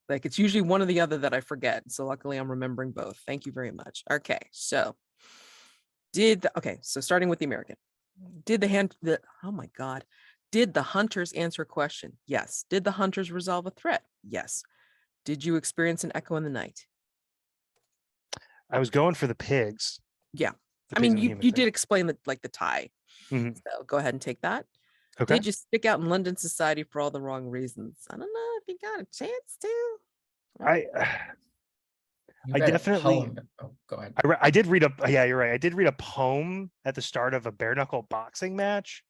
It's usually one or the other that I forget. So luckily I'm remembering both. Thank you very much. Okay, so starting with the American. Did the hunters answer a question? Yes. Did the hunters resolve a threat? Yes. Did you experience an echo in the night? I was going for the pigs. Yeah. The I mean, pigs and the you human thing. did explain the tie. Mhm. So go ahead and take that. Okay. Did you stick out in London society for all the wrong reasons? I don't know if you got a chance to. You I read a definitely- poem. Oh, go ahead. I did read yeah, you're right. I did read a poem at the start of a bare knuckle boxing match.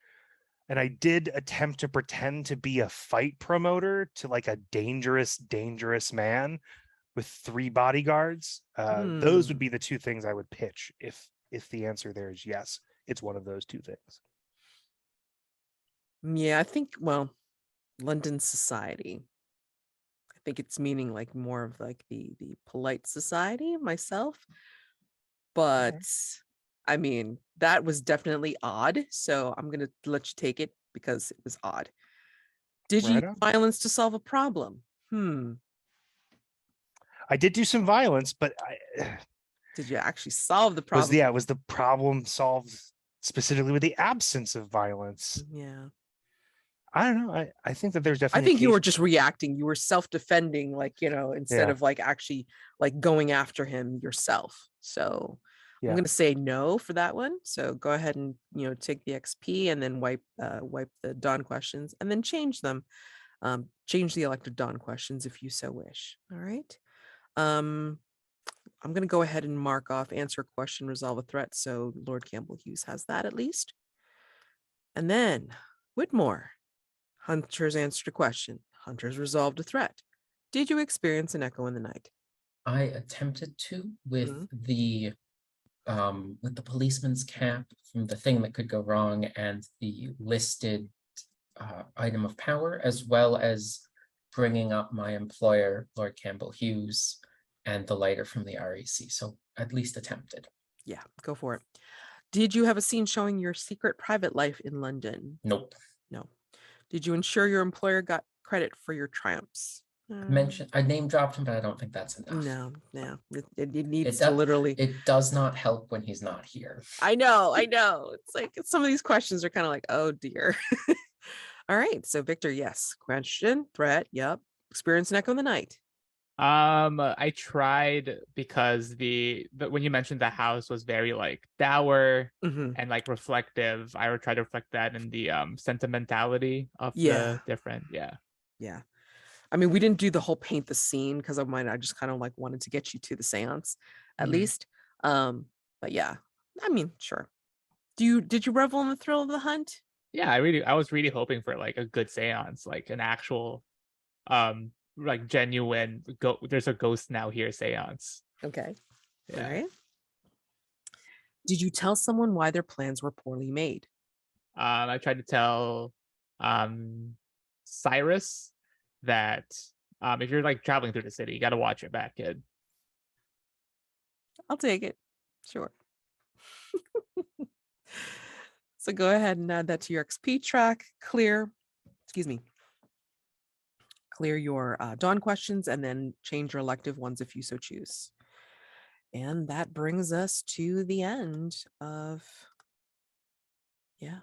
And I did attempt to pretend to be a fight promoter to a dangerous man with 3 bodyguards. Those would be the 2 things I would pitch if the answer there is yes. It's one of those 2 things. Yeah, I think, London society. I think it's meaning more of the polite society myself. But I mean, that was definitely odd. So I'm going to let you take it because it was odd. Did you use violence to solve a problem? I did do some violence, but did you actually solve the problem? Was the problem solved specifically with the absence of violence? Yeah. I don't know. I think that there's definitely. I think you were just reacting. You were self-defending, instead of actually going after him yourself. So I'm going to say no for that one. So go ahead and take the XP and then wipe the Dawn questions and then change them. Change the elected Dawn questions if you so wish. All right. I'm going to go ahead and mark off answer a question, resolve a threat. So Lord Campbell Hughes has that at least. And then Whitmore. Hunters answered a question. Hunters resolved a threat. Did you experience an echo in the night? I attempted to with the with the policeman's cap from the thing that could go wrong and the listed item of power, as well as bringing up my employer, Lord Campbell Hughes, and the lighter from the REC. So at least attempted. Yeah, go for it. Did you have a scene showing your secret private life in London? Nope. No. Did you ensure your employer got credit for your triumphs? I name dropped him, but I don't think that's enough. No. It needs It to does, literally. it does not help when he's not here. I know. It's like some of these questions are kind of like, oh dear. All right. So Victor, yes. Question, threat. Yep. Experience an echo in the night. I tried because the when you mentioned the house was very like dour Mhm. and like reflective, I would try to reflect that in the sentimentality of Yeah. the different. Yeah. I mean, we didn't do the whole paint the scene because of mine. I just kind of like wanted to get you to the seance at Mhm. least. But yeah, I mean, sure. Did you revel in the thrill of the hunt? Yeah, I was really hoping for like a good seance, like an actual like genuine there's a ghost now here seance. Okay. Yeah. All right. Did you tell someone why their plans were poorly made? I tried to tell Cyrus that if you're like traveling through the city, you got to watch your back, kid. I'll take it. Sure. So go ahead and add that to your XP track. Clear your dawn questions and then change your elective ones if you so choose. And that brings us to the end of, yeah.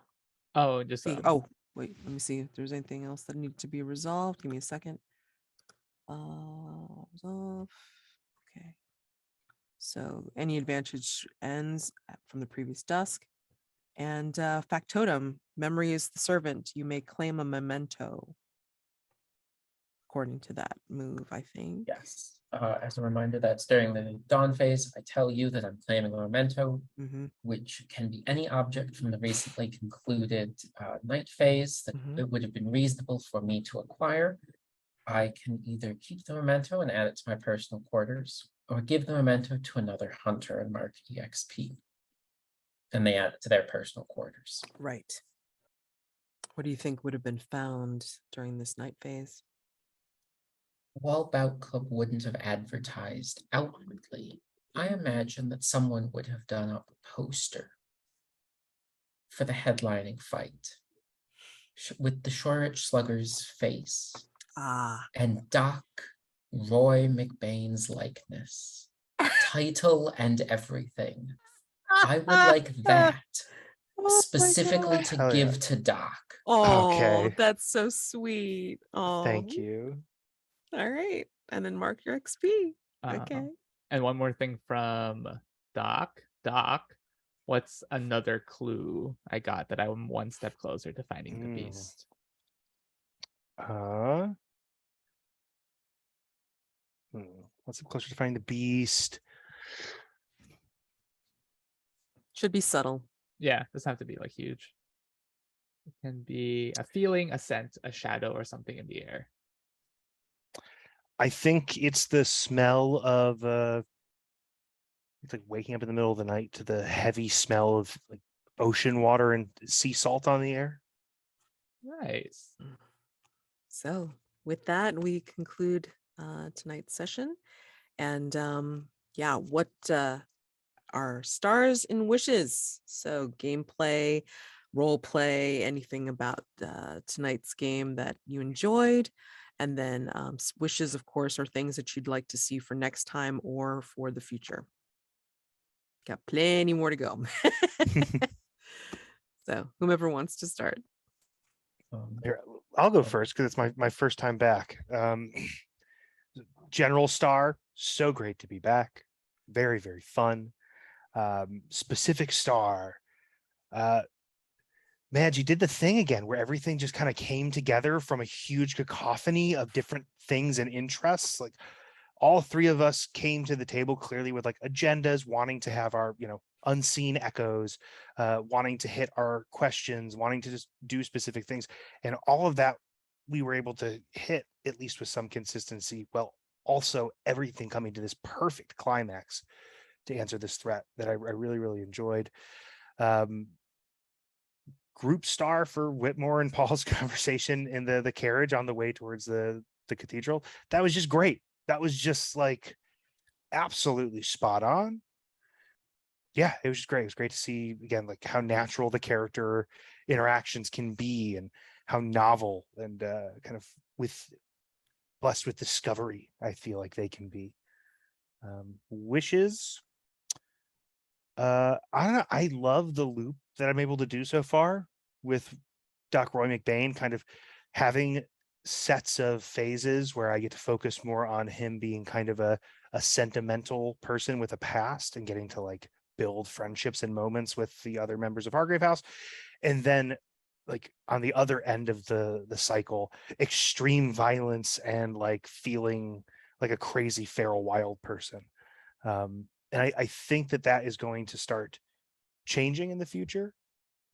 Oh, just Oh, wait, let me see if there's anything else that needs to be resolved. Give me a second. Resolve. Okay. So any advantage ends from the previous dusk. And Factotum, memory is the servant. You may claim a memento. According to that move, I think. Yes. As a reminder, that's during the dawn phase. I tell you that I'm claiming a memento, which can be any object from the recently concluded night phase that it would have been reasonable for me to acquire. I can either keep the memento and add it to my personal quarters, or give the memento to another hunter and mark EXP. And they add it to their personal quarters. Right. What do you think would have been found during this night phase? While Bout Club wouldn't have advertised outwardly, I imagine that someone would have done up a poster for the headlining fight with the Shoreditch Slugger's face and Doc Roy McBain's likeness, title and everything. I would like that specifically to give to Doc. Oh, Okay. That's so sweet. Oh, Thank you. All right. And then mark your XP. Okay. And one more thing from Doc. Doc, what's another clue I got that I'm one step closer to finding the beast? What's closer to finding the beast? Should be subtle. Yeah, doesn't have to be like huge. It can be a feeling, a scent, a shadow, or something in the air. I think it's the smell of it's like waking up in the middle of the night to the heavy smell of like ocean water and sea salt on the air. Nice. So with that, we conclude tonight's session. And what are stars and wishes? So gameplay, role play, anything about tonight's game that you enjoyed. And then wishes, of course, are things that you'd like to see for next time or for the future. Got plenty more to go. So whomever wants to start. Here, I'll go first because it's my first time back. General Star, so great to be back. Very, very fun. Specific Star. Madge, you did the thing again where everything just kind of came together from a huge cacophony of different things and interests. Like all three of us came to the table clearly with like agendas, wanting to have our, unseen echoes, wanting to hit our questions, wanting to just do specific things. And all of that we were able to hit, at least with some consistency. Well, also everything coming to this perfect climax to answer this threat that I really, really enjoyed. Group star for Whitmore and Paul's conversation in the carriage on the way towards the cathedral. That was just great. That was just like absolutely spot on. Yeah, it was just great. It was great to see again like how natural the character interactions can be and how novel and kind of blessed with discovery I feel like they can be. Wishes. I don't know. I love the loop that I'm able to do so far with Doc Roy McBain, kind of having sets of phases where I get to focus more on him being kind of a sentimental person with a past and getting to like build friendships and moments with the other members of Hargrave House. And then like on the other end of the cycle, extreme violence and like feeling like a crazy feral wild person. And I think that is going to start changing in the future.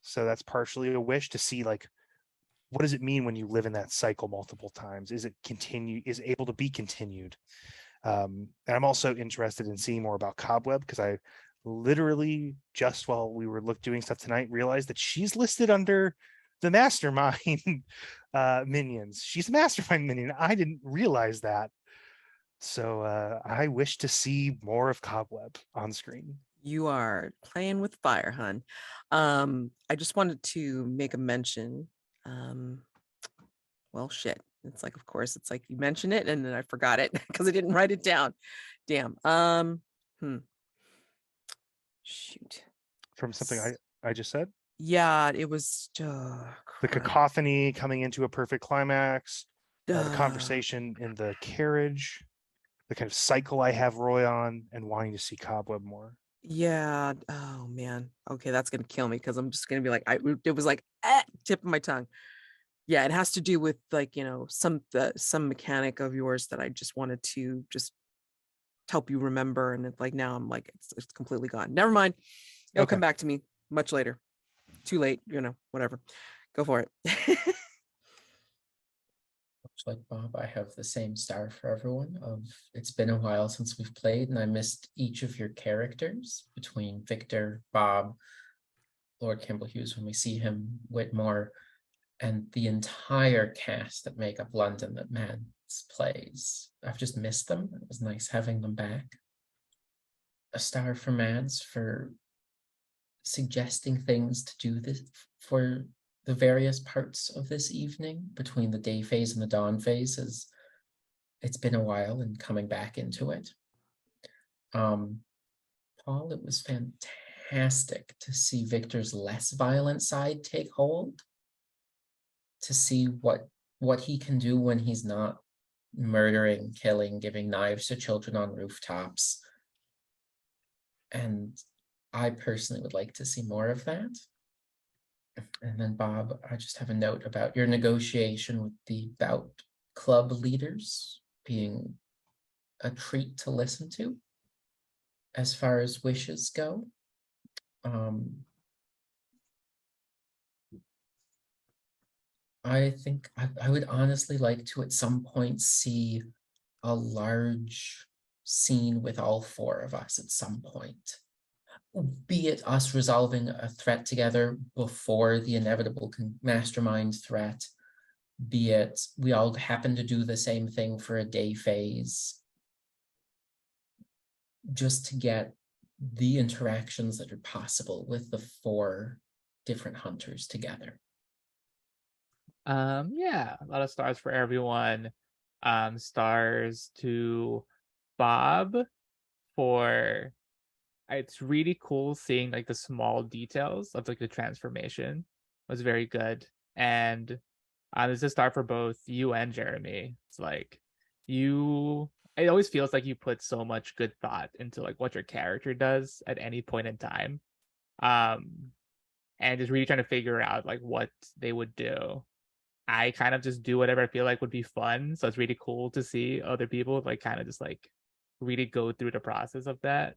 So that's partially a wish to see like, what does it mean when you live in that cycle multiple times? Is it able to be continued? And I'm also interested in seeing more about Cobweb, because I literally just while we were doing stuff tonight realized that she's listed under the mastermind minions. She's a mastermind minion. I didn't realize that. So I wish to see more of Cobweb on screen. You are playing with fire, hun. I just wanted to make a mention. Well, shit. It's like, of course, it's like you mentioned it and then I forgot it because I didn't write it down. Damn. Shoot. From something I just said? Yeah, it was The cacophony coming into a perfect climax, the conversation in the carriage, the kind of cycle I have Roy on, and wanting to see Cobweb more. Yeah. Oh man. Okay, that's gonna kill me because I'm just gonna be like, it was like tip of my tongue. Yeah, it has to do with like, some mechanic of yours that I just wanted to just help you remember. And it's like now I'm like, it's completely gone. Never mind. It'll come back to me much later. Too late, whatever. Go for it. Much like Bob, I have the same star for everyone of it's been a while since we've played, and I missed each of your characters between Victor, Bob, Lord Campbell Hughes when we see him, Whitmore, and the entire cast that make up London that Mads plays. I've just missed them. It was nice having them back. A star for Mads for suggesting things to do this for the various parts of this evening between the day phase and the dawn phase, as it's been a while and coming back into it. Paul, it was fantastic to see Victor's less violent side take hold, to see what he can do when he's not murdering, killing, giving knives to children on rooftops. And I personally would like to see more of that. And then Bob, I just have a note about your negotiation with the Bout Club leaders being a treat to listen to as far as wishes go. I think I would honestly like to at some point see a large scene with all four of us at some point. Be it us resolving a threat together before the inevitable mastermind threat, be it we all happen to do the same thing for a day phase, just to get the interactions that are possible with the four different hunters together. Yeah, a lot of stars for everyone. Stars to Bob for it's really cool seeing like the small details of like the transformation was very good. And there's a star for both you and Jeremy. It's like it always feels like you put so much good thought into like what your character does at any point in time. And just really trying to figure out like what they would do. I kind of just do whatever I feel like would be fun. So it's really cool to see other people like kind of just like really go through the process of that.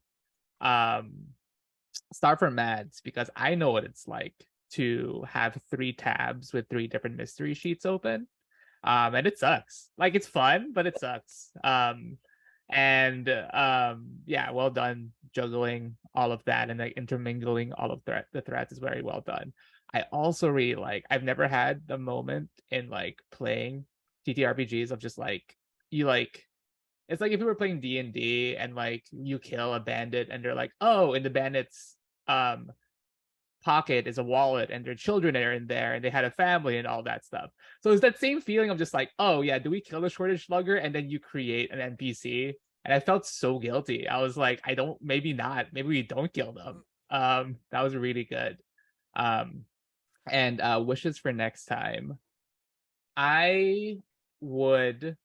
Star for Mads, because I know what it's like to have 3 tabs with 3 different mystery sheets open. And it sucks. Like it's fun, but it sucks. And yeah, well done juggling all of that and like intermingling all of the threats is very well done. I also really like, I've never had the moment in like playing TTRPGs of just like you like, it's like if you were playing D&D and like you kill a bandit and they're like, oh, in the bandit's um pocket is a wallet and their children are in there and they had a family and all that stuff. So it's that same feeling of just like, oh yeah, do we kill the Shoreditch Slugger? And then you create an NPC. And I felt so guilty. I was like, I don't, maybe not, maybe we don't kill them. That was really good. Um, and wishes for next time. I would,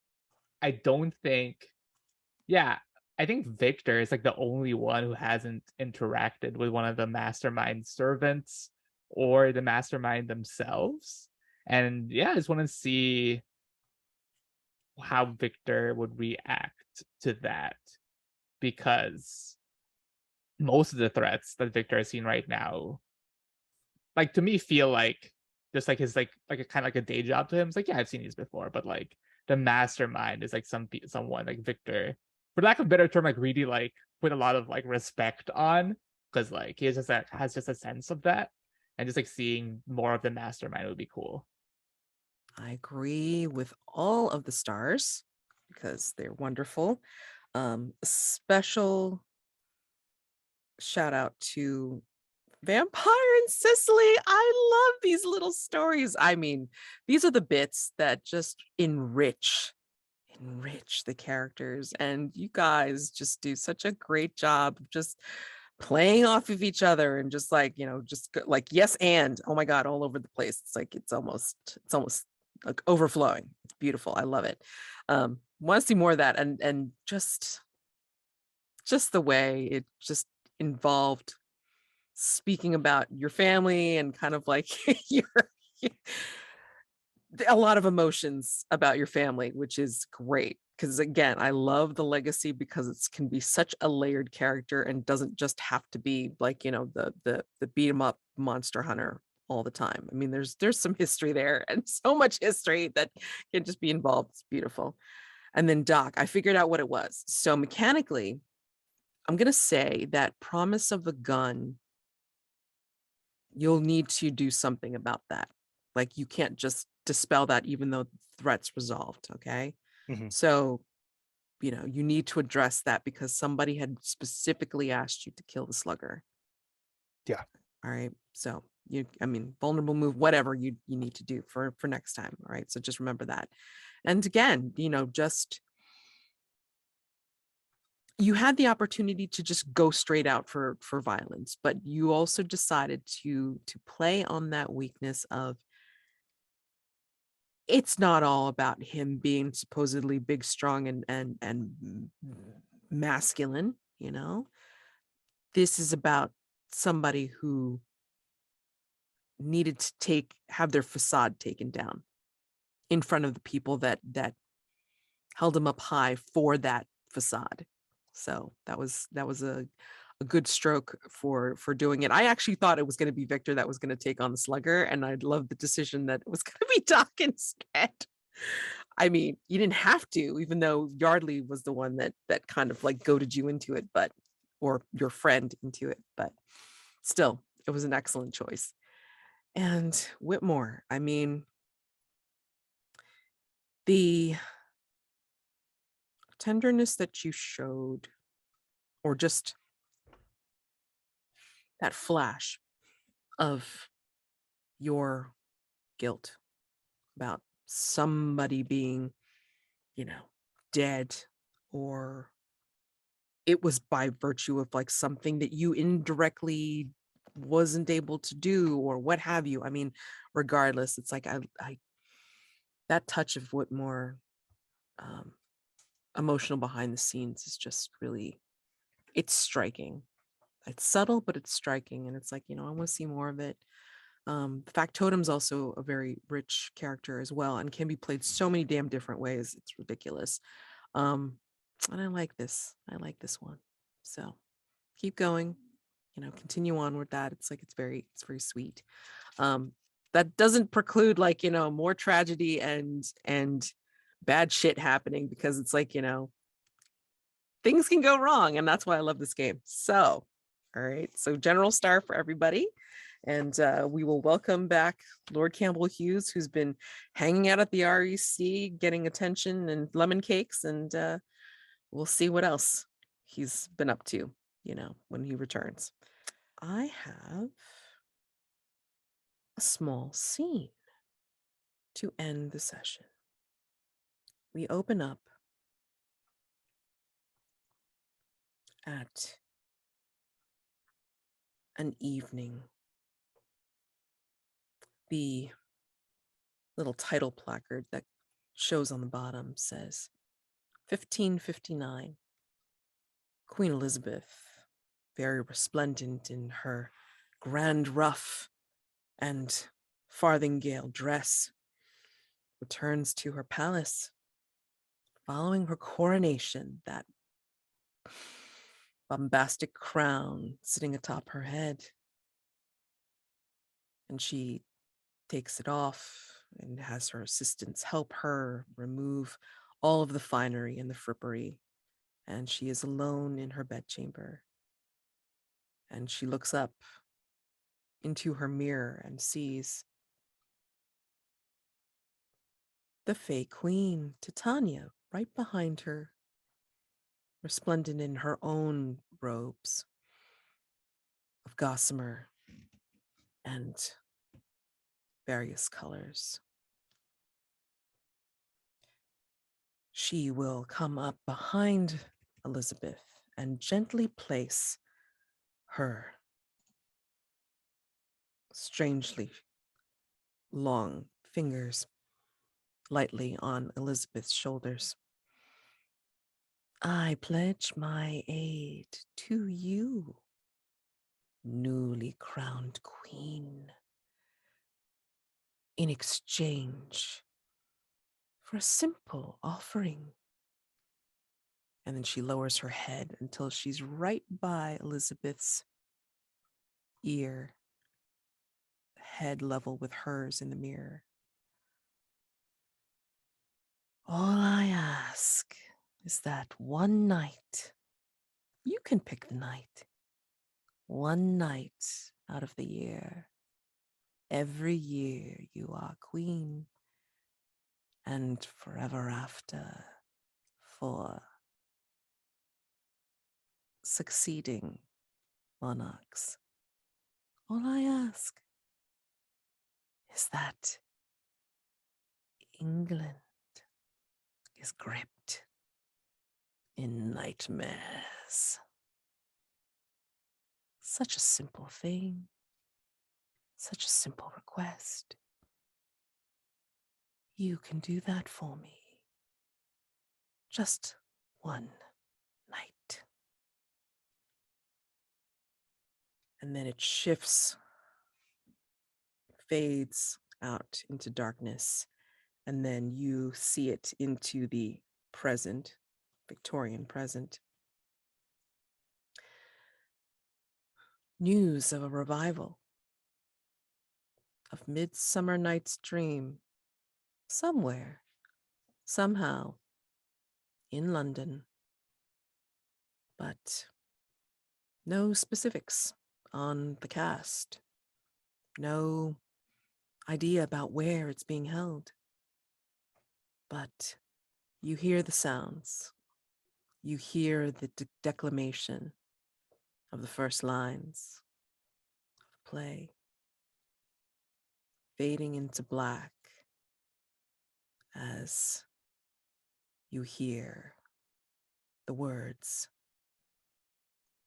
I don't think, yeah, I think Victor is like the only one who hasn't interacted with one of the mastermind servants or the mastermind themselves. And yeah, I just want to see how Victor would react to that, because most of the threats that Victor has seen right now, like to me, feel like just like his like a kind of like a day job to him. It's like, yeah, I've seen these before, but like the mastermind is like someone like Victor, for lack of a better term, like really like put a lot of like respect on, because like he has just a sense of that, and just like seeing more of the mastermind would be cool. I agree with all of the stars because they're wonderful. Special shout out to Vampire in Sicily. I love these little stories. I mean, these are the bits that just enrich the characters, and you guys just do such a great job of just playing off of each other and just like, just like yes and oh my god, all over the place. It's like it's almost like overflowing. It's beautiful. I love it. Want to see more of that, and just the way it just involved speaking about your family and kind of like your a lot of emotions about your family, which is great. Because again, I love the legacy because it can be such a layered character and doesn't just have to be like, the beat 'em up monster hunter all the time. I mean, there's some history there and so much history that can just be involved. It's beautiful. And then Doc, I figured out what it was. So mechanically, I'm gonna say that promise of the gun, you'll need to do something about that. Like you can't just dispel that even though the threat's resolved. Okay. Mhm. So, you need to address that because somebody had specifically asked you to kill the slugger. Yeah. All right. So vulnerable move, whatever you need to do for next time. All right. So just remember that. And again, just you had the opportunity to just go straight out for violence, but you also decided to play on that weakness of it's not all about him being supposedly big, strong, and masculine. This is about somebody who needed to have their facade taken down in front of the people that held him up high for that facade. So that was a good stroke for doing it. I actually thought it was going to be Victor that was going to take on the slugger, and I love the decision that it was going to be Doc instead. I mean, you didn't have to, even though Yardley was the one that kind of like goaded you into it, or your friend into it, but still, it was an excellent choice. And Whitmore, I mean, the tenderness that you showed, or just that flash of your guilt about somebody being, dead, or it was by virtue of like something that you indirectly wasn't able to do or what have you. I mean, regardless, it's like I that touch of Whitmore, emotional behind the scenes is just really, it's striking. It's subtle, but it's striking, and it's like, I want to see more of it. Factotum's also a very rich character as well and can be played so many damn different ways. It's ridiculous. And I like this one. So keep going, continue on with that. It's like, it's very sweet. That doesn't preclude like, more tragedy and bad shit happening, because it's like, things can go wrong, and that's why I love this game. So, all right, so general star for everybody, and we will welcome back Lord Campbell Hughes, who's been hanging out at the REC, getting attention and lemon cakes, and we'll see what else he's been up to, when he returns. I have a small scene to end the session. We open up at an evening. The little title placard that shows on the bottom says 1559. Queen Elizabeth, very resplendent in her grand ruff and farthingale dress, returns to her palace following her coronation, that bombastic crown sitting atop her head. And she takes it off and has her assistants help her remove all of the finery and the frippery. And she is alone in her bedchamber. And she looks up into her mirror and sees the Fey Queen, Titania, right behind her, resplendent in her own robes of gossamer and various colors. She will come up behind Elizabeth and gently place her strangely long fingers lightly on Elizabeth's shoulders. I pledge my aid to you, newly crowned queen, in exchange for a simple offering. And then she lowers her head until she's right by Elizabeth's ear, head level with hers in the mirror. All I ask is that one night, you can pick the night, one night out of the year, every year you are queen, and forever after for succeeding monarchs. All I ask is that England is gripped in nightmares. Such a simple thing, such a simple request. You can do that for me. Just one night. And then it shifts, fades out into darkness, and then you see it into the present, Victorian present. News of a revival of Midsummer Night's Dream somewhere, somehow, in London, but no specifics on the cast, no idea about where it's being held. But you hear the sounds, you hear the declamation of the first lines of the play, fading into black as you hear the words,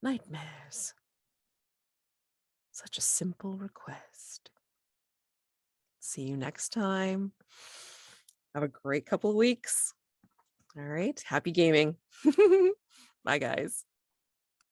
nightmares. Such a simple request. See you next time. Have a great couple of weeks. All right. Happy gaming. Bye, guys.